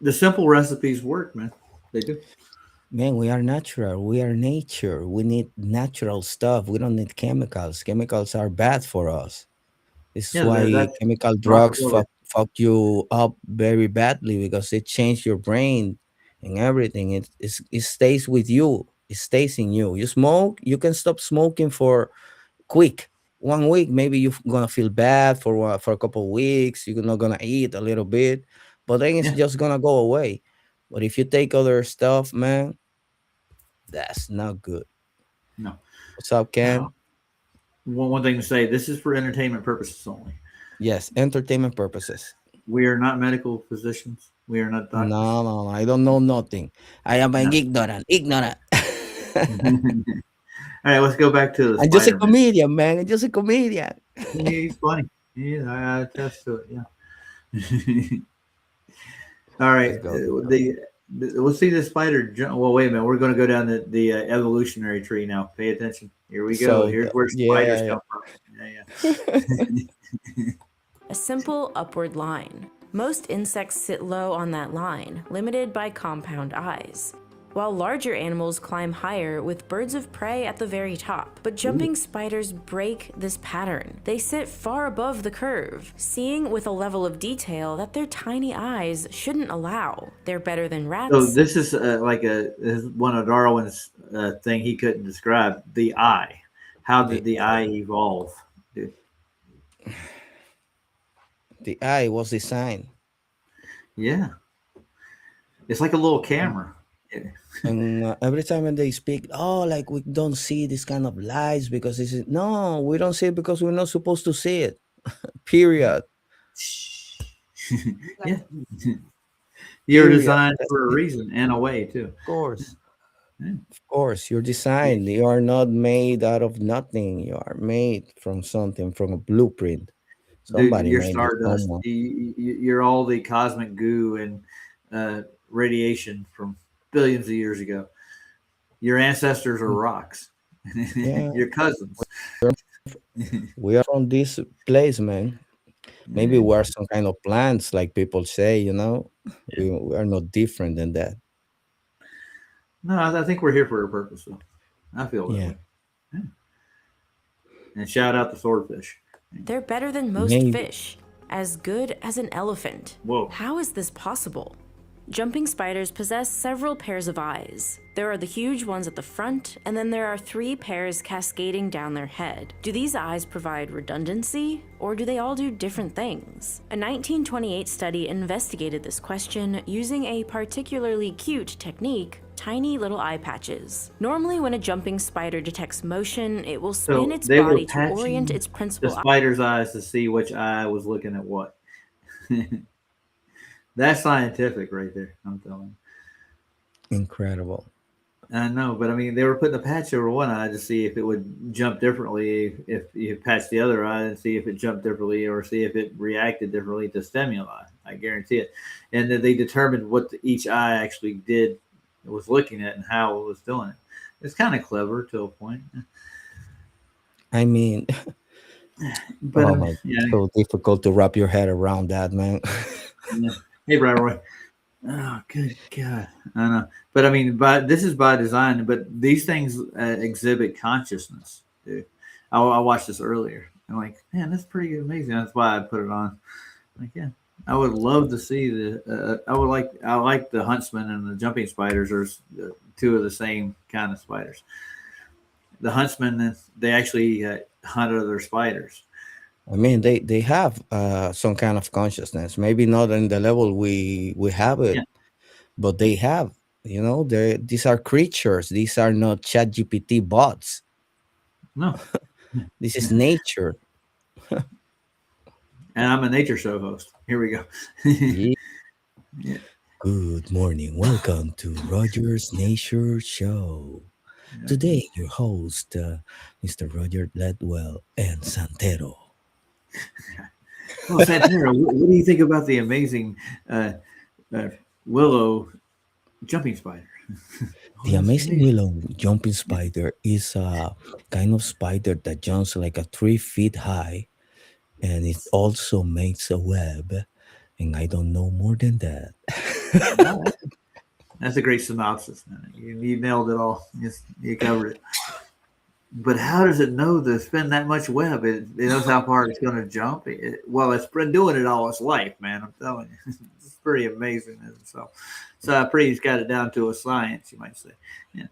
the simple recipes work, man. They do. Man, we are natural. We are nature. We need natural stuff. We don't need chemicals. Chemicals are bad for us. This is Yeah, why that's chemical rock drugs and roll. fuck you up very badly because it change your brain and everything. It stays with you. It stays in you. You smoke, you can stop smoking for quick. 1 week, maybe you're gonna feel bad for a couple of weeks. You're not gonna eat a little bit, but then it's Yeah, just gonna go away. But if you take other stuff, man, that's not good. No. What's up, Ken? One thing to say: this is for entertainment purposes only. Yes, entertainment purposes. We are not medical physicians. We are not doctors. No, I don't know nothing. I am an ignorant. All right, let's go back to the I'm just a Spider-Man. comedian, man. I'm just a comedian. He's funny. Yeah, I attest to it. Yeah. All right. Let's see the spider jump. Well, wait a minute. We're going to go down the evolutionary tree now. Pay attention. Here we go. So, Here's where spiders come from. Yeah. A simple upward line. Most insects sit low on that line, limited by compound eyes, while larger animals climb higher with birds of prey at the very top. But jumping spiders break this pattern. They sit far above the curve, seeing with a level of detail that their tiny eyes shouldn't allow. They're better than rats. So this is this is one of Darwin's thing he couldn't describe, the eye. How did the eye evolve? Dude? The eye was designed. Yeah. It's like a little camera. And every time when they speak, like we don't see this kind of lights because this is no, we don't see it because we're not supposed to see it. Period. Yeah. You're designed for a reason and a way too. Of course. Yeah. Of course, you're designed. You are not made out of nothing. You are made from something, from a blueprint. Somebody Dude, you're made stardust. You're all the cosmic goo and radiation from billions of years ago. Your ancestors are rocks. Yeah. Your cousins. We are from this place, man. Maybe we're some kind of plants, like people say, you know. We are not different than that. No, I think we're here for a purpose, though. I feel that way. Yeah. And shout out the swordfish. They're better than most fish. As good as an elephant. Whoa. How is this possible? Jumping spiders possess several pairs of eyes. There are the huge ones at the front, and then there are 3 pairs cascading down their head. Do these eyes provide redundancy, or do they all do different things? A 1928 study investigated this question using a particularly cute technique: tiny little eye patches. Normally, when a jumping spider detects motion, it will spin its body to orient its principal the spider's eyes to see which eye was looking at what. That's scientific right there, I'm telling you. Incredible. I know, but I mean, they were putting a patch over one eye to see if it would jump differently if you patch the other eye, and see if it jumped differently or see if it reacted differently to stimuli. I guarantee it. And then they determined what each eye actually did, was looking at, and how it was doing it. It's kind of clever to a point. I mean, but so difficult to wrap your head around that, man. Yeah. Hey, Brian Roy. Oh, good God. I know. But I mean, this is by design, but these things exhibit consciousness, dude. I watched this earlier. I'm like, man, that's pretty amazing. That's why I put it on. Like, yeah, I would love to see I like the huntsman and the jumping spiders are 2 of the same kind of spiders. The huntsman, they actually hunt other spiders. I mean, they have some kind of consciousness. Maybe not in the level we have it, but they have. You know, these are creatures. These are not ChatGPT bots. No, this is nature. And I'm a nature show host. Here we go. Yeah. Good morning. Welcome to Roger's Nature Show. Yeah. Today, your host, Mr. Roger Ledwell and Santero. Well, Santero, what do you think about the amazing willow jumping spider? The amazing willow jumping spider is a kind of spider that jumps like 3 feet high, and it also makes a web. And I don't know more than that. That's a great synopsis, man. You nailed it all. You covered it. But how does it know to spin that much web? It knows how far it's going to jump. It's been doing it all its life, man. I'm telling you. It's pretty amazing. So Pre's got it down to a science, you might say. Yeah.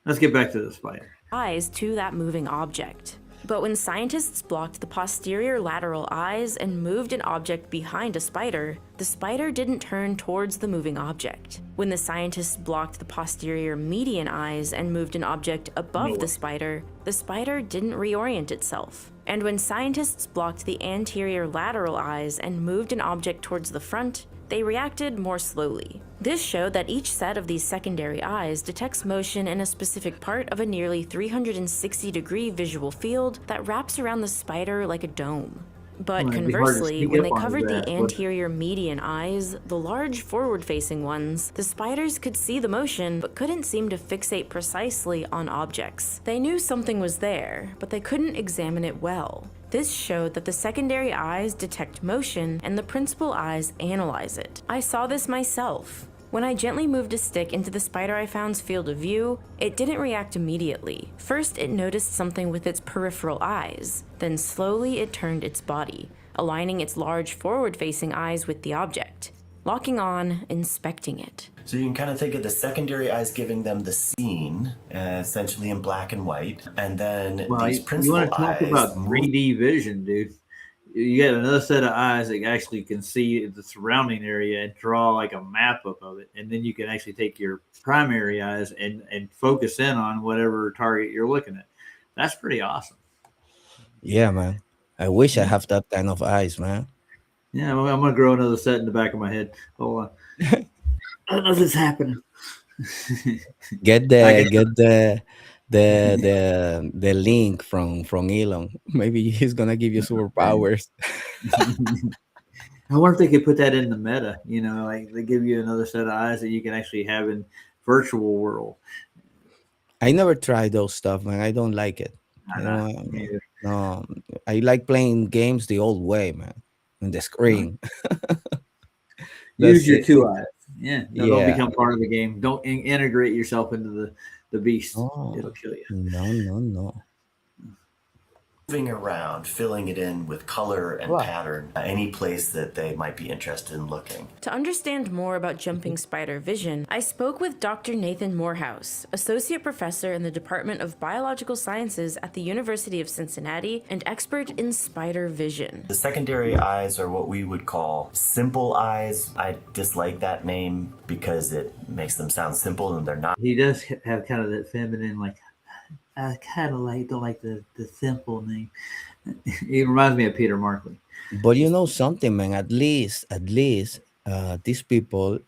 Let's get back to the spider. Eyes to that moving object. But when scientists blocked the posterior lateral eyes and moved an object behind a spider, the spider didn't turn towards the moving object. When the scientists blocked the posterior median eyes and moved an object above the spider didn't reorient itself. And when scientists blocked the anterior lateral eyes and moved an object towards the front, they reacted more slowly. This showed that each set of these secondary eyes detects motion in a specific part of a nearly 360-degree visual field that wraps around the spider like a dome. But conversely, when they covered the anterior median eyes, the large forward-facing ones, the spiders could see the motion but couldn't seem to fixate precisely on objects. They knew something was there, but they couldn't examine it well. This showed that the secondary eyes detect motion and the principal eyes analyze it. I saw this myself. When I gently moved a stick into the spider I found's field of view, it didn't react immediately. First, it noticed something with its peripheral eyes. Then slowly it turned its body, aligning its large forward-facing eyes with the object, locking on, inspecting it. So you can kind of think of the secondary eyes giving them the scene, essentially in black and white, and then these principal eyes. You want to talk about 3D vision, dude? You get another set of eyes that actually can see the surrounding area and draw like a map up of it. And then you can actually take your primary eyes and focus in on whatever target you're looking at. That's pretty awesome. Yeah, man. I wish I have that kind of eyes, man. Yeah, I'm going to grow another set in the back of my head. Hold on. I don't know if it's happening. Get the link from Elon. Maybe he's gonna give you superpowers. I wonder if they could put that in the meta. You know, like they give you another set of eyes that you can actually have in virtual world. I never tried those stuff, man. I don't like it. No, I like playing games the old way, man. On the screen. Use your two eyes. Yeah, don't become part of the game. Don't integrate yourself into the beast. It'll kill you. No. Moving around, filling it in with color and pattern, any place that they might be interested in looking. To understand more about jumping spider vision, I spoke with Dr. Nathan Morehouse, Associate Professor in the Department of Biological Sciences at the University of Cincinnati and expert in spider vision. The secondary eyes are what we would call simple eyes. I dislike that name because it makes them sound simple and they're not. He does have kind of that feminine, like, I kind of don't like the simple name. It reminds me of Peter Markley. But you know something, man. At least these people,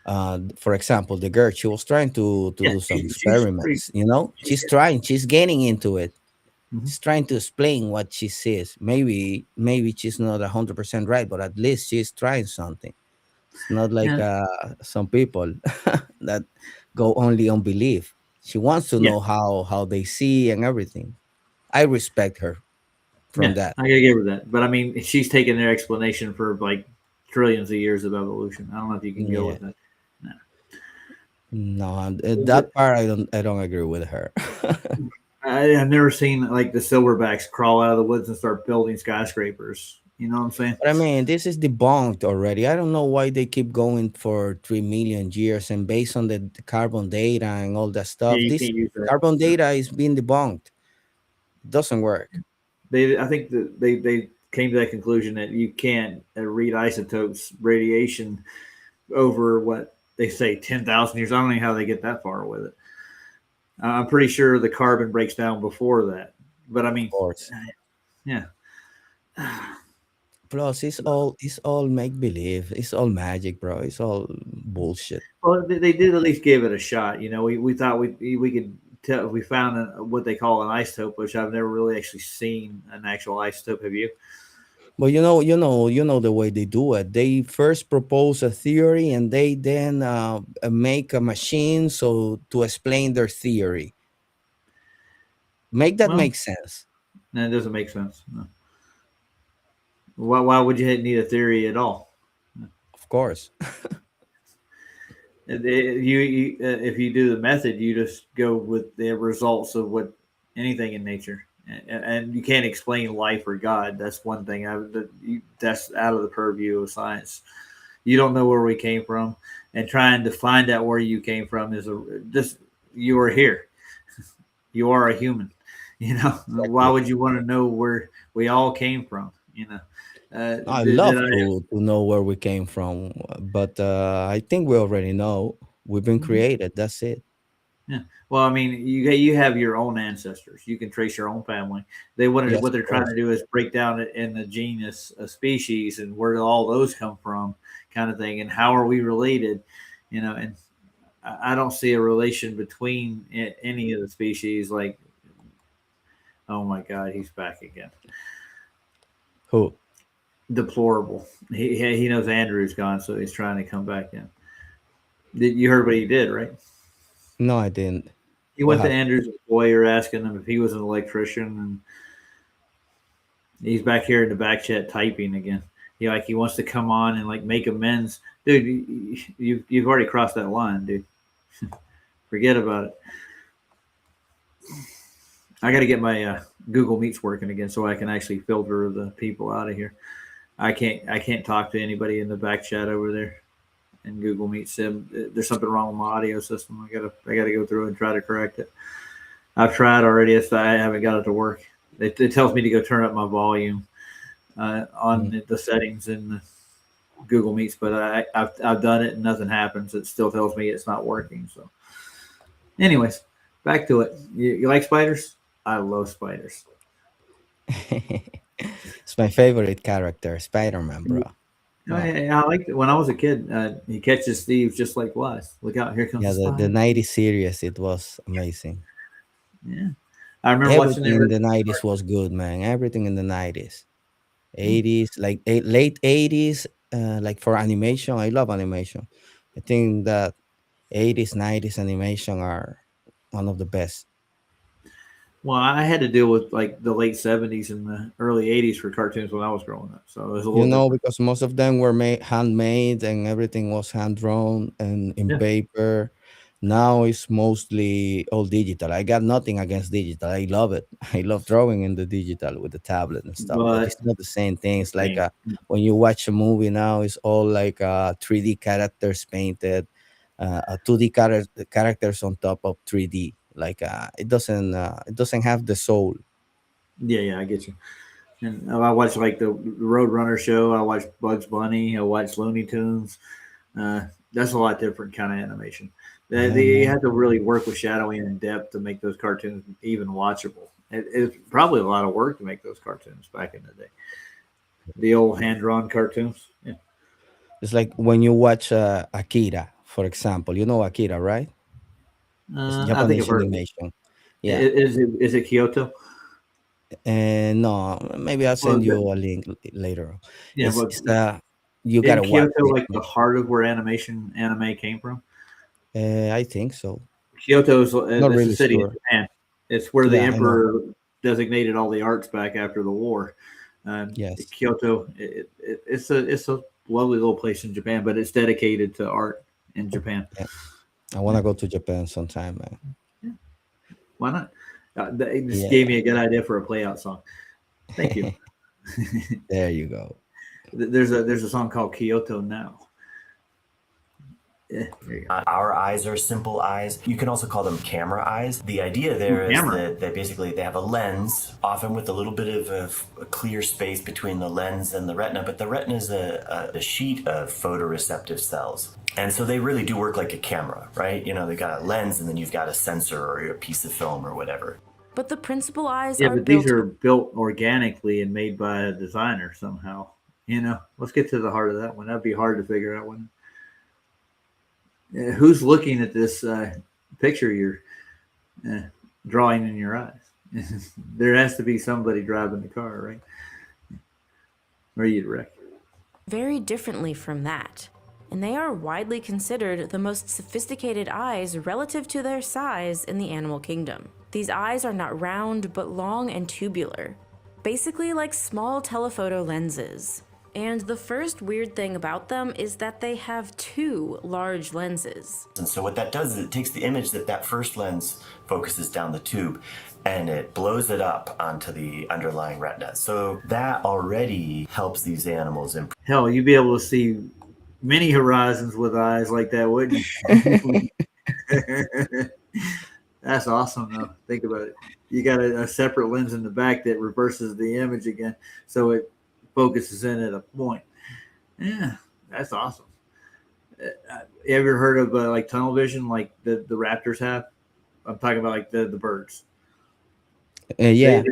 for example, the girl, she was trying to do some experiments. She's trying. She's getting into it. Mm-hmm. She's trying to explain what she sees. Maybe she's not 100% right, but at least she's trying something. It's not like some people that go only on belief. She wants to know how they see and everything. I respect her from that. I gotta give her that. But I mean, she's taken their explanation for like trillions of years of evolution. I don't know if you can go with that. No, that part I don't agree with her. I've never seen like the silverbacks crawl out of the woods and start building skyscrapers. You know what I'm saying? But I mean, this is debunked already. I don't know why they keep going for 3 million years and based on the carbon data and all that stuff. This carbon data is being debunked. It doesn't work. I think that they came to that conclusion that you can't read isotopes radiation over what they say 10,000 years. I don't know how they get that far with it. I'm pretty sure the carbon breaks down before that. But I mean, of course. Yeah. Plus, it's all make believe. It's all magic, bro. It's all bullshit. Well, they did at least give it a shot. You know, we thought we could tell. We found what they call an isotope, which I've never really actually seen an actual isotope. Have you? Well, you know the way they do it. They first propose a theory, and they then make a machine to explain their theory. Make sense. No, it doesn't make sense. No. Why would you need a theory at all? Of course. If you do the method, you just go with the results of what anything in nature, and you can't explain life or God. That's one thing. That's out of the purview of science. You don't know where we came from, and trying to find out where you came from is you are here. You are a human. Why would you want to know where we all came from? I Did love I? to know where we came from, but I think we already know. We've been Mhm. created. That's it. Yeah. Well, I mean, you have your own ancestors. You can trace your own family. Yes, What they're of trying course. to do is break down it in the genus, a species, and where do all those come from, kind of thing, and how are we related? And I don't see a relation between any of the species. Like, oh my God, he's back again. Who? Deplorable. He knows Andrew's gone, so he's trying to come back in. Did you heard what he did, right? No, I didn't. He What went to happened? Andrew's employer asking him if he was an electrician, and he's back here in the back chat typing again. He wants to come on and like make amends, dude. You've already crossed that line, dude. Forget about it. I got to get my Google Meets working again so I can actually filter the people out of here. I can't talk to anybody in the back chat over there in Google Meets. There's something wrong with my audio system. I gotta go through and try to correct it. I've tried already. I haven't got it to work. It tells me to go turn up my volume on Mm. the settings in the Google Meets, but I've done it and nothing happens. It still tells me it's not working. So, anyways, back to it. You like spiders? I love spiders. It's my favorite character, Spider-Man, bro. Oh, I liked it when I was a kid. He catches thieves just like Wes. Look out! Here comes yeah, the the spider. 90s series, it was amazing. Yeah, I remember watching the Everything in the original. 90s was good, man. Everything in the 90s. 80s, like late 80s, like for animation. I love animation. I think that 80s, 90s animation are one of the best. Well, I had to deal with like the late '70s and the early '80s for cartoons when I was growing up, so it was a You little know, different. because most of them were made handmade and everything was hand drawn and in Yeah, paper. Now it's mostly all digital. I got nothing against digital. I love it. I love drawing in the digital with the tablet and stuff, but but it's not the same thing. It's like same. when you watch a movie now, it's all like 3D characters painted, 2D characters on top of 3D. Like it doesn't have the soul. Yeah, I get you. And I watched like the Roadrunner show. I watched Bugs Bunny. I watched Looney Tunes. That's a lot different kind of animation. Yeah, You man. have to really work with shadowing and depth to make those cartoons even watchable. It's probably a lot of work to make those cartoons back in the day. The old hand drawn cartoons. Yeah. It's like when you watch Akira, for example. You know Akira, right? It's I think I've Japanese heard of it. animation. Yeah. Is it Kyoto? And no, maybe I'll Well, send you a link later. yeah, but It's you in gotta watch Kyoto, it. like the heart of where anime came from. I think so. Kyoto is Not it's a really city in sure. Japan. It's where the Yeah, I know. emperor designated all the arts back after the war. Yes. Kyoto, it's a lovely little place in Japan, but it's dedicated to art in Japan. Yeah. I want Yeah, to go to Japan sometime, man. yeah. Why not? It just Yeah. gave me a good idea for a play out song. Thank you. There you go. There's a song called Kyoto Now. Yeah, there you go. Our eyes are simple eyes. You can also call them camera eyes. The idea there is Camera. that they have a lens, often with a little bit of a clear space between the lens and the retina, but the retina is a sheet of photoreceptive cells. And so they really do work like a camera, right? You know, they've got a lens and then you've got a sensor or a piece of film or whatever. But the principal eyes Yeah, are but these built. are built organically and made by a designer somehow. Let's get to the heart of that one. That'd be hard to figure out. Who's looking at this picture you're drawing in your eyes? There has to be somebody driving the car, right? Or you'd wreck. Very differently from that, and they are widely considered the most sophisticated eyes relative to their size in the animal kingdom. These eyes are not round but long and tubular, basically like small telephoto lenses. And the first weird thing about them is that they have two large lenses. And so what that does is it takes the image that first lens focuses down the tube and it blows it up onto the underlying retina. So that already helps these animals improve. Hell, you'd be able to see many horizons with eyes like that, wouldn't you? That's awesome, though. Think about it. You got a separate lens in the back that reverses the image again, so it focuses in at a point. Yeah, that's awesome. You ever heard of like tunnel vision, like the raptors have? I'm talking about like the birds. Yeah.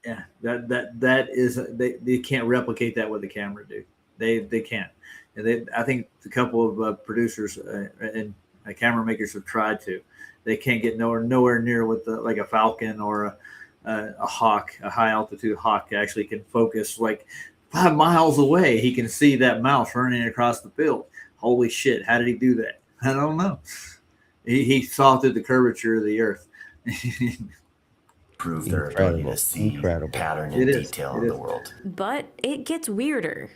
Yeah, that is they can't replicate that with a camera, dude. They can't. And I think a couple of producers and camera makers have tried to. They can't get nowhere near with like a falcon or a hawk, a high altitude hawk actually can focus like 5 miles away. He can see that mouse running across the field. Holy shit! How did he do that? I don't know. He saw through the curvature of the earth. Prove their ability to see pattern and detail in the world. But it gets weirder.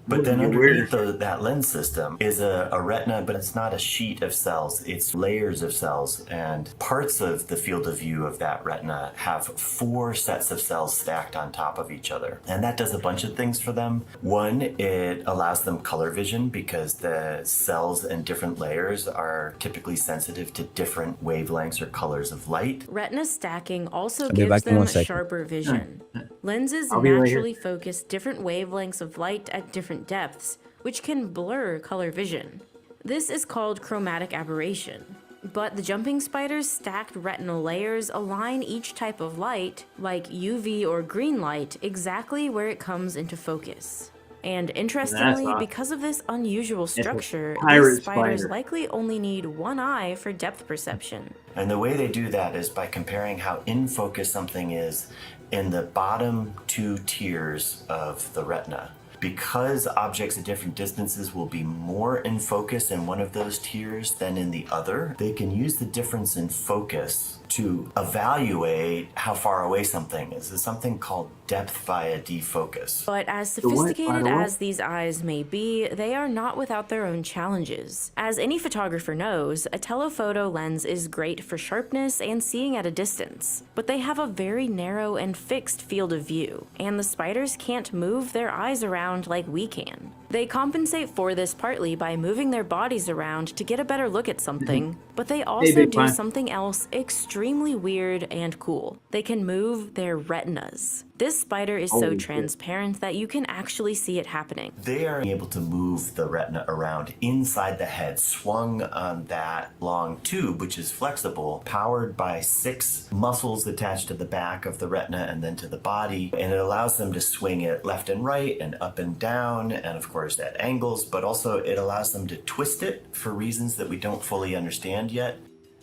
But then underneath that lens system is a retina, but it's not a sheet of cells. It's layers of cells. And parts of the field of view of that retina have 4 sets of cells stacked on top of each other. And that does a bunch of things for them. One, it allows them color vision because the cells in different layers are typically sensitive to different wavelengths or colors of light. Retina stacking also gives them sharper vision. Lenses naturally focus different wavelengths of light at different depths, which can blur color vision. This is called chromatic aberration. But the jumping spider's stacked retinal layers align each type of light, like UV or green light, exactly where it comes into focus. And interestingly, because of this unusual structure, these spiders likely only need one eye for depth perception. And the way they do that is by comparing how in focus something is in the bottom 2 tiers of the retina. Because objects at different distances will be more in focus in one of those tiers than in the other, they can use the difference in focus to evaluate how far away something is. It's something called depth via defocus. But as sophisticated as these eyes may be, they are not without their own challenges. As any photographer knows, a telephoto lens is great for sharpness and seeing at a distance, but they have a very narrow and fixed field of view, and the spiders can't move their eyes around like we can. They compensate for this partly by moving their bodies around to get a better look at something, but they also do something else extremely weird and cool. They can move their retinas. This spider is so transparent that you can actually see it happening. They are able to move the retina around inside the head, swung on that long tube, which is flexible, powered by 6 muscles attached to the back of the retina and then to the body. And it allows them to swing it left and right and up and down, and of course at angles, but also it allows them to twist it for reasons that we don't fully understand yet,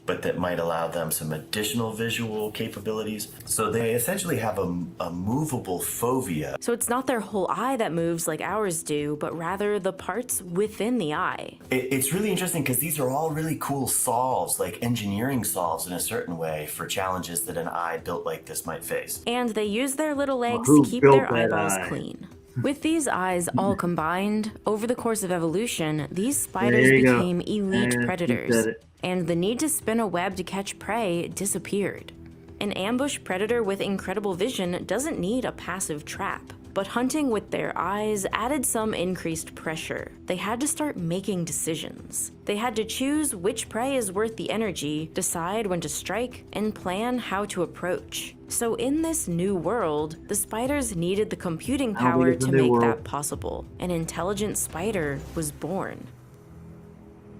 but that might allow them some additional visual capabilities. So they essentially have a movable fovea. So it's not their whole eye that moves like ours do, but rather the parts within the eye. It's really interesting because these are all really cool solves, like engineering solves in a certain way for challenges that an eye built like this might face. And they use their little legs to keep their eyeballs clean. With these eyes all combined, over the course of evolution, these spiders became elite predators, and the need to spin a web to catch prey disappeared. An ambush predator with incredible vision doesn't need a passive trap, but hunting with their eyes added some increased pressure. They had to start making decisions. They had to choose which prey is worth the energy, decide when to strike, and plan how to approach. So in this new world, the spiders needed the computing power to make that possible. An intelligent spider was born.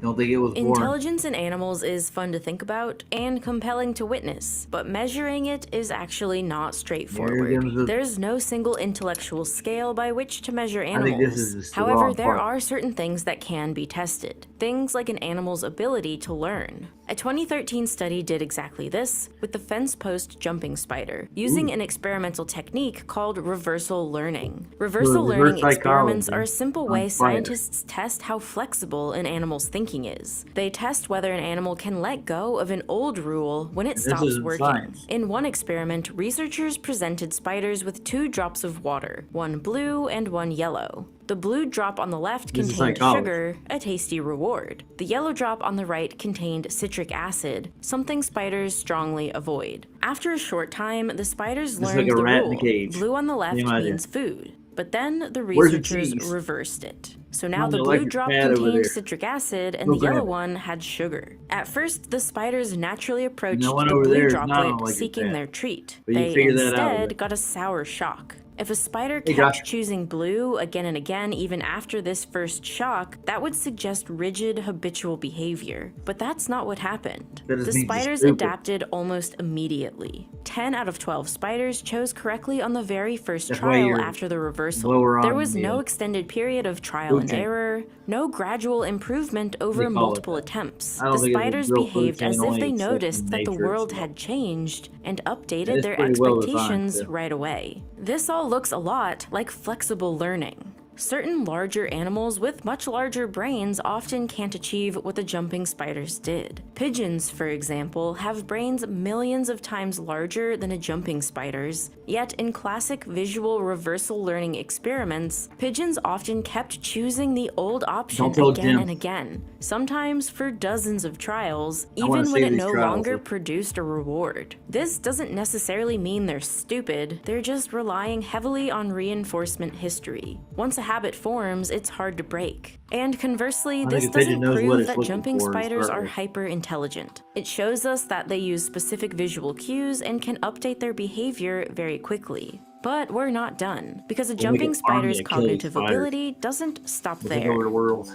Don't think it was born. Intelligence in animals is fun to think about and compelling to witness, but measuring it is actually not straightforward. There's no single intellectual scale by which to measure animals. However, there are certain things that can be tested. Things like an animal's ability to learn. A 2013 study did exactly this with the fence post jumping spider, using an experimental technique called reversal learning. Reversal learning experiments are a simple way scientists test how flexible an animal's thinking is. They test whether an animal can let go of an old rule when it stops working. In one experiment, researchers presented spiders with 2 drops of water, one blue and one yellow. The blue drop on the left contained sugar, a tasty reward. The yellow drop on the right contained citric acid, something spiders strongly avoid. After a short time, the spiders learned the rule. Blue on the left means food. But then the researchers reversed it. So now On the the blue electric drop pad over contained there. citric acid and Go the grab yellow it. one had sugar. At first, the spiders naturally approached one the over blue there is not on droplet electric seeking pad. their treat. But you They figure that out instead eventually. got a sour shock. If a spider Hey, kept Josh. choosing blue again and again, even after this first shock, that would suggest rigid, habitual behavior. But that's not what happened. That just The means he's spiders stupid. adapted almost immediately. 10 out of 12 spiders chose correctly on the very first That's why trial you're after the reversal. lower There on was the, no extended period of trial food and chain. error, no gradual improvement over call it multiple that. attempts. I don't The think it's a spiders real food behaved chain, as if only they except in noticed that the nature world itself. had changed and updated It's their pretty well designed, expectations too. right away. This all looks a lot like flexible learning. Certain larger animals with much larger brains often can't achieve what the jumping spiders did. Pigeons, for example, have brains millions of times larger than a jumping spider's, yet in classic visual reversal learning experiments, pigeons often kept choosing the old option Don't tell again Jim. and again, sometimes for dozens of trials, I wanna even when see it these no trials, longer though. produced a reward. This doesn't necessarily mean they're stupid, they're just relying heavily on reinforcement history. Once a habit forms, it's hard to break. And conversely, I this think a pigeon doesn't knows what prove it's that looking jumping for to spiders start are with. hyper intelligent. It shows us that they use specific visual cues and can update their behavior very quickly. But we're not done, because a We'll make jumping an army spider's of killing cognitive spiders. ability doesn't stop We'll take there. over the world.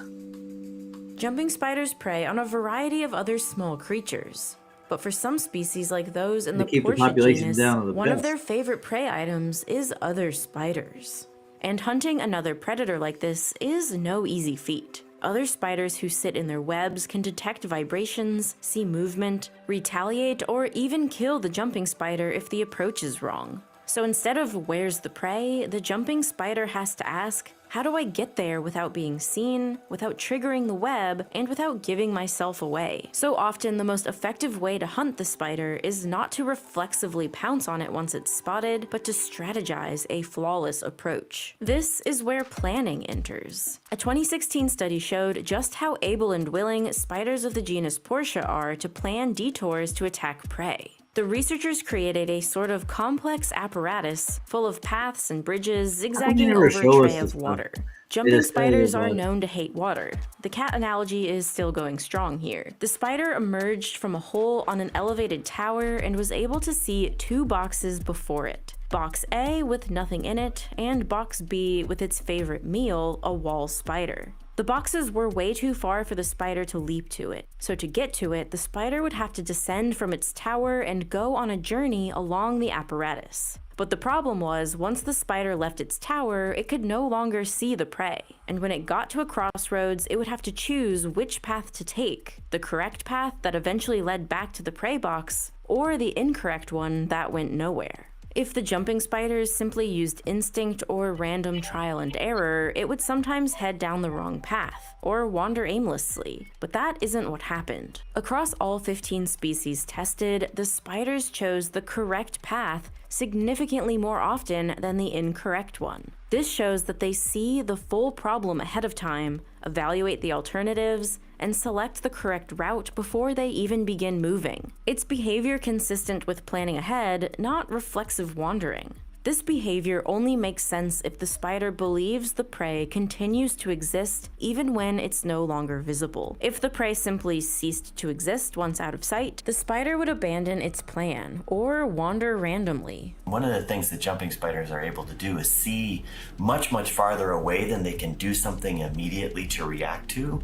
Jumping spiders prey on a variety of other small creatures. But for some species like those in They the keep the Portia population genus, down to the one of best. their favorite prey items is other spiders. And hunting another predator like this is no easy feat. Other spiders who sit in their webs can detect vibrations, see movement, retaliate, or even kill the jumping spider if the approach is wrong. So instead of where's the prey, the jumping spider has to ask, how do I get there without being seen, without triggering the web, and without giving myself away? So often, the most effective way to hunt the spider is not to reflexively pounce on it once it's spotted, but to strategize a flawless approach. This is where planning enters. A 2016 study showed just how able and willing spiders of the genus Portia are to plan detours to attack prey. The researchers created a sort of complex apparatus full of paths and bridges zigzagging never over a show us tray this of stuff? water. They Jumping just say spiders it are was. known to hate water. The cat analogy is still going strong here. The spider emerged from a hole on an elevated tower and was able to see two boxes before it. Box A with nothing in it, and Box B with its favorite meal, a wall spider. The boxes were way too far for the spider to leap to it, so to get to it, the spider would have to descend from its tower and go on a journey along the apparatus. But the problem was, once the spider left its tower, it could no longer see the prey, and when it got to a crossroads, it would have to choose which path to take, the correct path that eventually led back to the prey box, or the incorrect one that went nowhere. If the jumping spiders simply used instinct or random trial and error, it would sometimes head down the wrong path, or wander aimlessly, but that isn't what happened. Across all 15 species tested, the spiders chose the correct path significantly more often than the incorrect one. This shows that they see the full problem ahead of time, evaluate the alternatives, and select the correct route before they even begin moving. It's behavior consistent with planning ahead, not reflexive wandering. This behavior only makes sense if the spider believes the prey continues to exist even when it's no longer visible. If the prey simply ceased to exist once out of sight, the spider would abandon its plan or wander randomly. One of the things that jumping spiders are able to do is see much, much farther away than they can do something immediately to react to.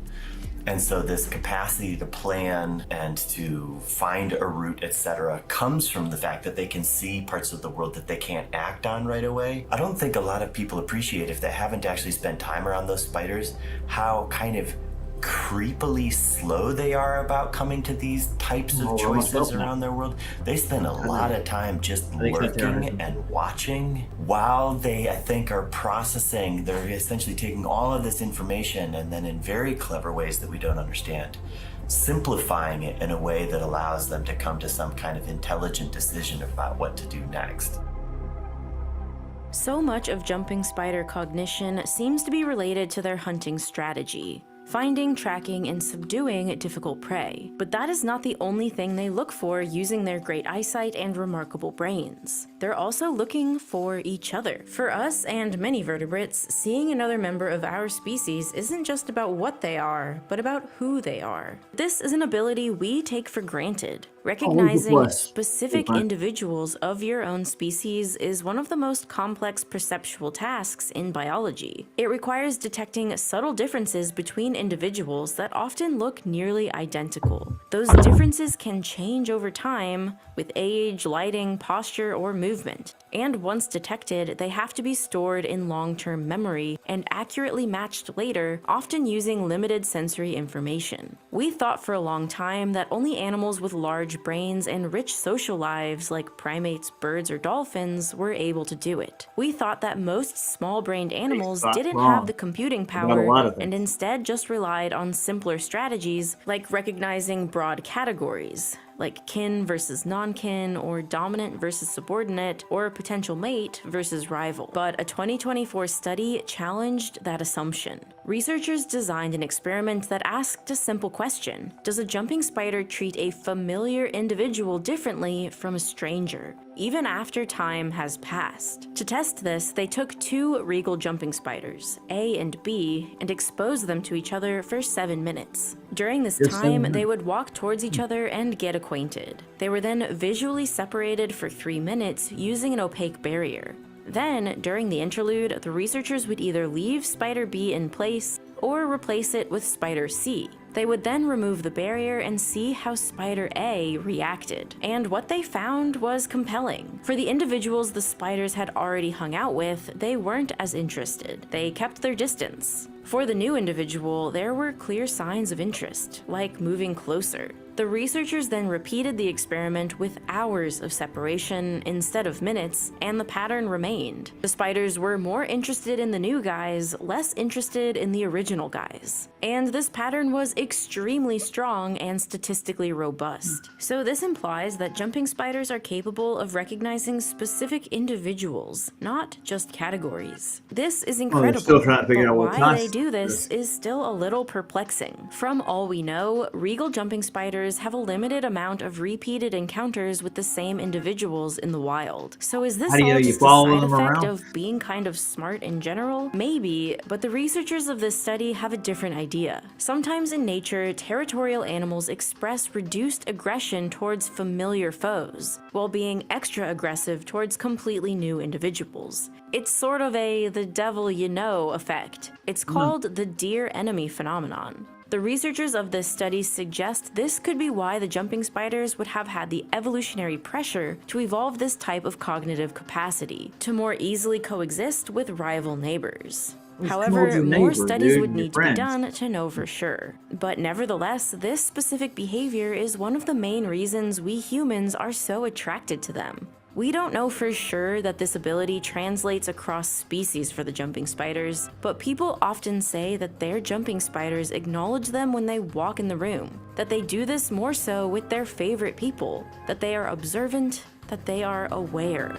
And so this capacity to plan and to find a route, etc., comes from the fact that they can see parts of the world that they can't act on right away. I don't think a lot of people appreciate, if they haven't actually spent time around those spiders, how kind of creepily slow they are about coming to these types of choices around their world. They spend a lot of time just lurking and watching while they, I think, are processing. They're essentially taking all of this information and then in very clever ways that we don't understand, simplifying it in a way that allows them to come to some kind of intelligent decision about what to do next. So much of jumping spider cognition seems to be related to their hunting strategy. finding, tracking, and subduing difficult prey. But that is not the only thing they look for using their great eyesight and remarkable brains. They're also looking for each other. For us and many vertebrates, seeing another member of our species isn't just about what they are, but about who they are. This is an ability we take for granted. Recognizing specific individuals of your own species is one of the most complex perceptual tasks in biology. It requires detecting subtle differences between individuals that often look nearly identical. Those differences can change over time with age, lighting, posture, or movement. And once detected, they have to be stored in long-term memory and accurately matched later, often using limited sensory information. We thought for a long time that only animals with large brains and rich social lives like primates, birds, or dolphins were able to do it. We thought that most small-brained animals didn't have the computing power and instead just relied on simpler strategies like recognizing broad categories, like kin versus non-kin, or dominant versus subordinate, or potential mate versus rival. But a 2024 study challenged that assumption. Researchers designed an experiment that asked a simple question: does a jumping spider treat a familiar individual differently from a stranger, even after time has passed? To test this, they took two regal jumping spiders, A and B, and exposed them to each other for 7 minutes. During this time, they would walk towards each other and get acquainted. They were then visually separated for 3 minutes using an opaque barrier. Then, during the interlude, the researchers would either leave Spider B in place or replace it with Spider C. They would then remove the barrier and see how Spider A reacted. And what they found was compelling. For the individuals the spiders had already hung out with, they weren't as interested. They kept their distance. For the new individual, there were clear signs of interest, like moving closer. The researchers then repeated the experiment with hours of separation instead of minutes, and the pattern remained. The spiders were more interested in the new guys, less interested in the original guys. And this pattern was extremely strong and statistically robust. So this implies that jumping spiders are capable of recognizing specific individuals, not just categories. This is incredible, still trying to figure out what why they do this is still a little perplexing. From all we know, regal jumping spiders have a limited amount of repeated encounters with the same individuals in the wild. So is this all just a side effect of being kind of smart in general? Maybe, but the researchers of this study have a different idea. Sometimes in nature, territorial animals express reduced aggression towards familiar foes, while being extra aggressive towards completely new individuals. It's sort of a the devil you know effect. It's called the dear enemy phenomenon. The researchers of this study suggest this could be why the jumping spiders would have had the evolutionary pressure to evolve this type of cognitive capacity, to more easily coexist with rival neighbors. However, more studies would need to be done to know for sure. But nevertheless, this specific behavior is one of the main reasons we humans are so attracted to them. We don't know for sure that this ability translates across species for the jumping spiders, but people often say that their jumping spiders acknowledge them when they walk in the room, that they do this more so with their favorite people, that they are observant, that they are aware.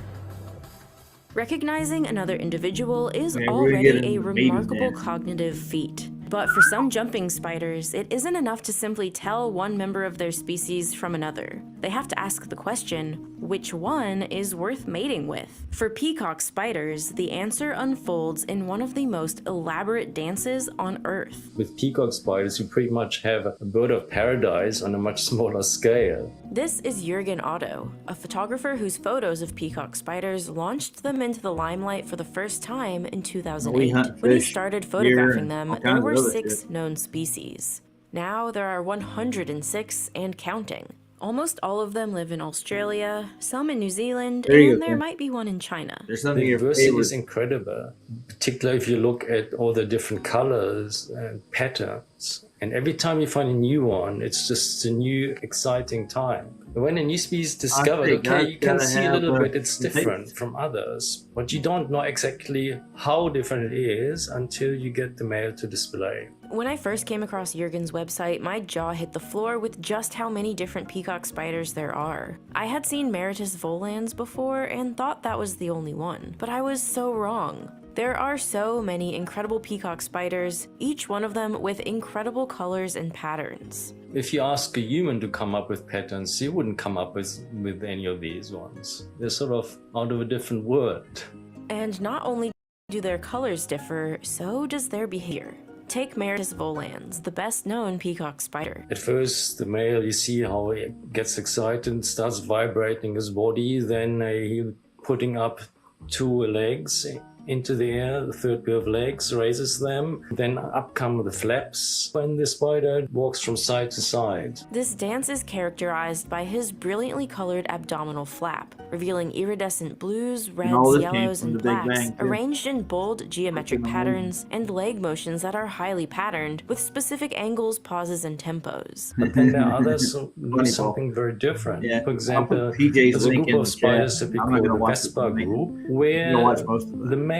Recognizing another individual is already a remarkable cognitive feat. But for some jumping spiders, it isn't enough to simply tell one member of their species from another. They have to ask the question, which one is worth mating with? For peacock spiders, the answer unfolds in one of the most elaborate dances on Earth. With peacock spiders, you pretty much have a bird of paradise on a much smaller scale. This is Jürgen Otto, a photographer whose photos of peacock spiders launched them into the limelight for the first time in 2008. When he started photographing them, there were 6 known species. Now there are 106 and counting. Almost all of them live in Australia, some in New Zealand, and there might be one in China. The diversity is incredible, particularly if you look at all the different colors and patterns. And every time you find a new one, it's just a new, exciting time. When a new species is discovered, okay, you can see a little bit it's different from others, but you don't know exactly how different it is until you get the male to display. When I first came across Jürgen's website, my jaw hit the floor with just how many different peacock spiders there are. I had seen Meritus volans before and thought that was the only one, but I was so wrong. There are so many incredible peacock spiders, each one of them with incredible colors and patterns. If you ask a human to come up with patterns, he wouldn't come up with any of these ones. They're sort of out of a different world. And not only do their colors differ, so does their behavior. Take Meredith volans, the best known peacock spider. At first, the male, you see how he gets excited and starts vibrating his body, then he putting up 2 legs into the air, the third pair of legs, raises them, then up come the flaps when the spider walks from side to side. This dance is characterized by his brilliantly colored abdominal flap, revealing iridescent blues, reds, yellows, and blacks, arranged in bold geometric patterns, and leg motions that are highly patterned, with specific angles, pauses, and tempos. But then there are others who do something very different. Yeah. For example, PJ's there's a link group in of the spiders chat. that we I'm call not the gonna watch Vespa it. group, You'll where watch most of the male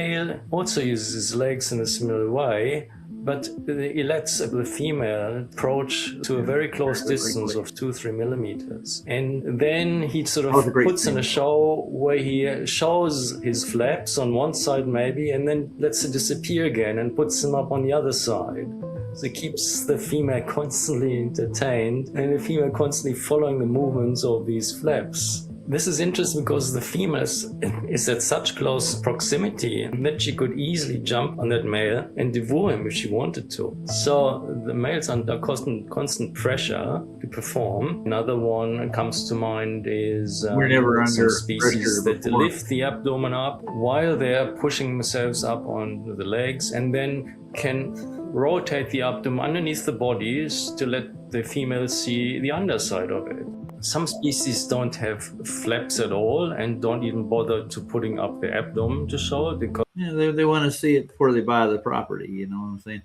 also uses his legs in a similar way, but he lets the female approach to a very close distance of 2-3 millimeters. And then he sort of puts in a show where he shows his flaps on one side maybe, and then lets it disappear again and puts them up on the other side. So he keeps the female constantly entertained, and the female constantly following the movements of these flaps. This is interesting because the female is at such close proximity that she could easily jump on that male and devour him if she wanted to. So the male's under constant pressure to perform. Another one comes to mind is We're never some under species pressure that before. lift the abdomen up while they're pushing themselves up on the legs, and then can rotate the abdomen underneath the bodies to let the female see the underside of it. Some species don't have flaps at all and don't even bother to putting up the abdomen to show it because they want to see it before they buy the property. You know what I'm saying?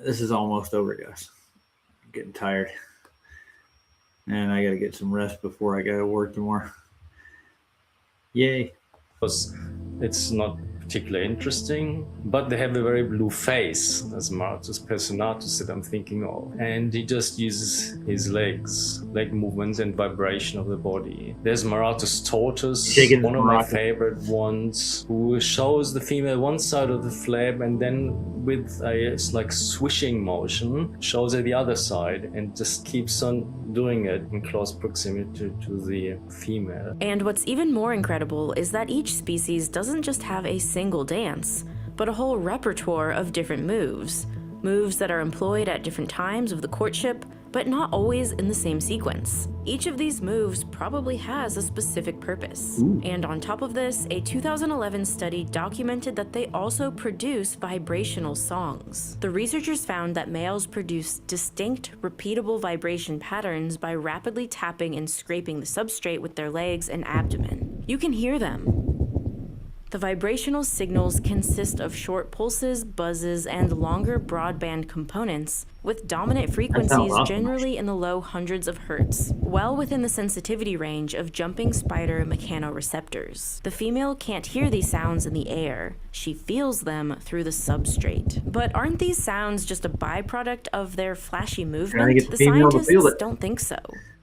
This is almost over, guys. I'm getting tired, and I got to get some rest before I got to work tomorrow. Yay! it's not particularly interesting, but they have a very blue face, as Martus Personatus that I'm thinking of. And he just uses his legs, leg movements and vibration of the body. There's Maratus Tortoise, one of my favorite ones, who shows the female one side of the flap and then with a like swishing motion shows her the other side and just keeps on doing it in close proximity to the female. And what's even more incredible is that each species doesn't just have a single dance, but a whole repertoire of different moves. Moves that are employed at different times of the courtship, but not always in the same sequence. Each of these moves probably has a specific purpose. And on top of this, a 2011 study documented that they also produce vibrational songs. The researchers found that males produce distinct, repeatable vibration patterns by rapidly tapping and scraping the substrate with their legs and abdomen. You can hear them. The vibrational signals consist of short pulses, buzzes, and longer broadband components, with dominant frequencies generally in the low hundreds of hertz, well within the sensitivity range of jumping spider mechanoreceptors. The female can't hear these sounds in the air. She feels them through the substrate. But aren't these sounds just a byproduct of their flashy movement? The scientists don't think so.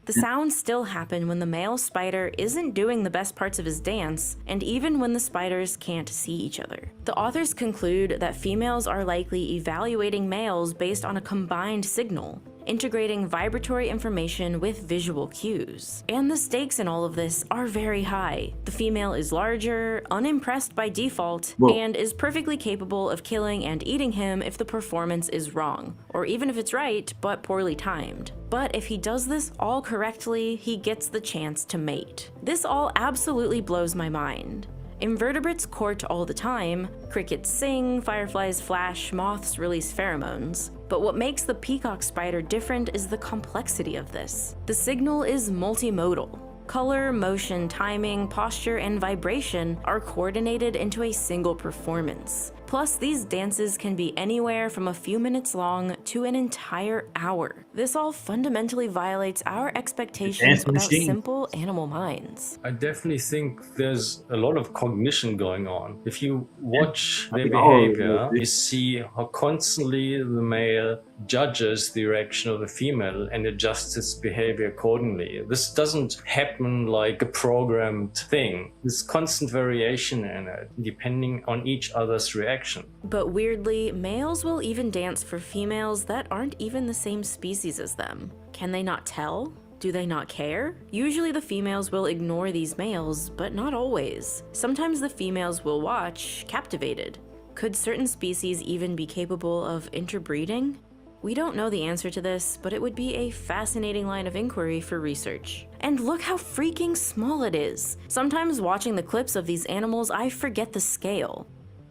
The sounds still happen when the male spider isn't doing the best parts of his dance, and even when the spiders can't see each other. The authors conclude that females are likely evaluating males based on a combined signal, integrating vibratory information with visual cues. And the stakes in all of this are very high. The female is larger, unimpressed by default, and is perfectly capable of killing and eating him if the performance is wrong, or even if it's right, but poorly timed. But if he does this all correctly, he gets the chance to mate. This all absolutely blows my mind. Invertebrates court all the time, crickets sing, fireflies flash, moths release pheromones. But what makes the peacock spider different is the complexity of this. The signal is multimodal. Color, motion, timing, posture, and vibration are coordinated into a single performance. Plus, these dances can be anywhere from a few minutes long to an entire hour. This all fundamentally violates our expectations about simple animal minds. I definitely think there's a lot of cognition going on. If you watch their behavior, you see how constantly the male judges the reaction of the female and adjusts its behavior accordingly. This doesn't happen like a programmed thing. There's constant variation in it, depending on each other's reaction. But weirdly, males will even dance for females that aren't even the same species as them. Can they not tell? Do they not care? Usually the females will ignore these males, but not always. Sometimes the females will watch, captivated. Could certain species even be capable of interbreeding? We don't know the answer to this, but it would be a fascinating line of inquiry for research. And look how freaking small it is. Sometimes watching the clips of these animals, I forget the scale.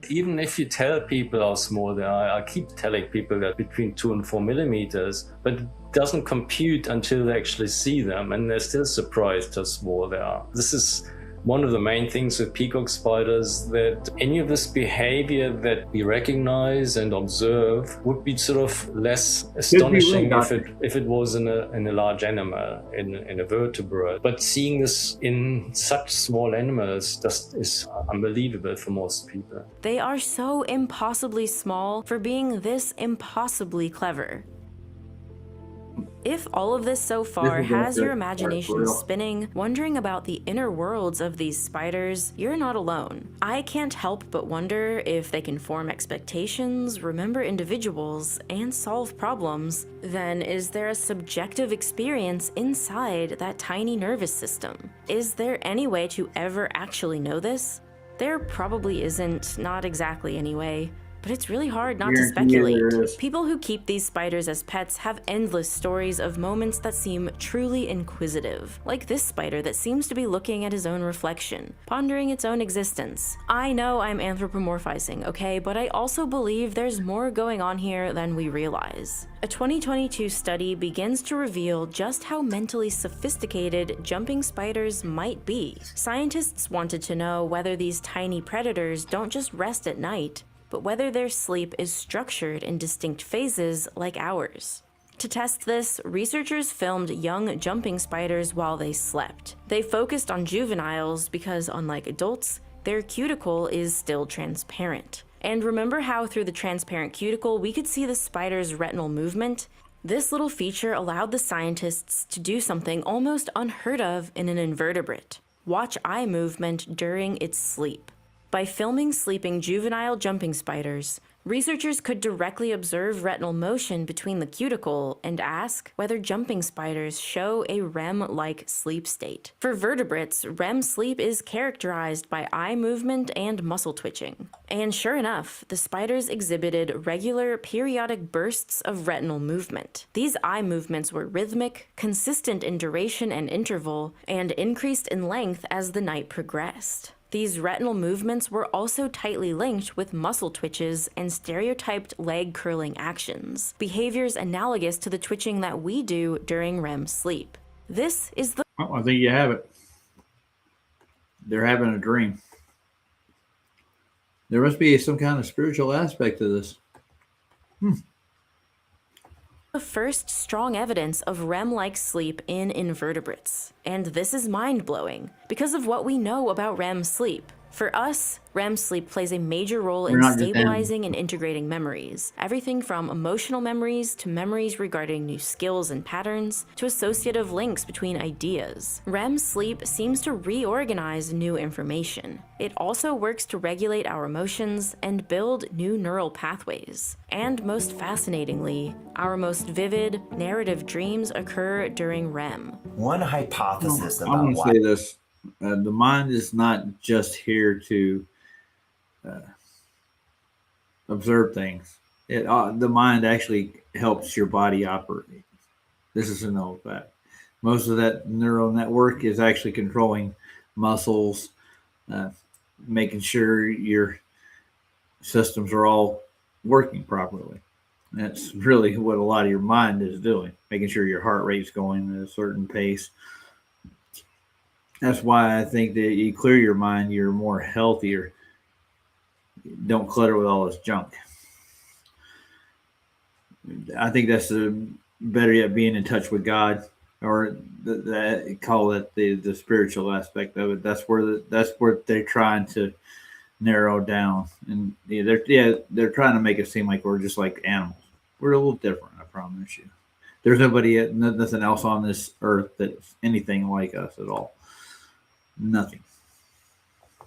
Even if you tell people how small they are, I keep telling people that between 2 and 4 millimeters, but it doesn't compute until they actually see them, and they're still surprised how small they are. This is one of the main things with peacock spiders, that any of this behavior that we recognize and observe would be sort of less astonishing if it was in a large animal, in a vertebrate. But seeing this in such small animals just is unbelievable for most people. They are so impossibly small for being this impossibly clever. If all of this so far has your imagination spinning, wondering about the inner worlds of these spiders, you're not alone. I can't help but wonder if they can form expectations, remember individuals, and solve problems. Then is there a subjective experience inside that tiny nervous system? Is there any way to ever actually know this? There probably isn't, not exactly anyway. But it's really hard not to speculate. People who keep these spiders as pets have endless stories of moments that seem truly inquisitive, like this spider that seems to be looking at his own reflection, pondering its own existence. I know I'm anthropomorphizing, okay, but I also believe there's more going on here than we realize. A 2022 study begins to reveal just how mentally sophisticated jumping spiders might be. Scientists wanted to know whether these tiny predators don't just rest at night, but whether their sleep is structured in distinct phases like ours. To test this, researchers filmed young jumping spiders while they slept. They focused on juveniles because, unlike adults, their cuticle is still transparent. And remember how through the transparent cuticle we could see the spider's retinal movement? This little feature allowed the scientists to do something almost unheard of in an invertebrate: watch eye movement during its sleep. By filming sleeping juvenile jumping spiders, researchers could directly observe retinal motion between the cuticle and ask whether jumping spiders show a REM-like sleep state. For vertebrates, REM sleep is characterized by eye movement and muscle twitching. And sure enough, the spiders exhibited regular, periodic bursts of retinal movement. These eye movements were rhythmic, consistent in duration and interval, and increased in length as the night progressed. These retinal movements were also tightly linked with muscle twitches and stereotyped leg curling actions, behaviors analogous to the twitching that we do during REM sleep. This is the... Oh, I think you have it. They're having a dream. There must be some kind of spiritual aspect to this. The first strong evidence of REM-like sleep in invertebrates. And this is mind-blowing because of what we know about REM sleep. For us, REM sleep plays a major role in stabilizing and integrating memories. Everything from emotional memories to memories regarding new skills and patterns to associative links between ideas. REM sleep seems to reorganize new information. It also works to regulate our emotions and build new neural pathways. And most fascinatingly, our most vivid, narrative dreams occur during REM. One hypothesis I'm about going to why say this. The mind is not just here to observe things. The mind actually helps your body operate. This is a known fact. Most of that neural network is actually controlling muscles, making sure your systems are all working properly. That's really what a lot of your mind is doing, making sure your heart rate's going at a certain pace. That's why I think that you clear your mind, you're more healthier. don't clutter with all this junk. I think that's better yet, being in touch with God, or call it the spiritual aspect of it. That's where they're trying to narrow down, and they're trying to make it seem like we're just like animals. We're a little different, I promise you. There's nothing else on this earth that's anything like us at all. Nothing.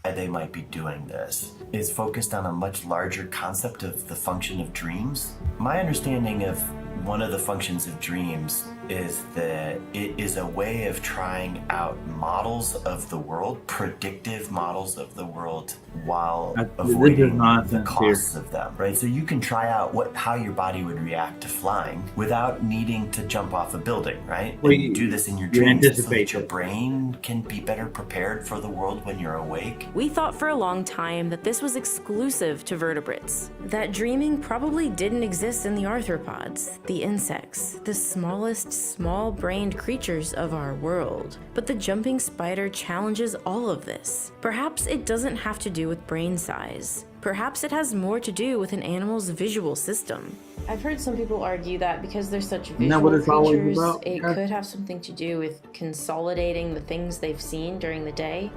They might be doing this is focused on a much larger concept of the function of dreams. My understanding of one of the functions of dreams is that it is a way of trying out models of the world, predictive models of the world, while avoiding the costs of them, right? So you can try out how your body would react to flying without needing to jump off a building, right? Well, and you do this in your dreams so that your brain can be better prepared for the world when you're awake. We thought for a long time that this was exclusive to vertebrates, that dreaming probably didn't exist in the arthropods, the insects, the smallest small-brained creatures of our world. But the jumping spider challenges all of this. Perhaps it doesn't have to do with brain size. Perhaps it has more to do with an animal's visual system. I've heard some people argue that because they're such visual creatures, it could have something to do with consolidating the things they've seen during the day,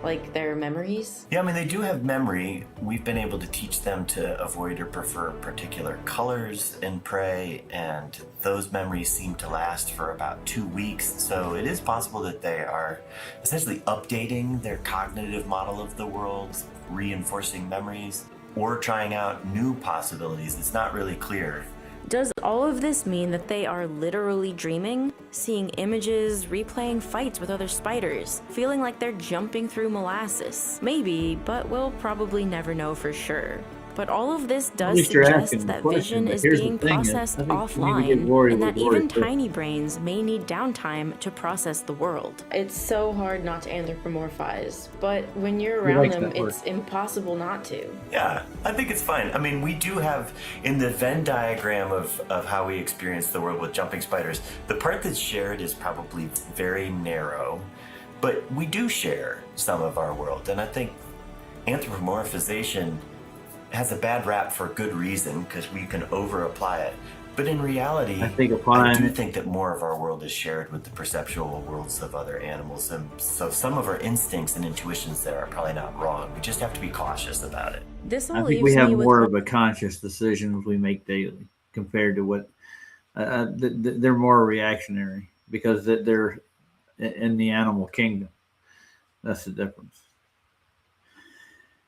like their memories. Yeah, I mean, they do have memory. We've been able to teach them to avoid or prefer particular colors in prey, and those memories seem to last for about 2 weeks. So it is possible that they are essentially updating their cognitive model of the world, reinforcing memories, or trying out new possibilities. It's not really clear. Does all of this mean that they are literally dreaming? Seeing images, replaying fights with other spiders, feeling like they're jumping through molasses? Maybe, but we'll probably never know for sure. But all of this does suggest that vision is being processed offline, and that even tiny brains may need downtime to process the world. It's so hard not to anthropomorphize, but when you're around them, it's impossible not to. Yeah, I think it's fine. I mean, we do have, in the Venn diagram of how we experience the world with jumping spiders, the part that's shared is probably very narrow, but we do share some of our world, and I think anthropomorphization has a bad rap for good reason because we can over apply it. But in reality, I do think that more of our world is shared with the perceptual worlds of other animals. And so some of our instincts and intuitions there are probably not wrong. We just have to be cautious about it. I think we have more of a conscious decisions we make daily compared to what they're more reactionary because they're in the animal kingdom. That's the difference.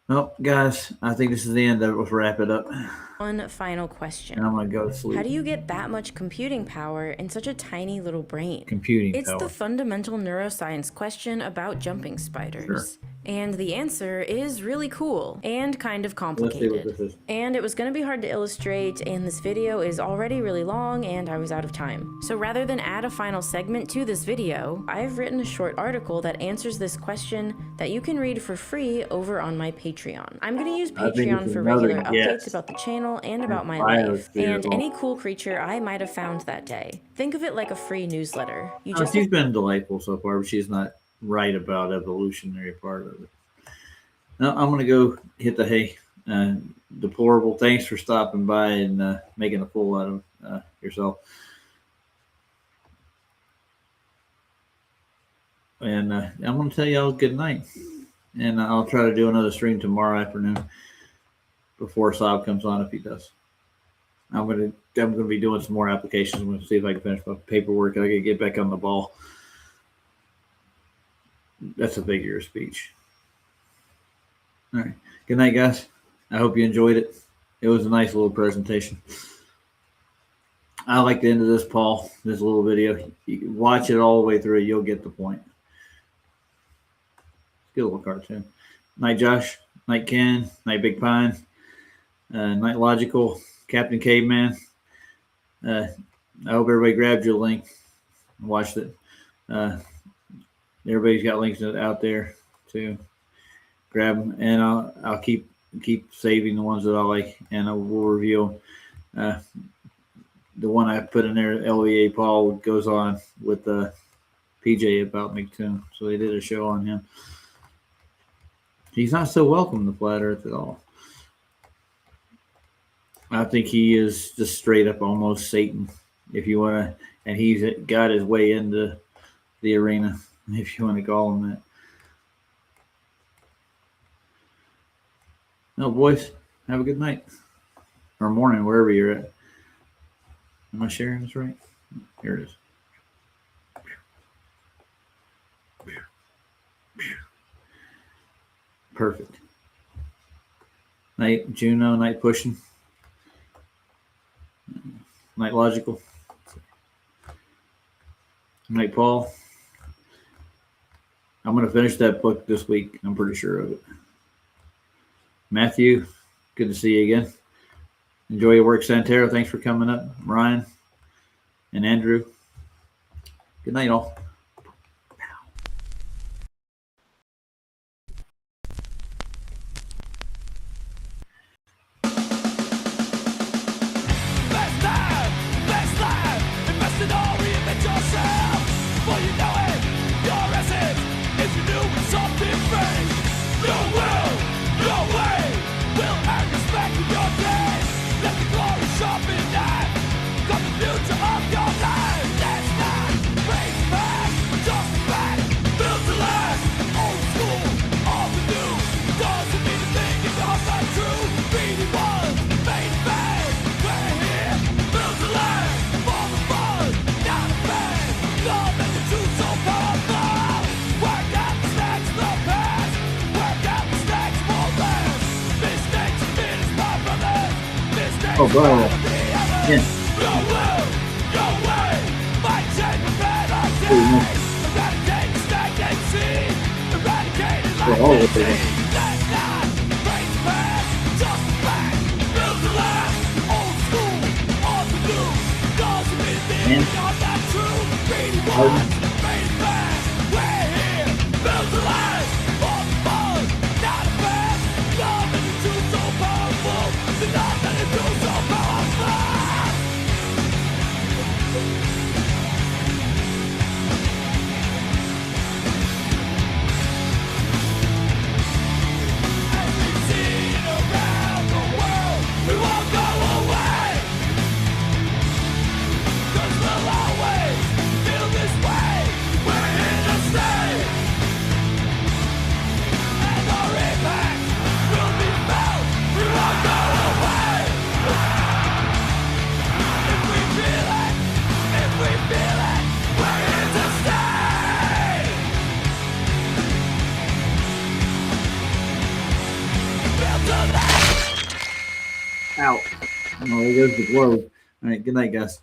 Well, guys, I think this is the end of it. Let's wrap it up. One final question. And I'm going to go to sleep. How do you get that much computing power in such a tiny little brain? It's the fundamental neuroscience question about jumping spiders. Sure. And the answer is really cool and kind of complicated. Let's see what this is. And it was going to be hard to illustrate, and this video is already really long, and I was out of time. So rather than add a final segment to this video, I've written a short article that answers this question that you can read for free over on my Patreon. I'm going to use Patreon for regular updates about the channel and about my life, and any cool creature I might have found that day. Think of it like a free newsletter. She's been delightful so far, but she's not right about evolutionary part of it. Now I'm going to go hit the hay. Deplorable. Thanks for stopping by and making a fool out of yourself. And I'm going to tell y'all good night. And I'll try to do another stream tomorrow afternoon before Saab comes on if he does. I'm going to be doing some more applications. I'm going to see if I can finish my paperwork. I can get back on the ball. That's a figure of speech. All right. Good night, guys. I hope you enjoyed it. It was a nice little presentation. I like the end of this, Paul, this little video. You can watch it all the way through. You'll get the point. Good little cartoon. Night, Josh. Night, Ken. Night, Big Pine. Night, Logical. Captain Caveman. I hope everybody grabbed your link and watched it. Everybody's got links out there to grab them, and I'll keep saving the ones that I like, and I will review them. The one I put in there, LEA Paul, goes on with PJ about McToon, so they did a show on him. He's not so welcome to Flat Earth at all. I think he is just straight up almost Satan, if you want to, and he's got his way into the arena, if you want to call him that. No, boys, have a good night or morning, wherever you're at. Am I sharing this right? Here it is. Perfect. Night Juno, night pushing, night logical, night Paul. I'm going to finish that book this week. I'm pretty sure of it. Matthew, good to see you again. Enjoy your work, Santero. Thanks for coming up. Ryan and Andrew. Good night, all. Oh, bro. Yeah. Out. Oh, there goes the globe. All right, good night, guys.